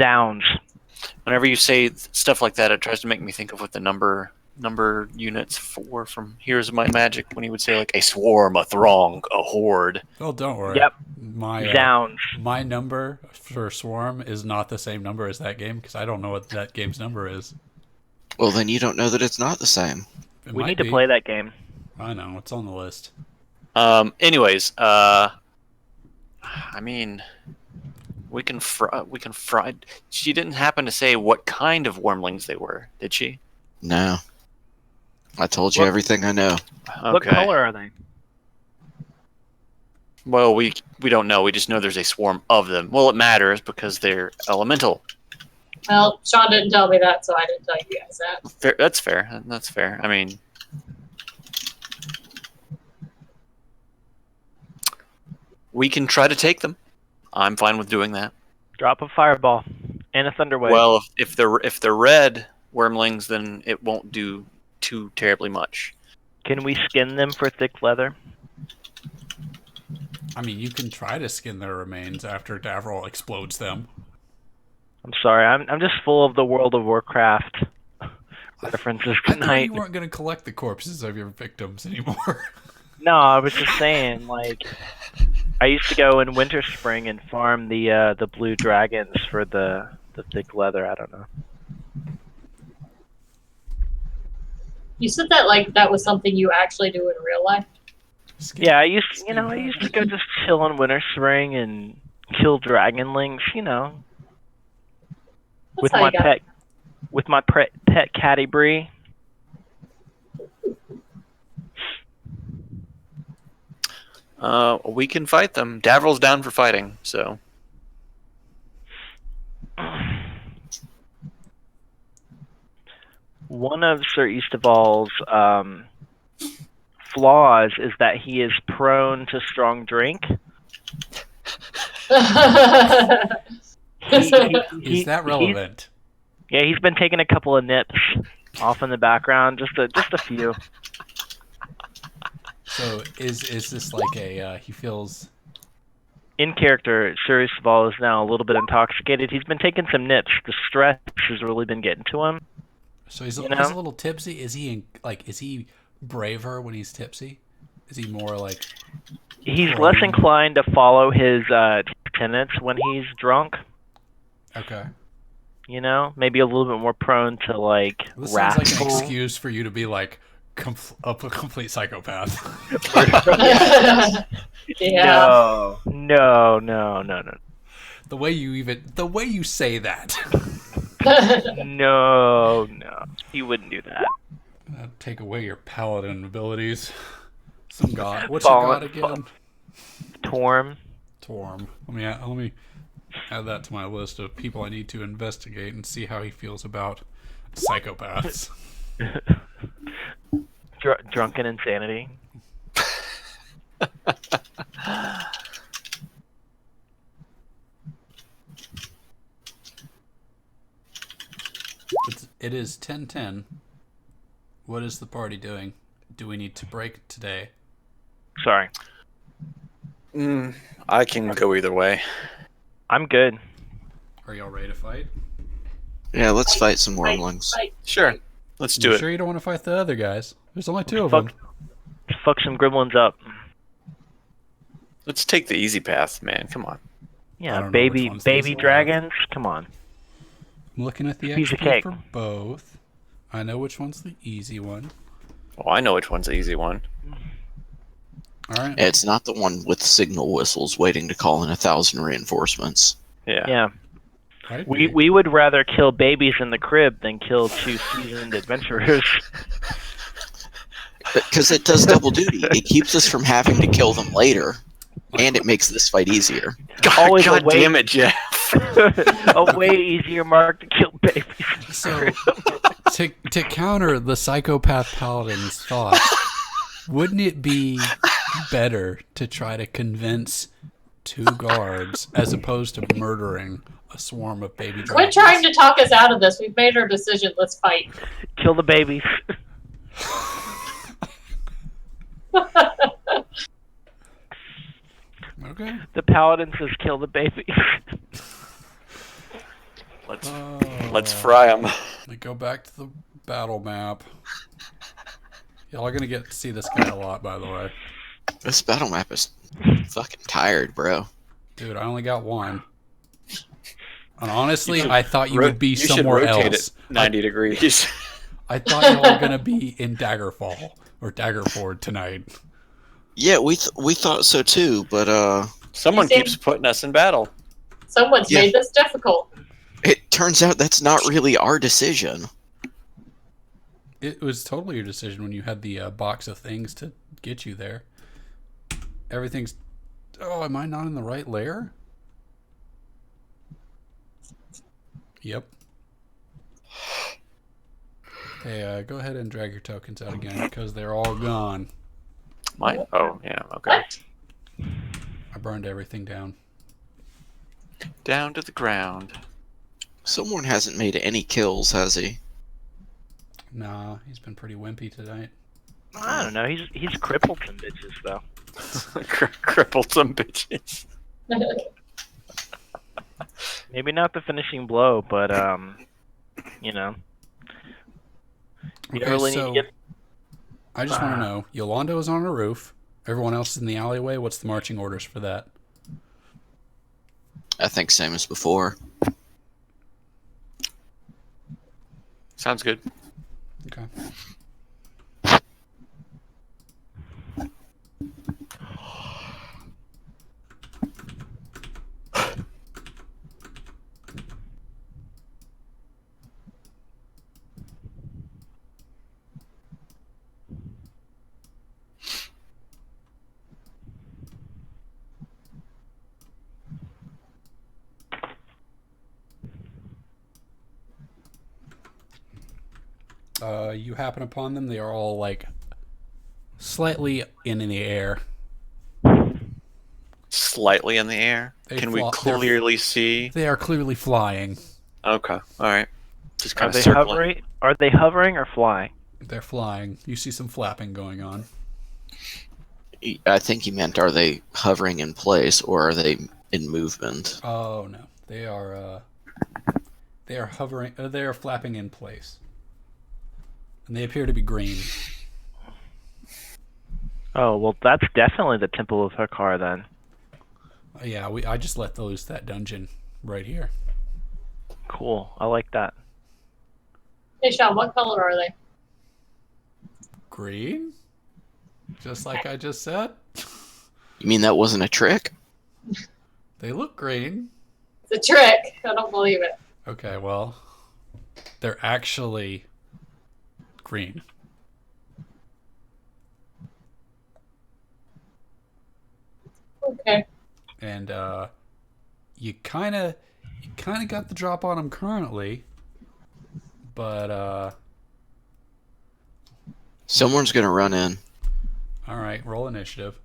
Zounds. whenever you say stuff like that, it tries to make me think of what the number units for from Heroes of Might and Magic when he would say like a swarm, a throng, a horde. Oh, don't worry. Yep. My my number for Swarm is not the same number as that game because I don't know what that game's number is. Well, then you don't know that it's not the same. We need to play that game. I know, it's on the list. Anyways, I mean, we can fry. She didn't happen to say what kind of wormlings they were, did she? No. I told you everything I know. Okay. What color are they? Well, we don't know. We just know there's a swarm of them. Well, it matters because they're elemental. Well, Sean didn't tell me that, so I didn't tell you guys that. Fair, that's fair. That's fair. I mean, we can try to take them. I'm fine with doing that. Drop a fireball and a thunderwave. Well, if they're red wormlings, then it won't do too terribly much. Can we skin them for thick leather? I mean, you can try to skin their remains after Davril explodes them. I'm sorry, I'm just full of the World of Warcraft references I thought tonight. you weren't going to collect the corpses of your victims anymore. No, I was just saying, like, I used to go in Winter Spring and farm the blue dragons for the thick leather. I don't know. You said that like that was something you actually do in real life. Yeah, I used to go just chill in Winter Spring and kill dragonlings, That's how you got it. with my pet catty Bree. We can fight them. Davril's down for fighting, so. One of Sir Eastaval's flaws is that he is prone to strong drink. Is that relevant? Yeah, he's been taking a couple of nips off in the background, just a few. So is this like a he feels In character, Sir Eastaval is now a little bit intoxicated. He's been taking some nips. The stress has really been getting to him. so he's a little tipsy? Is he braver when he's tipsy? Is he more like He's less inclined to follow his tenets when he's drunk. okay? Maybe a little bit more prone to like This sounds like an wrathful. excuse for you to be like a complete psychopath. Yeah. No. The way you say that. No. He wouldn't do that. Take away your paladin abilities. Some god. What's your god again? Torm. Torm. Let me add that to my list of people I need to investigate and see how he feels about psychopaths. Drunken insanity. It is 10:10. What is the party doing? Do we need to break today? Sorry. I can go either way. I'm good. Are y'all ready to fight? Yeah, let's fight some wormlings. Sure. Let's do You it. sure you don't want to fight the other guys? There's only two of them. Fuck some gremlins up. Let's take the easy path, man. Come on. I Yeah, don't know which baby one's the easy dragons. Come on. I'm looking at the Piece of XP cake. for both. I know which one's the easy one. Oh, I know which one's the easy one. All right. It's not the one with signal whistles waiting to call in 1,000 reinforcements. Yeah. Yeah. Might We be. we would rather kill babies in the crib than kill 2 seasoned adventurers. Because it does double duty. It keeps us from having to kill them later, and it makes this fight easier. Always a God way- damn it, Jeff. A way easier mark to kill babies. So, to counter the psychopath paladin's thought, wouldn't it be better to try to convince 2 guards as opposed to murdering a swarm of baby dragons? Quit trying to talk us out of this. We've made our decision. Let's fight. Kill the babies. Okay. The paladin says kill the babies. Let's fry them. Let me go back to the battle map. Y'all are gonna get to see this guy a lot, by the way. This battle map is fucking tired, bro. Dude, I only got 1. And honestly, I thought you would be You should somewhere rotate else. it 90 degrees. I thought y'all were gonna be in Daggerfall or Daggerford tonight. Yeah, we thought so too, but Someone You keeps putting us in battle. Someone's Yeah. made this difficult. it turns out that's not really our decision. It was totally your decision when you had the box of things to get you there. Everything's... Oh, am I not in the right layer? Yep. Hey, go ahead and drag your tokens out again because they're all gone. Mine? Oh, yeah, okay. What? I burned everything down. Down to the ground. Someone hasn't made any kills, has he? Nah, he's been pretty wimpy tonight. I don't know. He's crippled some bitches though. Crippled some bitches. Maybe not the finishing blow, but you know. You Okay, really so need to get. I just want to know, Yolanda is on a roof. Everyone else is in the alleyway. What's the marching orders for that? I think same as before. Sounds good. Okay. You happen upon them. They are all like slightly in the air. Slightly in the air. They Can we they're- clearly see? They are clearly flying. Okay, all right. Just Are kind they of circling. hovering? Are they hovering or flying? They're flying. You see some flapping going on. I think he meant, are they hovering in place or are they in movement? Oh no, they are hovering. They are flapping in place, and they appear to be green. Oh well, that's definitely the Temple of Hakar then. Yeah, I just let loose that dungeon right here. Cool. I like that. Hey, Sean, what color are they? Green, just like I just said. You mean that wasn't a trick? They look green. It's a trick. I don't believe it. Okay, well, they're actually green. Okay. And you kind of got the drop on them currently, but Someone's gonna run in. all right, roll initiative.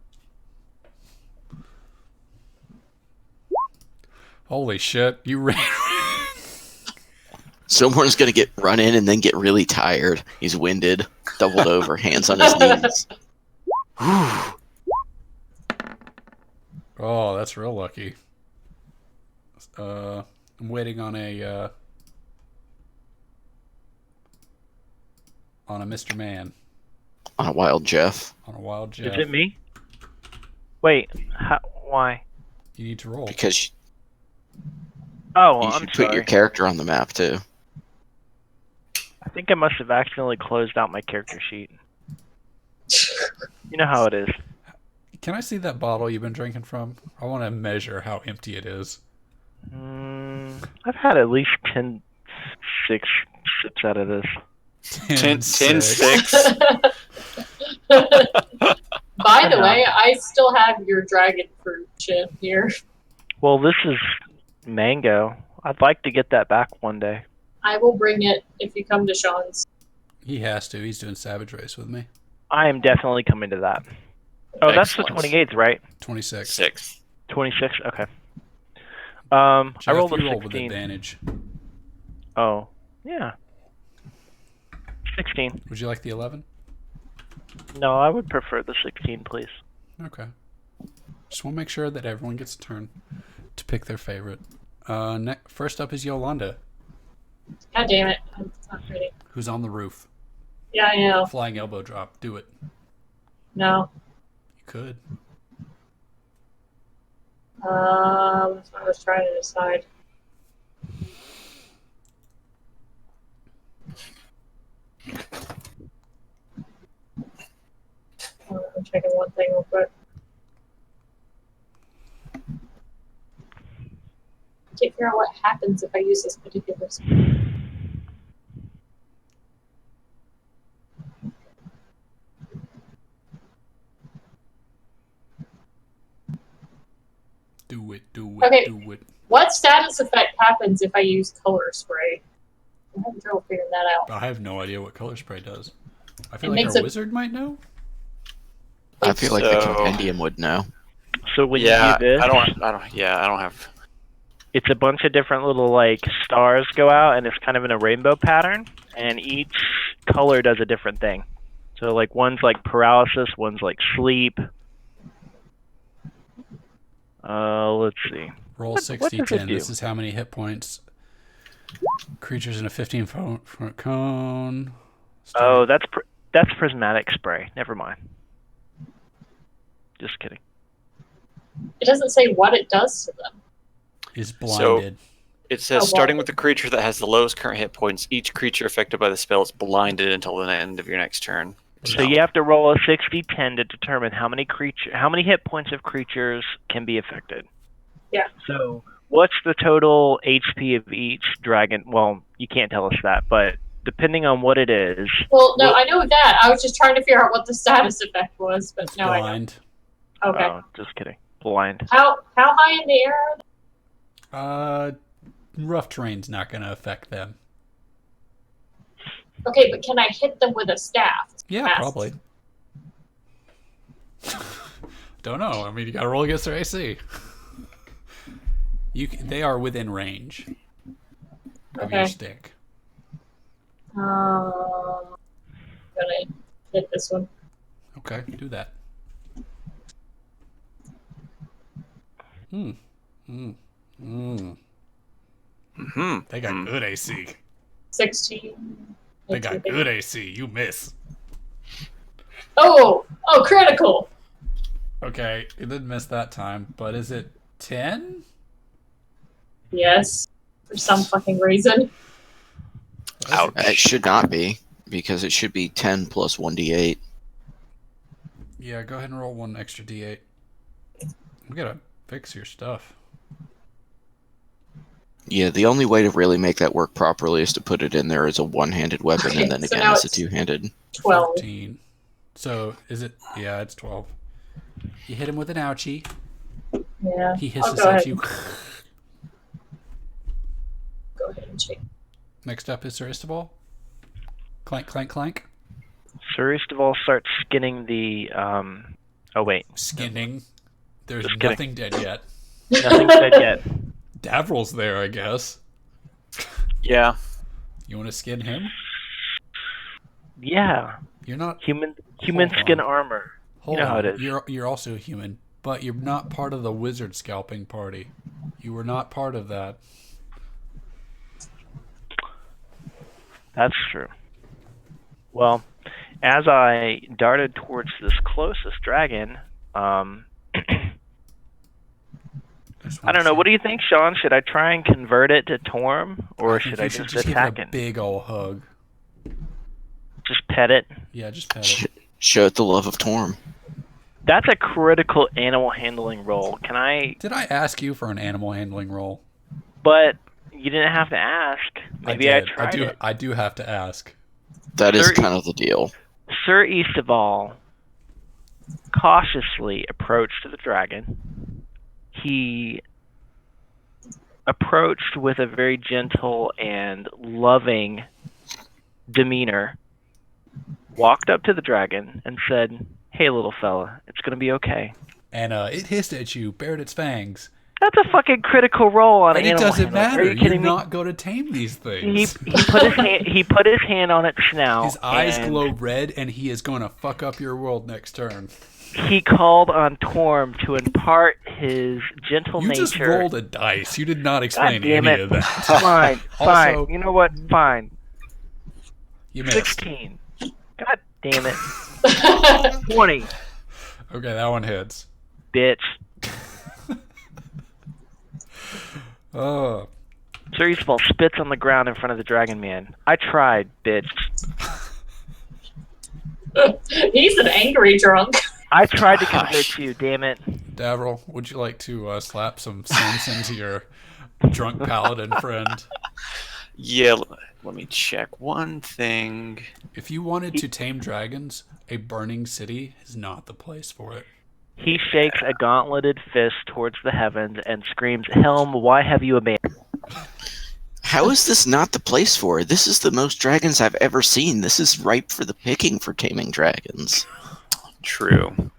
Holy shit, you ran. Someone's gonna get run in and then get really tired. He's winded, doubled over, hands on his knees. Oh, that's real lucky. I'm waiting on a Mr. Man, On a wild Jeff. on a wild jet. Is it me? Wait. Why? You need to roll. Because Oh, you I'm should put sorry. your character on the map too. I think I must have accidentally closed out my character sheet. You know how it is. Can I see that bottle you've been drinking from? I want to measure how empty it is. I've had at least 6 sips out of this. 10 6. By the way, I still have your dragon fruit chip here. Well, this is mango. I'd like to get that back one day. I will bring it if you come to Sean's. He has to. He's doing Savage Race with me. I am definitely coming to that. Oh, that's the Excellent. 28th, right? 26. 6. 26. Okay. I Jeff, rolled a you roll with 16. advantage. Oh, yeah. 16. Would you like the 11? No, I would prefer the 16, please. Okay. Just want to make sure that everyone gets a turn to pick their favorite. First up is Yolanda, God damn it. I'm not ready. who's on the roof. Yeah, I know. Flying elbow drop. Do it. No. You could. That's what I was trying to decide. I'm checking one thing real quick. I can't figure out what happens if I use this particular spell. Do it. Do it. Okay. Do it. What status effect happens if I use color spray? I'm having trouble figuring that out. I have no idea what color spray does. I feel It like makes our it- wizard might know. I feel like the So- compendium would know. So when Yeah, you do this, I don't have. it's a bunch of different little like stars go out, and it's kind of in a rainbow pattern, and each color does a different thing. So like one's like paralysis, one's like sleep. Let's see. Roll What 60 does it 10. do? This is how many hit points. Creatures in a 15 front cone. Oh, that's prismatic spray. Never mind. Just kidding. It doesn't say what it does to them. Is blinded. It says Oh, starting wow. with the creature that has the lowest current hit points, each creature affected by the spell is blinded until the end of your next turn. So you have to roll a 60-10 to determine how many hit points of creatures can be affected. Yeah. So what's the total HP of each dragon? Well, you can't tell us that, but depending on what it is. Well, no, I know that. I was just trying to figure out what the status effect was, but It's now blind. I know. Okay. Oh, just kidding. Blind. How high in the air are they? Rough terrain's not going to affect them. Okay, but can I hit them with a staff? Yeah, Fast. probably. Don't know. I mean, you got to roll against their AC. They are within range of your Okay. stick. I'm gonna hit this one. Okay, do that. They got good AC. 16. They got good AC. You miss. Oh, critical. Okay, it didn't miss that time, but is it 10? Yes, for some fucking reason. Ouch. It should not be, because it should be 10 plus 1d8. Yeah, go ahead and roll one extra d8. We gotta fix your stuff. Yeah, the only way to really make that work properly is to put it in there as a one-handed weapon, Okay, and then so again now as a it's- two-handed. 12. 14. So, is it... Yeah, it's 12. You hit him with an ouchie. Yeah. He I'll hisses go at ahead. you. Go ahead and check. Next up is Sir Istobal. Clank, clank, clank. Sir Istobal starts skinning the. Oh wait, Skinning. There's Just kidding. nothing dead yet. nothing's dead yet. Davrel's there, I guess. Yeah. You want to skin him? Yeah, You're not... human Hold skin on. armor. Hold You know how on. it is. You're also a human, but you're not part of the wizard scalping party. You were not part of that. That's true. Well, as I darted towards this closest dragon, I don't know. What do you think, Sean? Should I try and convert it to Torm, or think should you I should just give attack it a it? big ol' hug. Just pet it? Yeah, just pet it. Show it the love of Torm. That's a critical animal handling roll. Can I? Did I ask you for an animal handling roll? But you didn't have to ask. Maybe I did. tried it. I do have to ask. That is Sir- kind of the deal. Sir Eastaval cautiously approached the dragon. He approached with a very gentle and loving demeanor, walked up to the dragon, and said, "Hey, little fella, it's going to be okay." And it hissed at you, bared its fangs. That's a fucking critical roll on And it animal doesn't handling. matter. Are you kidding You're me? not going to tame these He things. put his hand on its snout. His eyes and glow red, and he is going to fuck up your world next turn. He called on Torm to impart his gentle You nature. just rolled a dice. You did not explain God damn any it. of that. Fine, fine. Also- You know what? Fine. You missed. 16. God damn it. 20. Okay, that one hits. Bitch. Oh. Sir Eastfall spits on the ground in front of the dragon man. I tried, bitch. He's an angry drunk. I tried to convert you, damn it. Davril, would you like to slap some sense into your drunk paladin friend? Yeah, let me check one thing. If you wanted to tame dragons, a burning city is not the place for it. He shakes a gauntleted fist towards the heavens and screams, "Helm, why have you abandoned?" How is this not the place for it? This is the most dragons I've ever seen. This is ripe for the picking for taming dragons. True.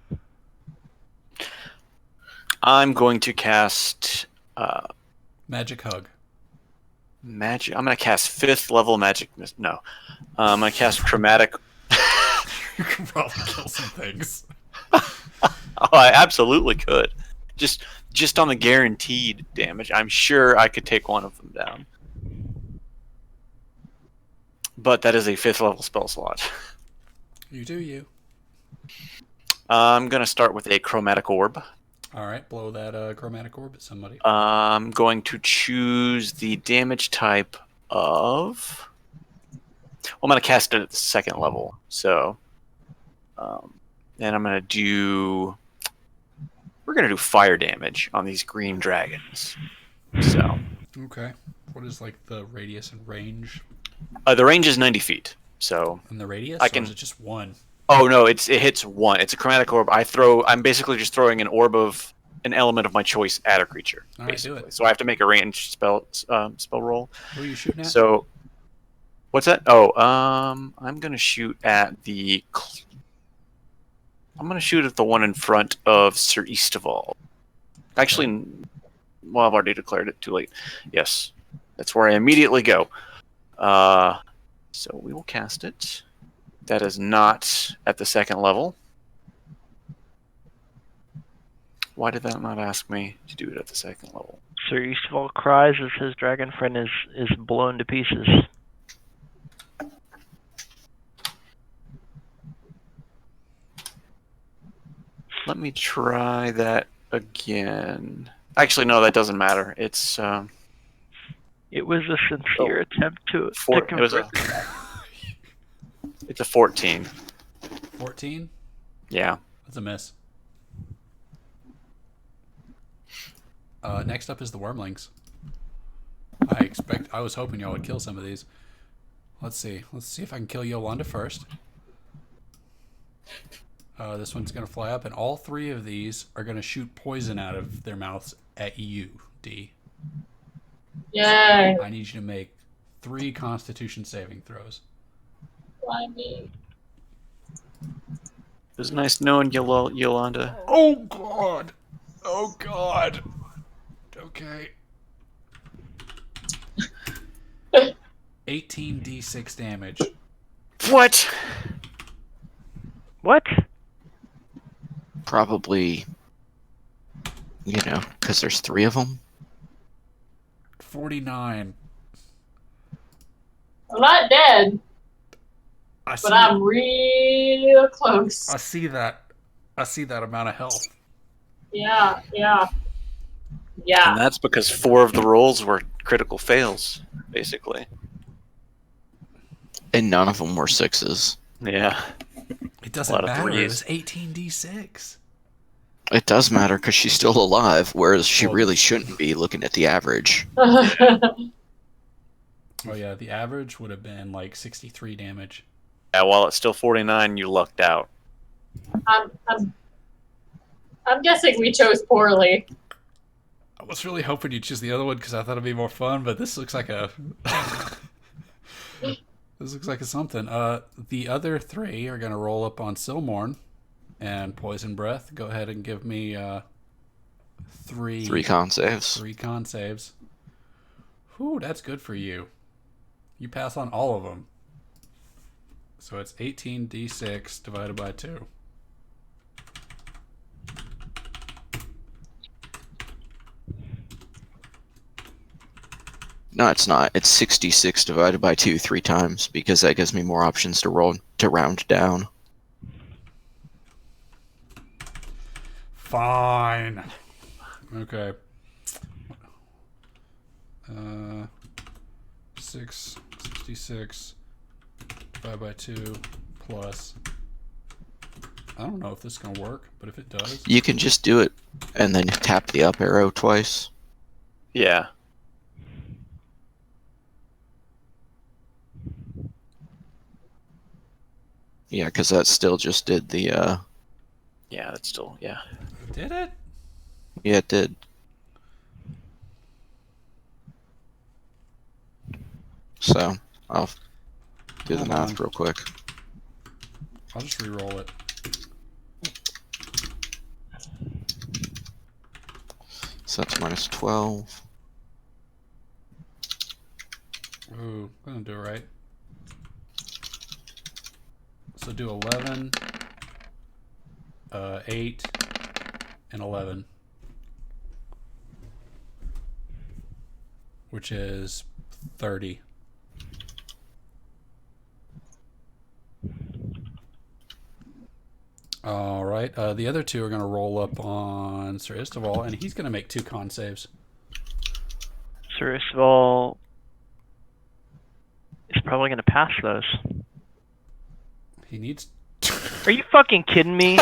I'm going to cast Magic hug. magic. I'm going to cast 5th level magic. No, I'm going to cast chromatic. You can probably kill some things. Oh, I absolutely could. Just on the guaranteed damage, I'm sure I could take one of them down. But that is a 5th level spell slot. You do you. I'm going to start with a chromatic orb. All right, blow that chromatic orb at somebody. I'm going to choose the damage type of... Well, I'm going to cast it at the 2nd level. So, and I'm going to do... We're going to do fire damage on these green dragons. So, Okay. What is like the radius and range? the range is 90 feet. So, And the radius? I Or can- is it just one? oh no, it hits 1. It's a chromatic orb. I'm basically just throwing an orb of an element of my choice at a creature. All right, do Basically, it. so I have to make a ranged spell roll. Who are you shooting at? So, what's that? Oh, I'm gonna shoot at the. I'm gonna shoot at the one in front of Sir Eastaval. Actually, well, I've already declared it. Too late. Yes, that's where I immediately go. So we will cast it. That is not at the 2nd level. Why did that not ask me to do it at the 2nd level? Sir Eastfall cries as his dragon friend is blown to pieces. Let me try that again. Actually, no, that doesn't matter. It's It was a sincere attempt to it was a, convert. it's a 14. 14? Yeah. That's a miss. Next up is the wormlings. I was hoping y'all would kill some of these. Let's see. Let's see if I can kill Yolanda first. This one's going to fly up, and all 3 of these are going to shoot poison out of their mouths at you, D. Yay. I need you to make 3 Constitution saving throws. Why me? It was nice knowing you, Yolanda. Oh, God! Oh, God! Okay. 18d6 damage. What? What? Probably, because there's 3 of them. 49. I'm not dead, I see, but I'm real close. I see that. I see that amount of health. Yeah. And that's because 4 of the rolls were critical fails, basically. And none of them were 6s. Yeah. It A doesn't lot of matter. It threes. was 18d6. It does matter because she's still alive, whereas she Well- really shouldn't be looking at the average. Oh yeah, the average would have been like 63 damage. Yeah, while it's still 49, you lucked out. I'm guessing we chose poorly. I was really hoping you'd choose the other one because I thought it'd be more fun, but this looks like a this looks like a something. The other three are gonna roll up on Silmorn and Poison Breath. Go ahead and give me three Con saves. 3 con saves. Whew, that's good for you. You pass on all of them. So it's 18d6 divided by 2. No, it's not. It's 66 divided by 2 3 times because that gives me more options to round down. Fine. Okay. 66 divided by 2 plus. I don't know if this is gonna work, but if it does, You can just do it and then tap the up arrow twice. Yeah. Yeah, because that still just did the. Yeah, that's still, yeah. did it? Yeah, it did. So I'll do the Hold math on. real quick. I'll just re-roll it. So that's minus 12. Ooh, I'm gonna do it right. So do 11, 8, and 11. Which is 30. All right. The other two are going to roll up on Sir Istival, and he's going to make 2 con saves. Sir Isval is probably going to pass those. He needs. Are you fucking kidding me?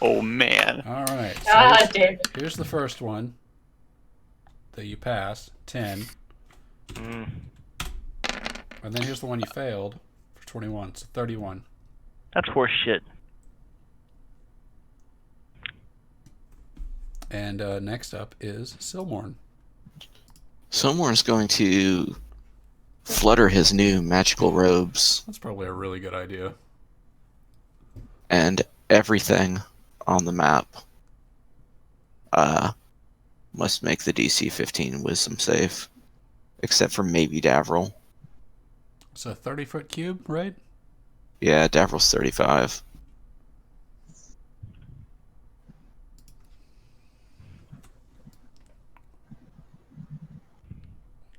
Oh, man. All right. So God damn it. here's the first one that you passed, 10. Mm. And then here's the one you failed for 21, so 31. That's horse shit. And next up is Silmorn. Someone's going to flutter his new magical robes, That's probably a really good idea. and everything on the map must make the DC 15 wisdom save, except for maybe Davril. It's a 30-foot cube, right? Yeah, Davril's 35.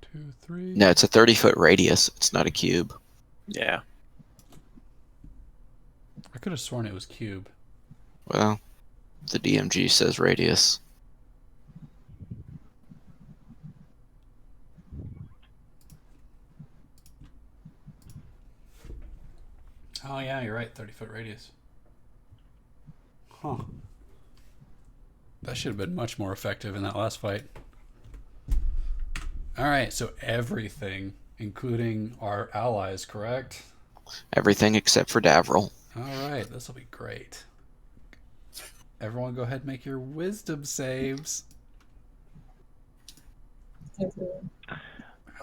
Two, three. No, it's a 30-foot radius. It's not a cube. Yeah. I could have sworn it was cube. Well, the DMG says radius. Oh yeah, you're right. 30-foot radius. Huh. That should have been much more effective in that last fight. All right, so everything, including our allies, correct? Everything except for Davril. All right, this will be great. Everyone, go ahead and make your wisdom saves.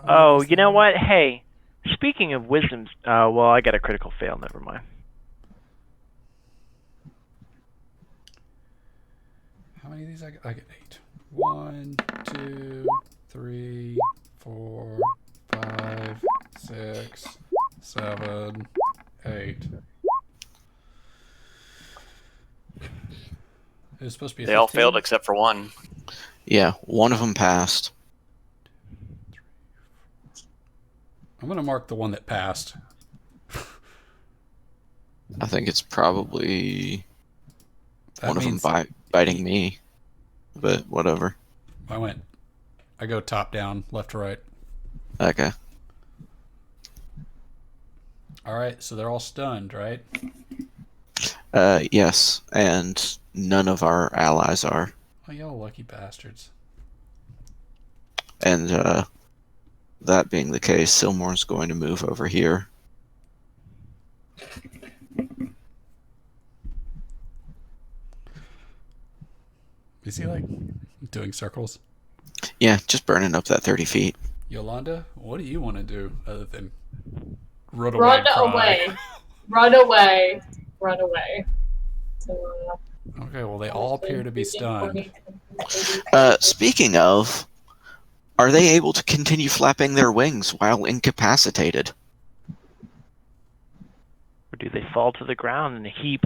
Oh, you know what? Hey, speaking of wisdoms, well, I got a critical fail. Never mind. How many of these I get? I get 8. 1, 2, 3, 4, 5, 6, 7, 8. It was supposed to be a They all 15? failed except for one. Yeah, one of them passed. I'm going to mark the one that passed. I think it's probably That one of them means biting me. But whatever. I go top down, left to right. Okay. All right, so they're all stunned, right? Yes, and none of our allies are. Oh, y'all lucky bastards. And that being the case, Silmore's going to move over here. Is he like doing circles? Yeah, just burning up that 30 feet. Yolanda, what do you want to do other than run away? Run and cry? away. Run away. Run away. So, Okay, well, they all appear to be stunned. Speaking of, are they able to continue flapping their wings while incapacitated? Or do they fall to the ground in a heap?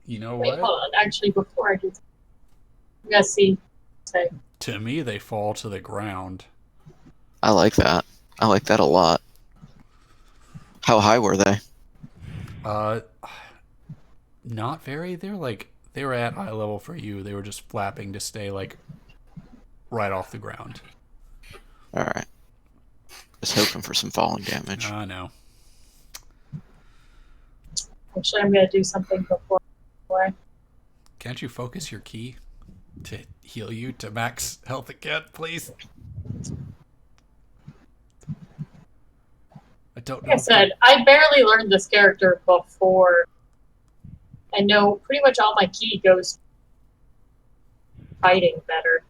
You know Wait, what? hold on. Actually, before I do, we gotta see. Say, To me, they fall to the ground. I like that. I like that a lot. How high were they? Not very. They were at eye level for you. They were just flapping to stay like right off the ground. Alright. Just hoping for some falling damage. I know. actually, I'm gonna do something before. Can't you focus your ki to heal you to max health again, please? I don't know. Like I said, I barely learned this character before. I know pretty much all my ki goes fighting better.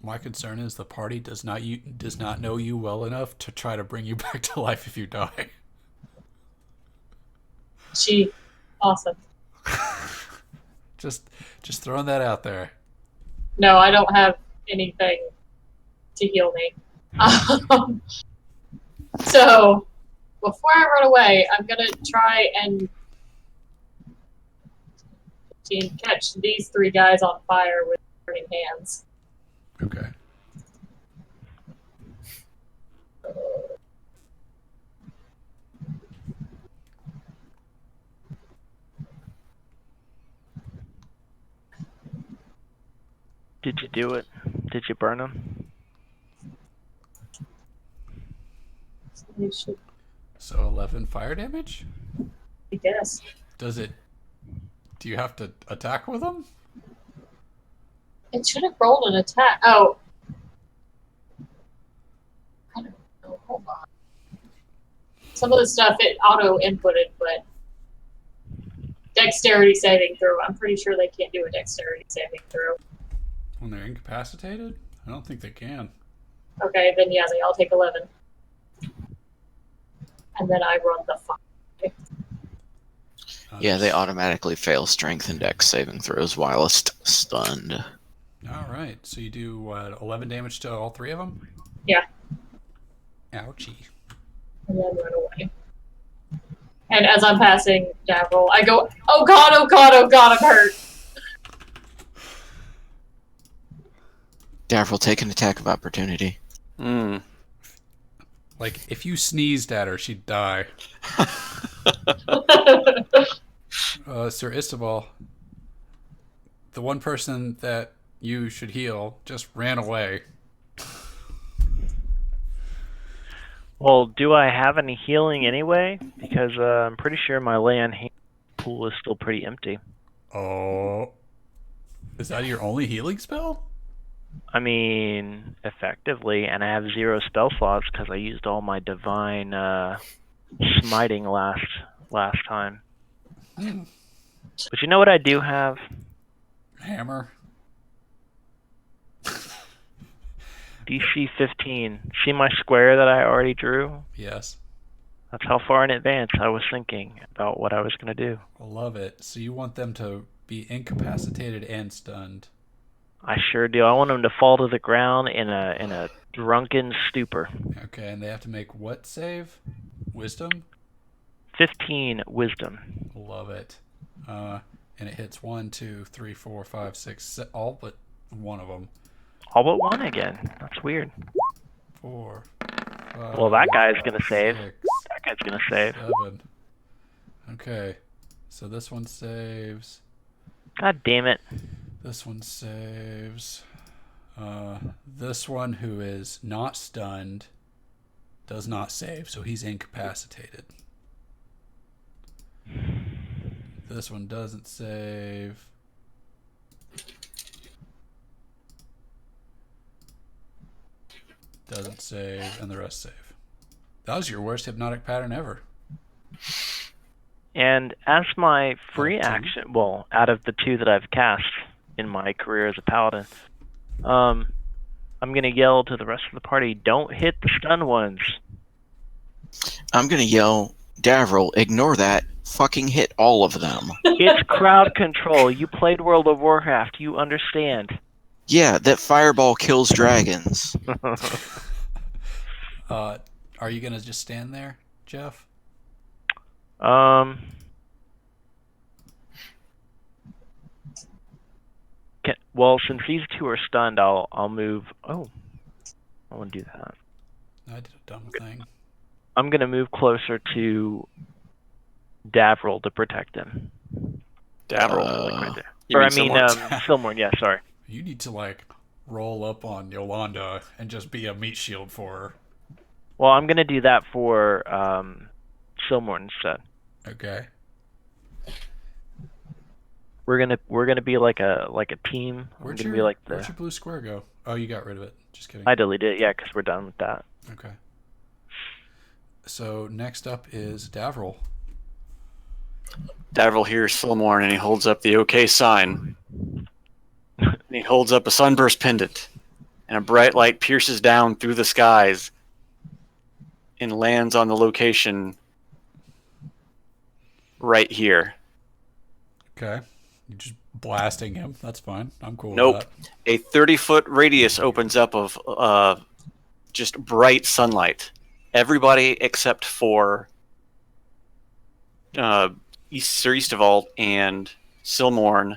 My concern is the party does not know you well enough to try to bring you back to life if you die. Awesome. Just throwing that out there. No, I don't have anything to heal me. So, before I run away, I'm gonna try and catch these three guys on fire with burning hands. Okay. Did you do it? Did you burn them? You should, So 11 fire damage? I guess. Do you have to attack with them? It should have rolled an attack. Oh. I don't know. Hold on. Some of the stuff it auto-inputted, but dexterity saving throw. I'm pretty sure they can't do a dexterity saving throw. When they're incapacitated? I don't think they can. Okay, then yeah, they all take 11. And then I run the fire. Yeah, they automatically fail strength and dex saving throws whilst stunned. Alright, so you do, what, 11 damage to all three of them? Yeah. Ouchie. And then run away. And as I'm passing Davil, I go, oh god, oh god, oh god, I'm hurt. Davril, take an attack of opportunity. Like, if you sneezed at her, she'd die. Sir Istobal, the one person that you should heal just ran away. Well, do I have any healing anyway? Because I'm pretty sure my lay on hand pool is still pretty empty. Oh. Is that your only healing spell? I mean, effectively, and I have 0 spell slots because I used all my divine smiting last time. But you know what I do have? Hammer. DC 15. See my square that I already drew? Yes. That's how far in advance I was thinking about what I was going to do. I love it. So you want them to be incapacitated and stunned. I sure do. I want them to fall to the ground in a drunken stupor. Okay, and they have to make what save? Wisdom? 15 wisdom. Love it. And it hits 1, 2, 3, 4, 5, 6, all but one of them. All but one again. That's weird. 4, 5, Well, that guy's gonna save. 6, That guy's gonna save. 7. Okay, so this one saves. God damn it. This one saves. This one, who is not stunned, does not save, so he's incapacitated. This one doesn't save. Doesn't save, and the rest save. That was your worst hypnotic pattern ever. And as my free Out of two? action, well, out of the 2 that I've cast in my career as a paladin, I'm gonna yell to the rest of the party, "Don't hit the stun ones." I'm gonna yell, Davril, ignore that. Fucking hit all of them. It's crowd control. You played World of Warcraft. You understand. Yeah, that fireball kills dragons. Are you gonna just stand there, Jeff? Um. Well, since these 2 are stunned, I'll move. Oh, I want to do that. I did a dumb thing. I'm gonna move closer to Davril to protect him. Davril. Like right there. You Or mean I mean, Silmorn. Silmorn. Yeah, sorry. You need to like roll up on Yolanda and just be a meat shield for her. Well, I'm gonna do that for Silmorn instead. Okay. We're gonna be like a team. We're Where'd gonna your, be like where'd your blue square go? Oh, you got rid of it. Just kidding. I deleted it, yeah, because we're done with that. Okay. So next up is Davril. Davril hears Silmorn and he holds up the OK sign. And he holds up a sunburst pendant. And a bright light pierces down through the skies and lands on the location right here. Okay. You're just blasting him. That's fine. I'm cool Nope. with that. A 30-foot radius opens up of just bright sunlight. Everybody except for Sir Eastervault and Silmorn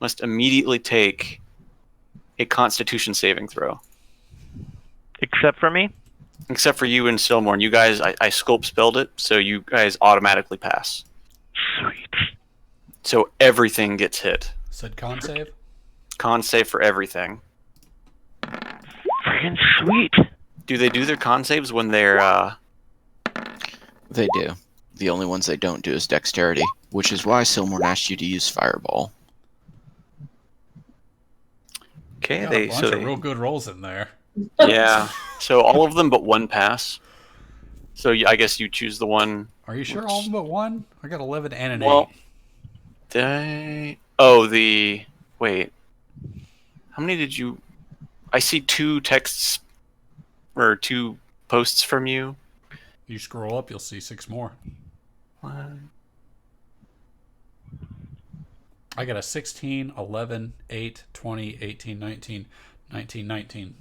must immediately take a Constitution saving throw. Except for me? Except for you and Silmorn. You guys, I scope spelled it, so you guys automatically pass. Sweet. So everything gets hit. Said con save? Con save for everything. Friggin' sweet. Do they do their con saves when they're They do. The only ones they don't do is dexterity, which is why Silmorn asked you to use fireball. okay? Got They a bunch so of they, real good rolls in there. yeah. So all of them but one pass. So I guess you choose the one. Are you sure all of them but one? I got 11 and an Well, 8. wait. How many did you? I see 2 texts or 2 posts from you. You scroll up, you'll see 6 more. One. I got a 16, 11, 8, 20, 18, 19, 19, 19.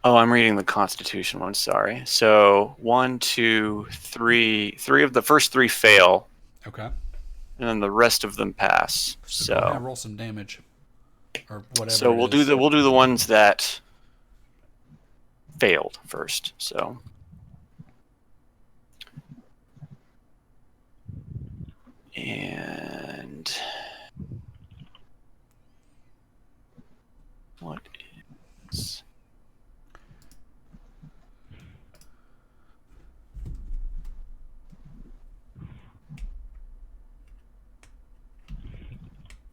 Oh, I'm reading the Constitution one. Sorry. So 1, 2, 3. 3 of the first 3 fail, Okay. and then the rest of them pass. So go ahead and So roll some damage. Or whatever. so it we'll do is. the ones that failed first. So and what is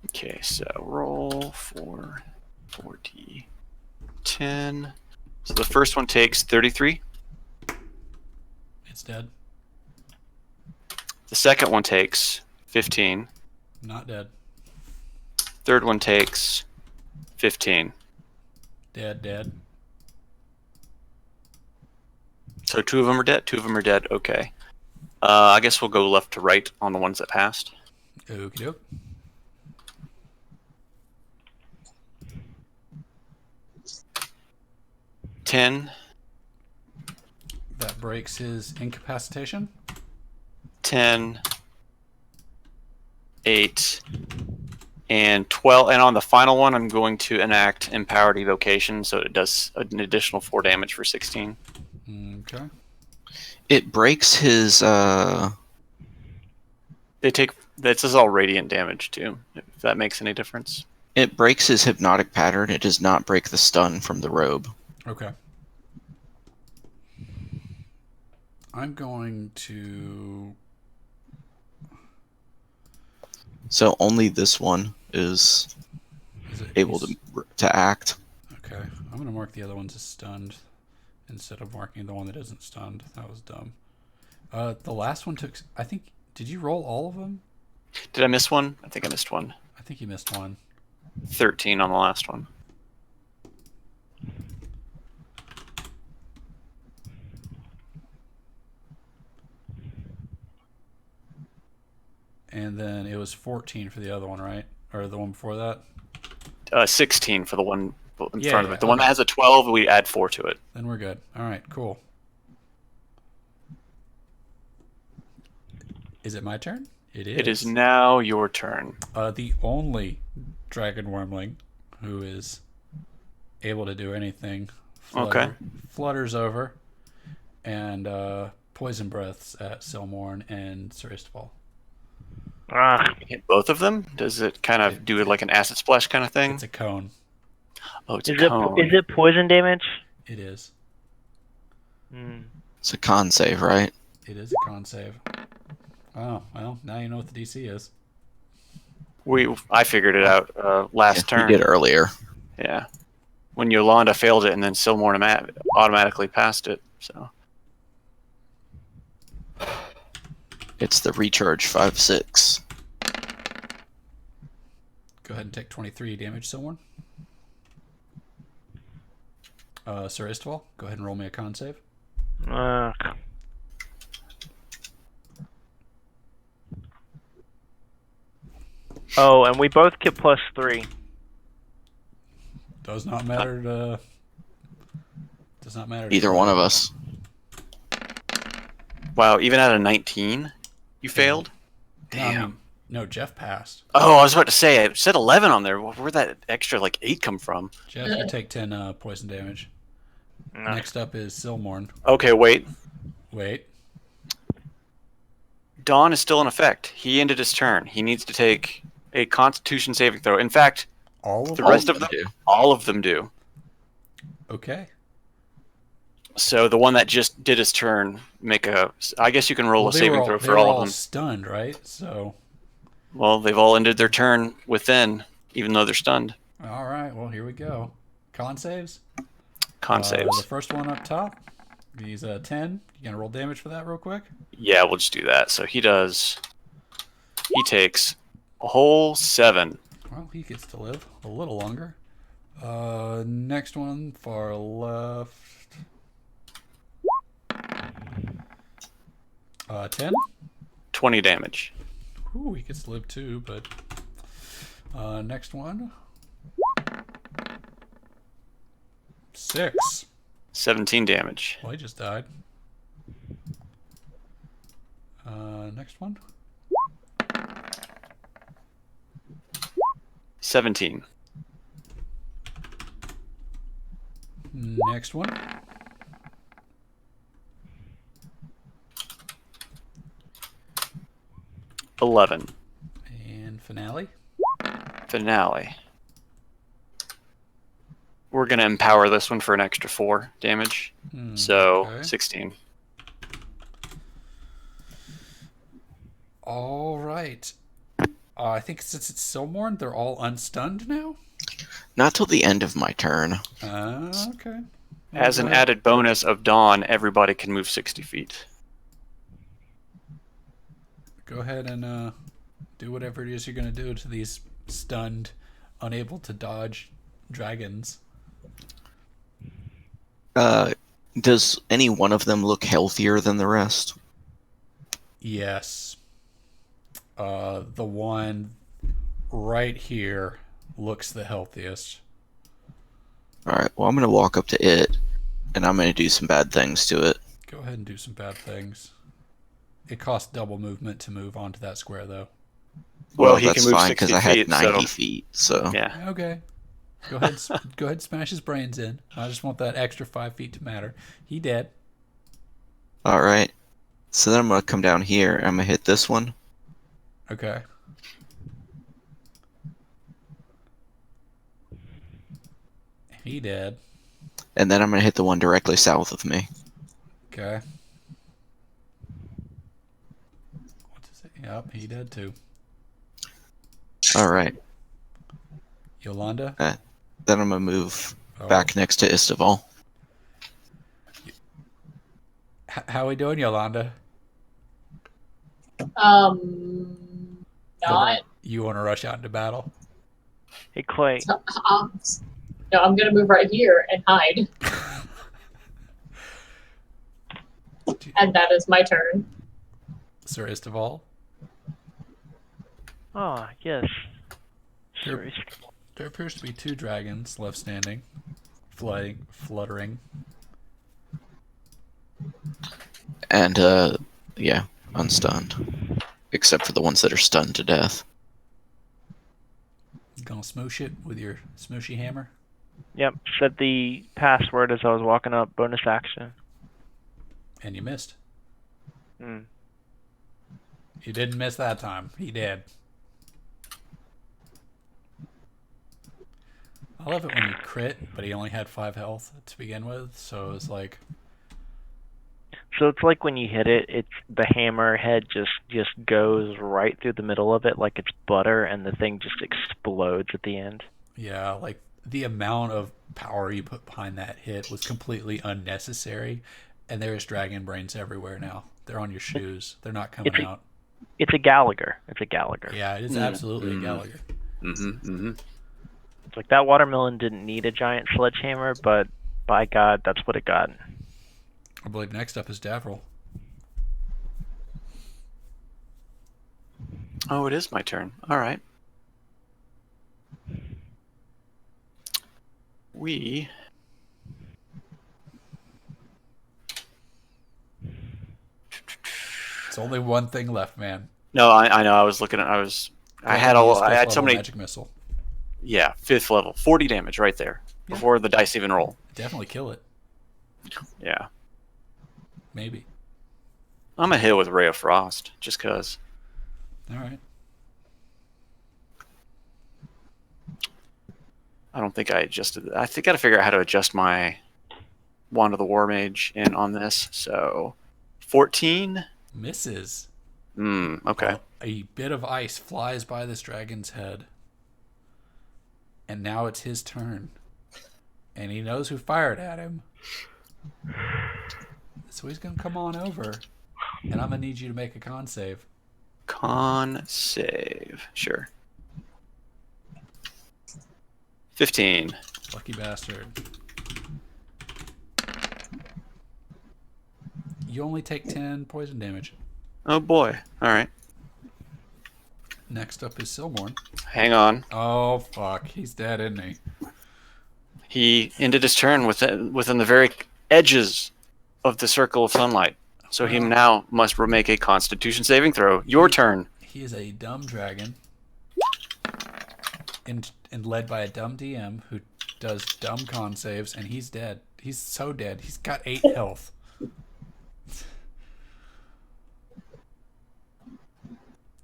okay, so roll for 40 10. So the first one takes 33. It's dead. The second one takes 15. Not dead. Third one takes 15. Dead, dead. So 2 of them are dead. 2 of them are dead. Okay. I guess we'll go left to right on the ones that passed. Okie doke. Ten, That breaks his incapacitation. 10, 8, and 12. And on the final one, I'm going to enact Empowered Evocation, so it does an additional 4 damage for 16. Okay. It breaks his. They take. This is all radiant damage too. If that makes any difference. It breaks his hypnotic pattern. It does not break the stun from the robe. Okay. I'm going to So only this one is Is it able to act. Okay, I'm gonna mark the other ones as stunned instead of marking the one that isn't stunned. That was dumb. The last one took. I think. Did you roll all of them? Did I miss one? I think I missed one. I think you missed one. 13 on the last one. And then it was 14 for the other one, right? Or the one before that? 16 for the one in Yeah, front of yeah, it. The one that has a 12, we add 4 to it. Then we're good. All right, cool. Is it my turn? It is. It is now your turn. The only dragon wormling who is able to do anything flutters over and poison breaths at Silmorn and Sir Istval. Hit both of them? Does it kind of do it like an acid splash kind of thing? It's a cone. Oh, it's Is a cone. it poison damage? It is. It's a con save, right? It is a con save. Oh, well, now you know what the DC is. I figured it out last turn. You did earlier. Yeah. When Yolanda failed it and then Silmorn automatically passed it. So It's the recharge 5/6. Go ahead and take 23 damage, Silmorn. Sir Istval, go ahead and roll me a con save. Oh, and we both get +3. Does not matter to... Does not matter to Either one of us. wow, even at a 19, you failed? No, I mean, no, Jeff passed. Oh, I was about to say, I said 11 on there. Where'd that extra, 8 come from? Jeff, you take 10 poison damage. No. Next up is Silmorn. Okay, wait. Wait. Dawn is still in effect. He ended his turn. He needs to take a Constitution saving throw. In fact, All of the them? rest of them, all of them do. Okay. So the one that just did his turn, I guess you can roll a saving throw for all of them. Stunned, right? So. Well, they've all ended their turn within, even though they're stunned. All right. Well, here we go. Con saves. Con saves. The first one up top. He's 10. You gonna roll damage for that real quick? Yeah, we'll just do that. So he takes a whole 7. Well, he gets to live a little longer. Next one, far left. 10. 20 damage. Ooh, he gets to live too, but next one. 6. 17 damage. Well, he just died. Next one. 17. Next one. $11. And finale. Finale. We're going to empower this one for an extra 4 damage. So, okay. 16. All right. I think since it's Silmorn, they're all unstunned now? Not till the end of my turn. Okay. As an added bonus of Dawn, everybody can move 60 feet. Go ahead and do whatever it is you're going to do to these stunned, unable to dodge dragons. Does any one of them look healthier than the rest? Yes. The one right here looks the healthiest. Alright, well I'm going to walk up to it, and I'm going to do some bad things to it. Go ahead and do some bad things. It costs double movement to move onto that square, though. Well, he that's can move fine 60 because I had feet, 90 so- feet, so... Yeah. Okay. Go ahead, go ahead and smash his brains in. I just want that extra 5 feet to matter. He dead. Alright. So then I'm going to come down here, and I'm going to hit this one. Okay. He dead. And then I'm going to hit the one directly south of me. Okay. What is it? Yep, he dead too. All right. Yolanda? Then I'm gonna move Oh. back next to Istival. How we doing, Yolanda? Not. You want to rush out into battle? Hey, Clay. No, I'm gonna move right here and hide. And that is my turn. Sir Istival? Oh, yes. There, there appears to be 2 dragons left standing, fluttering. And, yeah, unstunned. Except for the ones that are stunned to death. You gonna smoosh it with your smooshy hammer? Yep, said the password as I was walking up, bonus action. And you missed. Hmm. You didn't miss that time. He did. I love it when you crit, but he only had 5 health to begin with, so it was like... So it's like when you hit it, it's the hammer head just goes right through the middle of it like it's butter, and the thing just explodes at the end. Yeah, like the amount of power you put behind that hit was completely unnecessary, and there's dragon brains everywhere now. They're on your shoes. They're not coming out. It's a Gallagher. It's a Gallagher. Yeah, it is absolutely a Gallagher. It's like that watermelon didn't need a giant sledgehammer, but by God, that's what it got. I believe next up is Davril. Oh, it is my turn. All right. It's only one thing left, man. No, I know. I was looking at. I had so many magic missile. Yeah, 5th level, 40 damage right there before the dice even roll. Definitely kill it. Yeah. Maybe. I'm gonna hit with Ray of Frost just cause. All right. I don't think I adjusted it. I think I gotta figure out how to adjust my Wand of the War Mage in on this. So, 14 misses. Okay. A bit of ice flies by this dragon's head. And now it's his turn. And he knows who fired at him. So he's going to come on over. And I'm going to need you to make a con save. Con save. Sure. 15. Lucky bastard. You only take 10 poison damage. Oh boy. Alright. Next up is Silmorn. Hang on. Oh, fuck. He's dead, isn't he? He ended his turn within the very edges of the circle of sunlight. So he now must make a Constitution saving throw. Your turn. He is a dumb dragon. And led by a dumb DM who does dumb con saves, and he's dead. He's so dead. He's got 8 health.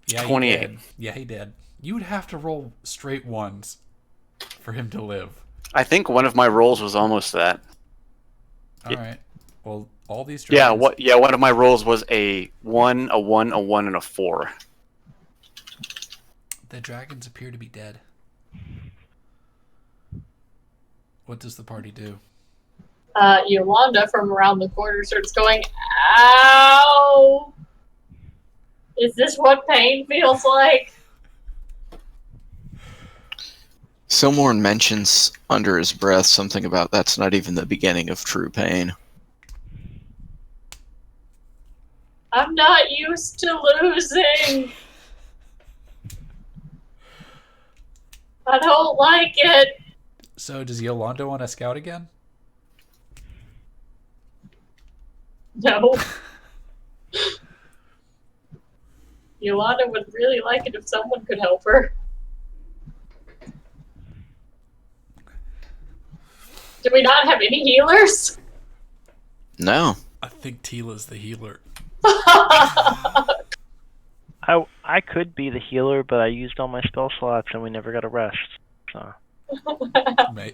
Yeah, 28. He did. Yeah, he did. You would have to roll straight ones for him to live. I think one of my rolls was almost that. All right. Well, all these dragons... Yeah, one of my rolls was a 1, a 1, a 1, and a 4. The dragons appear to be dead. What does the party do? Yolanda from around the corner starts going, ow! Is this what pain feels like? Silmorn mentions under his breath something about that's not even the beginning of true pain. I'm not used to losing. I don't like it. So does Yolanda want to scout again? No. Yolanda would really like it if someone could help her. Do we not have any healers? No. I think Tila's the healer. I could be the healer, but I used all my spell slots and we never got a rest. So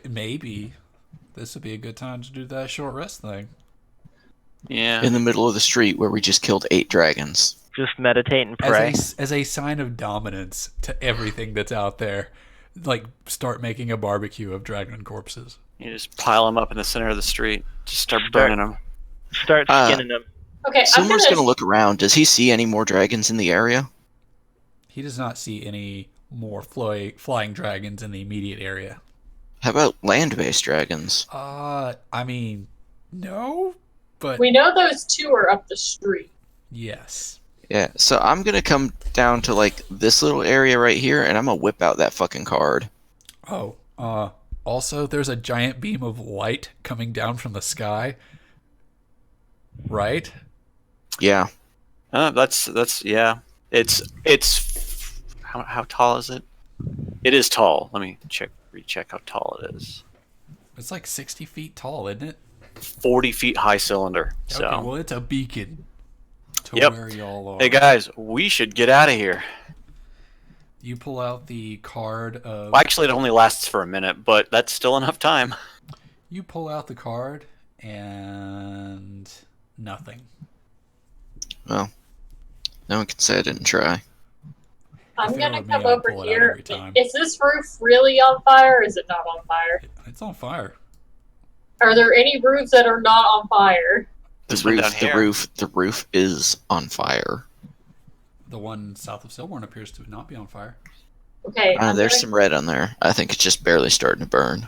Maybe this would be a good time to do that short rest thing. Yeah. In the middle of the street where we just killed 8 dragons. Just meditate and as pray. as a sign of dominance to everything that's out there. Like, start making a barbecue of dragon corpses. You just pile them up in the center of the street. Just start burning them. Start skinning them. Okay, Silmar's gonna look around. Does he see any more dragons in the area? He does not see any more flying dragons in the immediate area. How about land-based dragons? I mean, no, but We know those two are up the street. yes. Yeah, so I'm gonna come down to like this little area right here, and I'm gonna whip out that fucking card. Oh, also, there's a giant beam of light coming down from the sky. Right? Yeah. That's yeah. It's how tall is it? It is tall. Let me recheck how tall it is. It's like 60 feet tall, isn't it? 40 feet high cylinder. So Okay, well, it's a beacon to Yep. where y'all are. hey guys, we should get out of here. You pull out the card of... Well, actually, it only lasts for a minute, but that's still enough time. You pull out the card, and nothing. Well, no one can say I didn't try. I'm If it gonna were me, come I'd over pull it out here. every time. Is this roof really on fire or is it not on fire? It's on fire. Are there any roofs that are not on fire? This one down here. The roof is on fire. The one south of Silborn appears to not be on fire. Okay, There's some red on there. I think it's just barely starting to burn.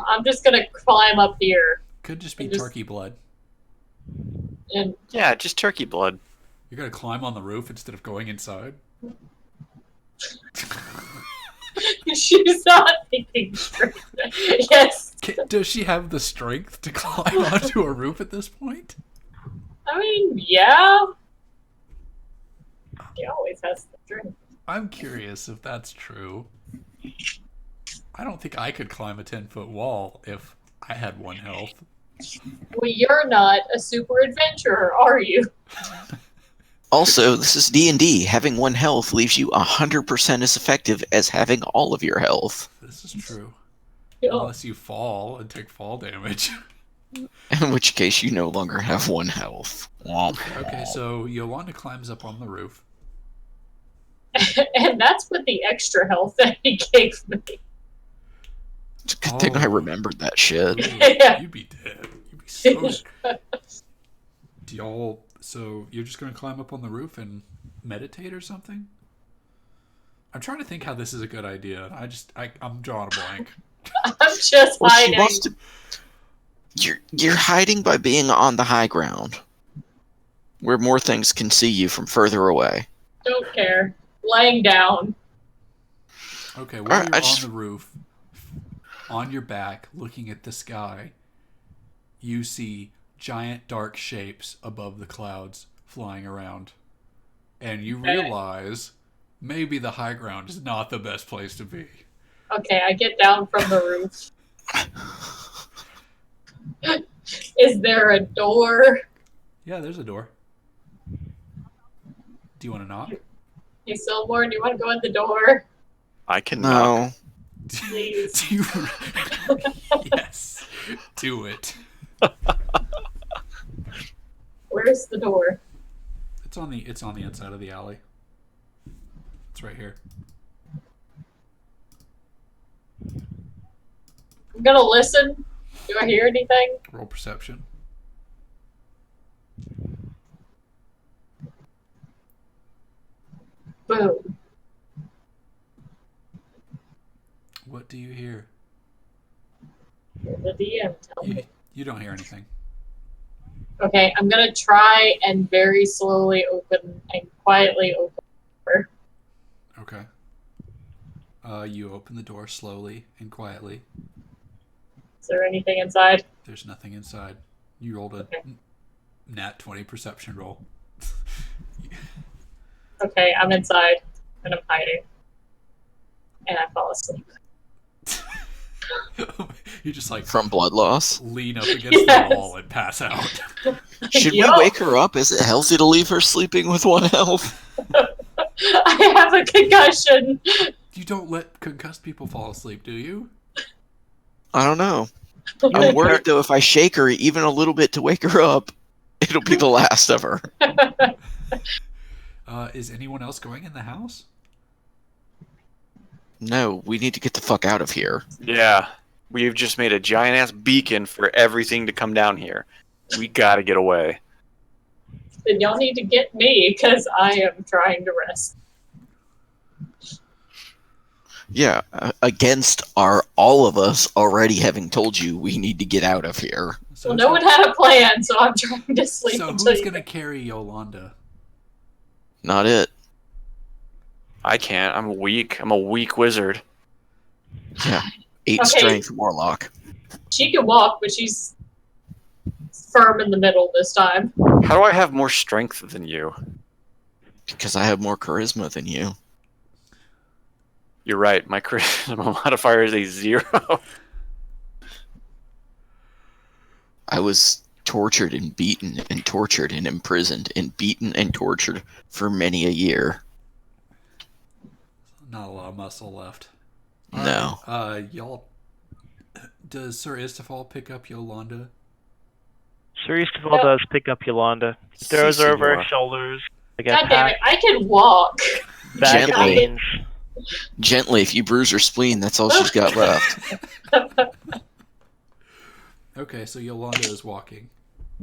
I'm just gonna climb up here Could just be And just- turkey blood. and Yeah, just turkey blood. You're gonna climb on the roof instead of going inside? she's not thinking straight. Yes. Does she have the strength to climb onto a roof at this point? I mean, yeah. She always has the drink. I'm curious if that's true. I don't think I could climb a 10-foot wall if I had 1 health. Well, you're not a super adventurer, are you? Also, this is D&D. Having 1 health leaves you 100% as effective as having all of your health. This is true. Yeah. Unless you fall and take fall damage. In which case, you no longer have 1 health. Okay, so Yolanda climbs up on the roof. And that's with the extra health that he gave me. It's a good thing I remembered that shit. You'd be dead. You'd be so dead. Do y'all... So you're just going to climb up on the roof and meditate or something? I'm trying to think how this is a good idea. I'm drawing a blank. I'm just Well, she hiding. wants to... You're hiding by being on the high ground, where more things can see you from further away. Don't care. Laying down. Okay, while Alright, you're on the roof, on your back, looking at the sky, you see giant dark shapes above the clouds flying around. And you realize maybe the high ground is not the best place to be. Okay, I get down from the roof. Is there a door? Yeah, there's a door. Do you want to knock? Hey, Silmore, do you want to go in the door? I can knock. No. Please. Do you... Yes, do it. Where's the door? It's on the inside of the alley. It's right here. I'm gonna listen. Do I hear anything? Roll perception. Boom. What do you hear? The DM tell me. You don't hear anything. Okay, I'm gonna try and very slowly open and quietly open the door. Okay. You open the door slowly and quietly. Is there anything inside? There's nothing inside. You rolled a nat 20 perception roll. Okay, I'm inside and I'm hiding. And I fall asleep. You just like From blood loss? lean up against Yes. the wall and pass out. Should Yo, we wake her up? Is it healthy to leave her sleeping with 1 health? I have a concussion. You don't let concussed people fall asleep, do you? I don't know. I'm worried though if I shake her even a little bit to wake her up, it'll be the last of her. Is anyone else going in the house? No, we need to get the fuck out of here. Yeah. We've just made a giant ass beacon for everything to come down here. We gotta get away. Then y'all need to get me, because I am trying to rest. Yeah, against all of us already having told you we need to get out of here. So Well, who's no one gonna- had a plan, so I'm trying to sleep So until who's you... gonna carry Yolanda? Not it. I can't. I'm weak. I'm a weak wizard. Yeah, 8 Okay. strength warlock. She can walk, but she's firm in the middle this time. How do I have more strength than you? Because I have more charisma than you. You're right. My charisma modifier is a 0. I was tortured and beaten and tortured and imprisoned and beaten and tortured for many a year. Not a lot of muscle left. No. Y'all. Does Sir Istafal pick up Yolanda? Sir Easterval does pick up Yolanda. Throws her over her shoulders. I get God damn it, I can walk. bag of Gently. beans. Gently, if you bruise her spleen, that's all she's got left. Okay, so Yolanda is walking,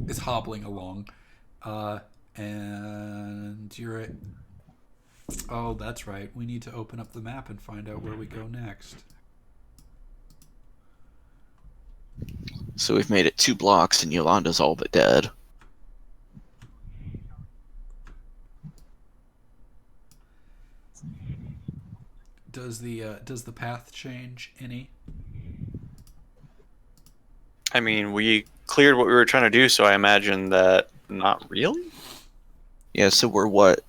is hobbling along, and you're at... Oh, that's right. We need to open up the map and find out where we go next. So we've made it 2 blocks and Yolanda's all but dead. Does the path change any? I mean, we cleared what we were trying to do, so I imagine that not really? Yeah, so we're what,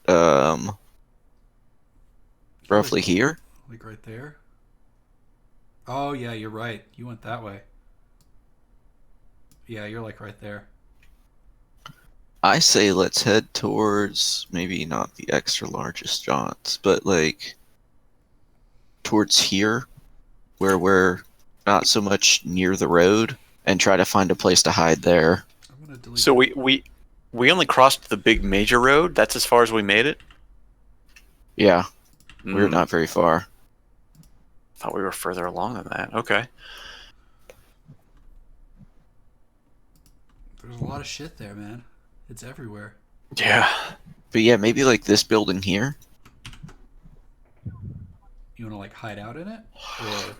roughly here? Like right there? Oh, yeah, you're right. You went that way. Yeah, you're like right there. I say let's head towards maybe not the extra largest jaunts, but like towards here where we're not so much near the road and try to find a place to hide there. I'm gonna delete So that. we only crossed the big major road? That's as far as we made it? Yeah, we're Hmm. not very far. Thought we were further along than that. Okay. There's a lot of shit there, man. It's everywhere. Yeah. But yeah, maybe like this building here You wanna like hide out in it?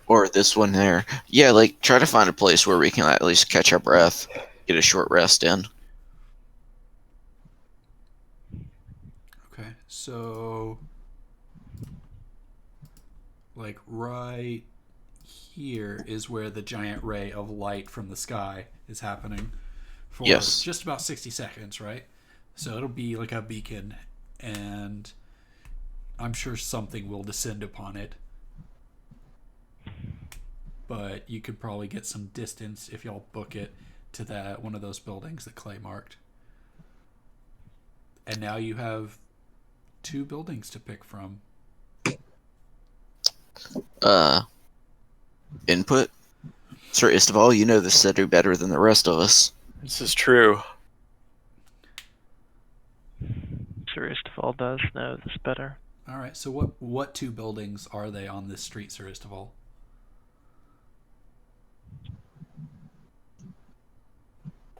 Or or this one there. Yeah, like try to find a place where we can at least catch our breath, get a short rest in. okay, so like right here is where the giant ray of light from the sky is happening for Yes. just about 60 seconds, right? So it'll be like a beacon, and I'm sure something will descend upon it. But you could probably get some distance if y'all book it to that one of those buildings that Clay marked. And now you have 2 buildings to pick from. Input. Sir Istval, you know this city better than the rest of us. This is true. Sir Easterval does know this better. All right. So what 2 buildings are they on this street, Sir Istval?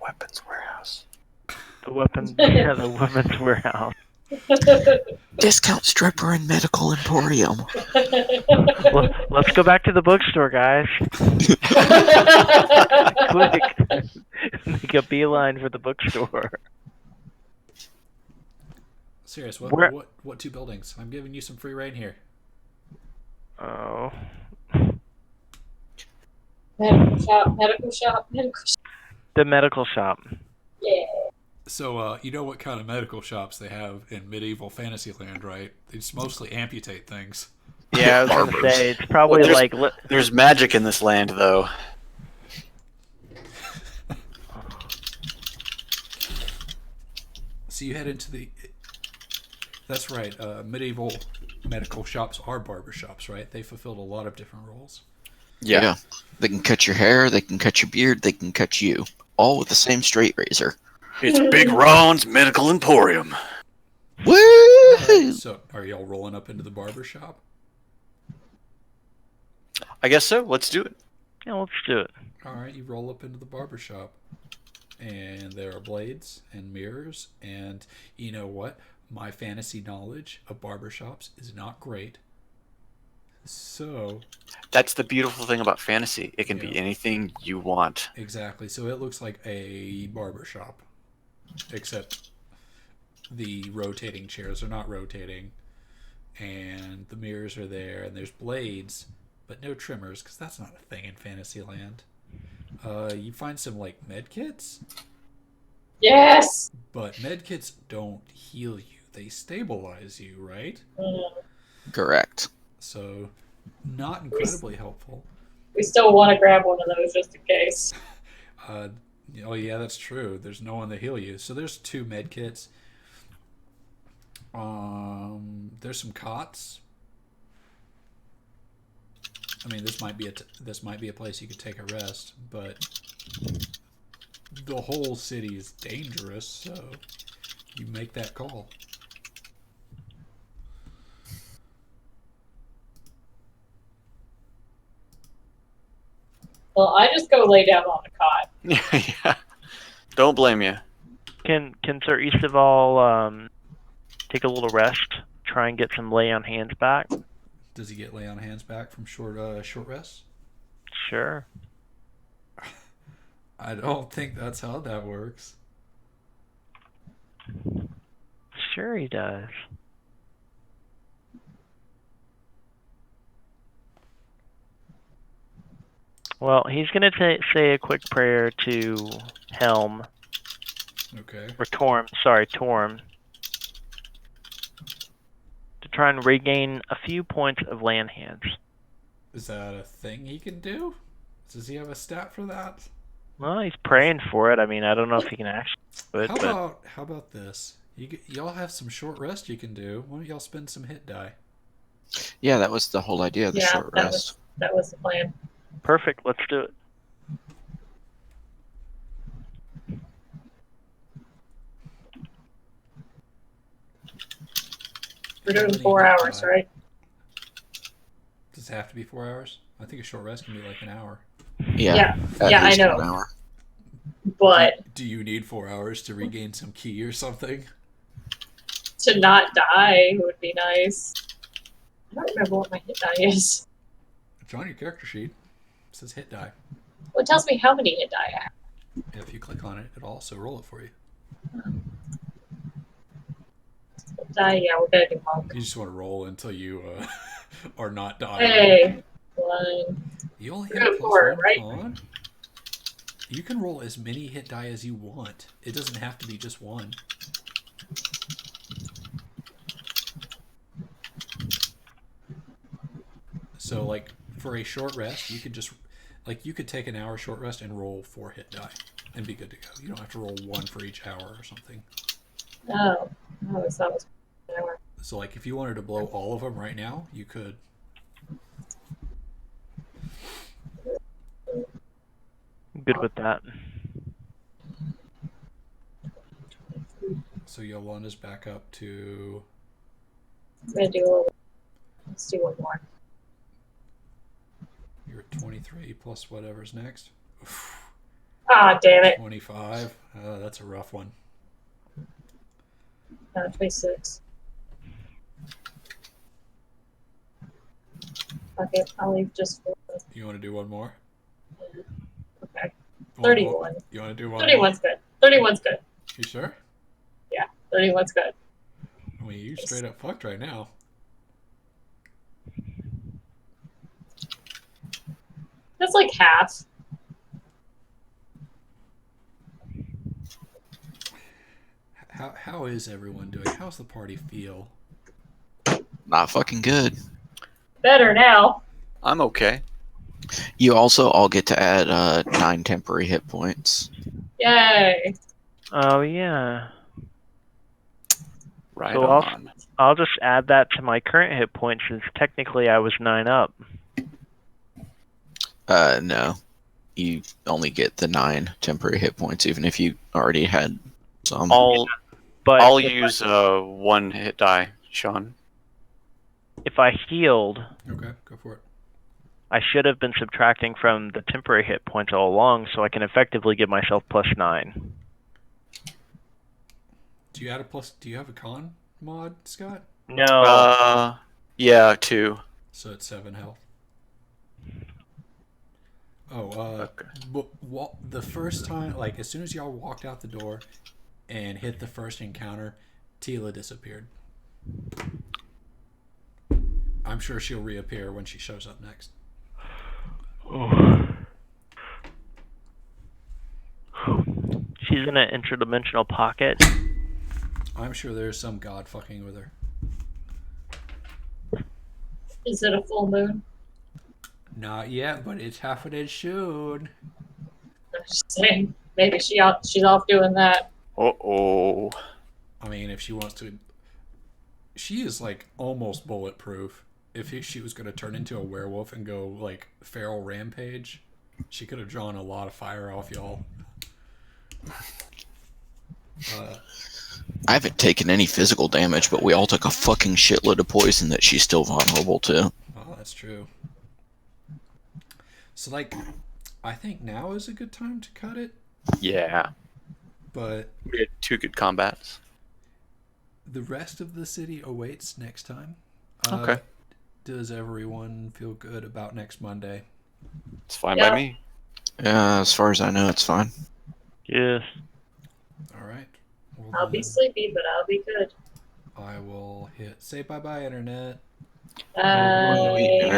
Weapons warehouse. The weapons warehouse. Discount stripper and medical emporium. Let's go back to the bookstore, guys. Quick. Make a beeline for the bookstore. Serious. Where- What 2 buildings? I'm giving you some free reign here. Oh. Medical shop, medical shop, medical shop. The medical shop. Yeah. So you know what kind of medical shops they have in medieval Fantasyland, right? They just mostly amputate things. Yeah, I was gonna say it's probably Well, like There's magic in this land, though. So you head into the... That's right. Medieval medical shops are barber shops, right? They fulfilled a lot of different roles. Yeah. They can cut your hair, they can cut your beard, they can cut you. All with the same straight razor. It's Big Ron's Medical Emporium. Woo! So, are y'all rolling up into the barber shop? I guess so. Let's do it. Yeah, let's do it. All right, you roll up into the barber shop, and there are blades and mirrors. And you know what? My fantasy knowledge of barbershops is not great. So, That's the beautiful thing about fantasy. It can be Yeah. anything you want. exactly. So it looks like a barber shop, except the rotating chairs are not rotating, and the mirrors are there, and there's blades, but no trimmers, because that's not a thing in Fantasyland. You find some like med kits, Yes. but med kits don't heal you; they stabilize you, right? Correct. So, not incredibly helpful. We still want to grab one of those just in case. Oh yeah, that's true. There's no one to heal you. So there's 2 med kits. There's some cots. I mean, this might be a place you could take a rest, but the whole city is dangerous, so you make that call. Well, I just go lay down on the cot. Yeah. Don't blame you. Can Sir Eastaval take a little rest, try and get some lay on hands back? Does he get lay on hands back from short rests? Sure. I don't think that's how that works. Sure he does. Well, he's going to say a quick prayer to Helm, Okay. or Torm, to try and regain a few points of land hands. Is that a thing he can do? Does he have a stat for that? Well, he's praying for it. I mean, I don't know if he can actually do it, How about this? Y'all have some short rest you can do. Why don't y'all spend some hit die? Yeah, that was the whole idea of the Yeah, short rest. That was the plan. Perfect, let's do it. We're doing How many 4 hit hours, die? right? Does it have to be 4 hours? I think a short rest can be like an hour. Yeah, at Yeah, I least know. 1 hour. But Do you need 4 hours to regain some key or something? to not die would be nice. I don't remember what my hit die is. It's on your character sheet. It says hit die. Well, it tells me how many hit die I have. If you click on it, it'll also roll it for you. Die, yeah, we're gonna do monk. You just want to roll until you are not dying. Hey, 1. You only We're have good plus for it, 1 right? con. You can roll as many hit die as you want. It doesn't have to be just 1. So, like, for a short rest, you could just, like, you could take an hour short rest and roll 4 hit die and be good to go. You don't have to roll 1 for each hour or something. Oh, I thought it was an hour. So, like, if you wanted to blow all of them right now, you could. Good with that. So Yolanda's back up to. I'm gonna do a little. Let's do one more. You're at 23 plus whatever's next. Ah, damn it. 25. That's a rough one. 26. Okay, I'll leave just for. You want to do one more? Okay. One 31. more? You want to do one 31's good. 31's good. more? You sure? 31's good. I mean, you straight up fucked right now. That's like half. How is everyone doing? How's the party feel? Not fucking good. Better now. I'm okay. You also all get to add 9 temporary hit points. Yay. Oh, yeah. Right So on. I'll just add that to my current hit points since technically I was 9 up. No. You only get the 9 temporary hit points, even if you already had some. But I'll if, use a one hit die, Sean. if I healed, Okay, go for it. I should have been subtracting from the temporary hit points all along, so I can effectively give myself +9. Do you add a plus? Do you have a con mod, Scott? No. Yeah, 2. So it's 7 health. Oh, Okay. the first time, like as soon as y'all walked out the door and hit the first encounter, Tila disappeared. I'm sure she'll reappear when she shows up next. She's in an interdimensional pocket. I'm sure there's some god fucking with her. Is it a full moon? Not yet, but it's happening soon. I'm just saying, maybe she's off doing that. Uh-oh. I mean, if she wants to, she is like almost bulletproof. If she was going to turn into a werewolf and go like feral rampage, she could have drawn a lot of fire off y'all. I haven't taken any physical damage, but we all took a fucking shitload of poison that she's still vulnerable to. Oh, that's true. So, like, I think now is a good time to cut it, Yeah. but We had 2 good combats. the rest of the city awaits next time. Okay. Does everyone feel good about next Monday? It's fine Yeah. by me. Yeah, as far as I know, it's fine. Yes. All right. Well, I'll be then sleepy, but I'll be good. I will hit say bye-bye, internet. Bye. Internet.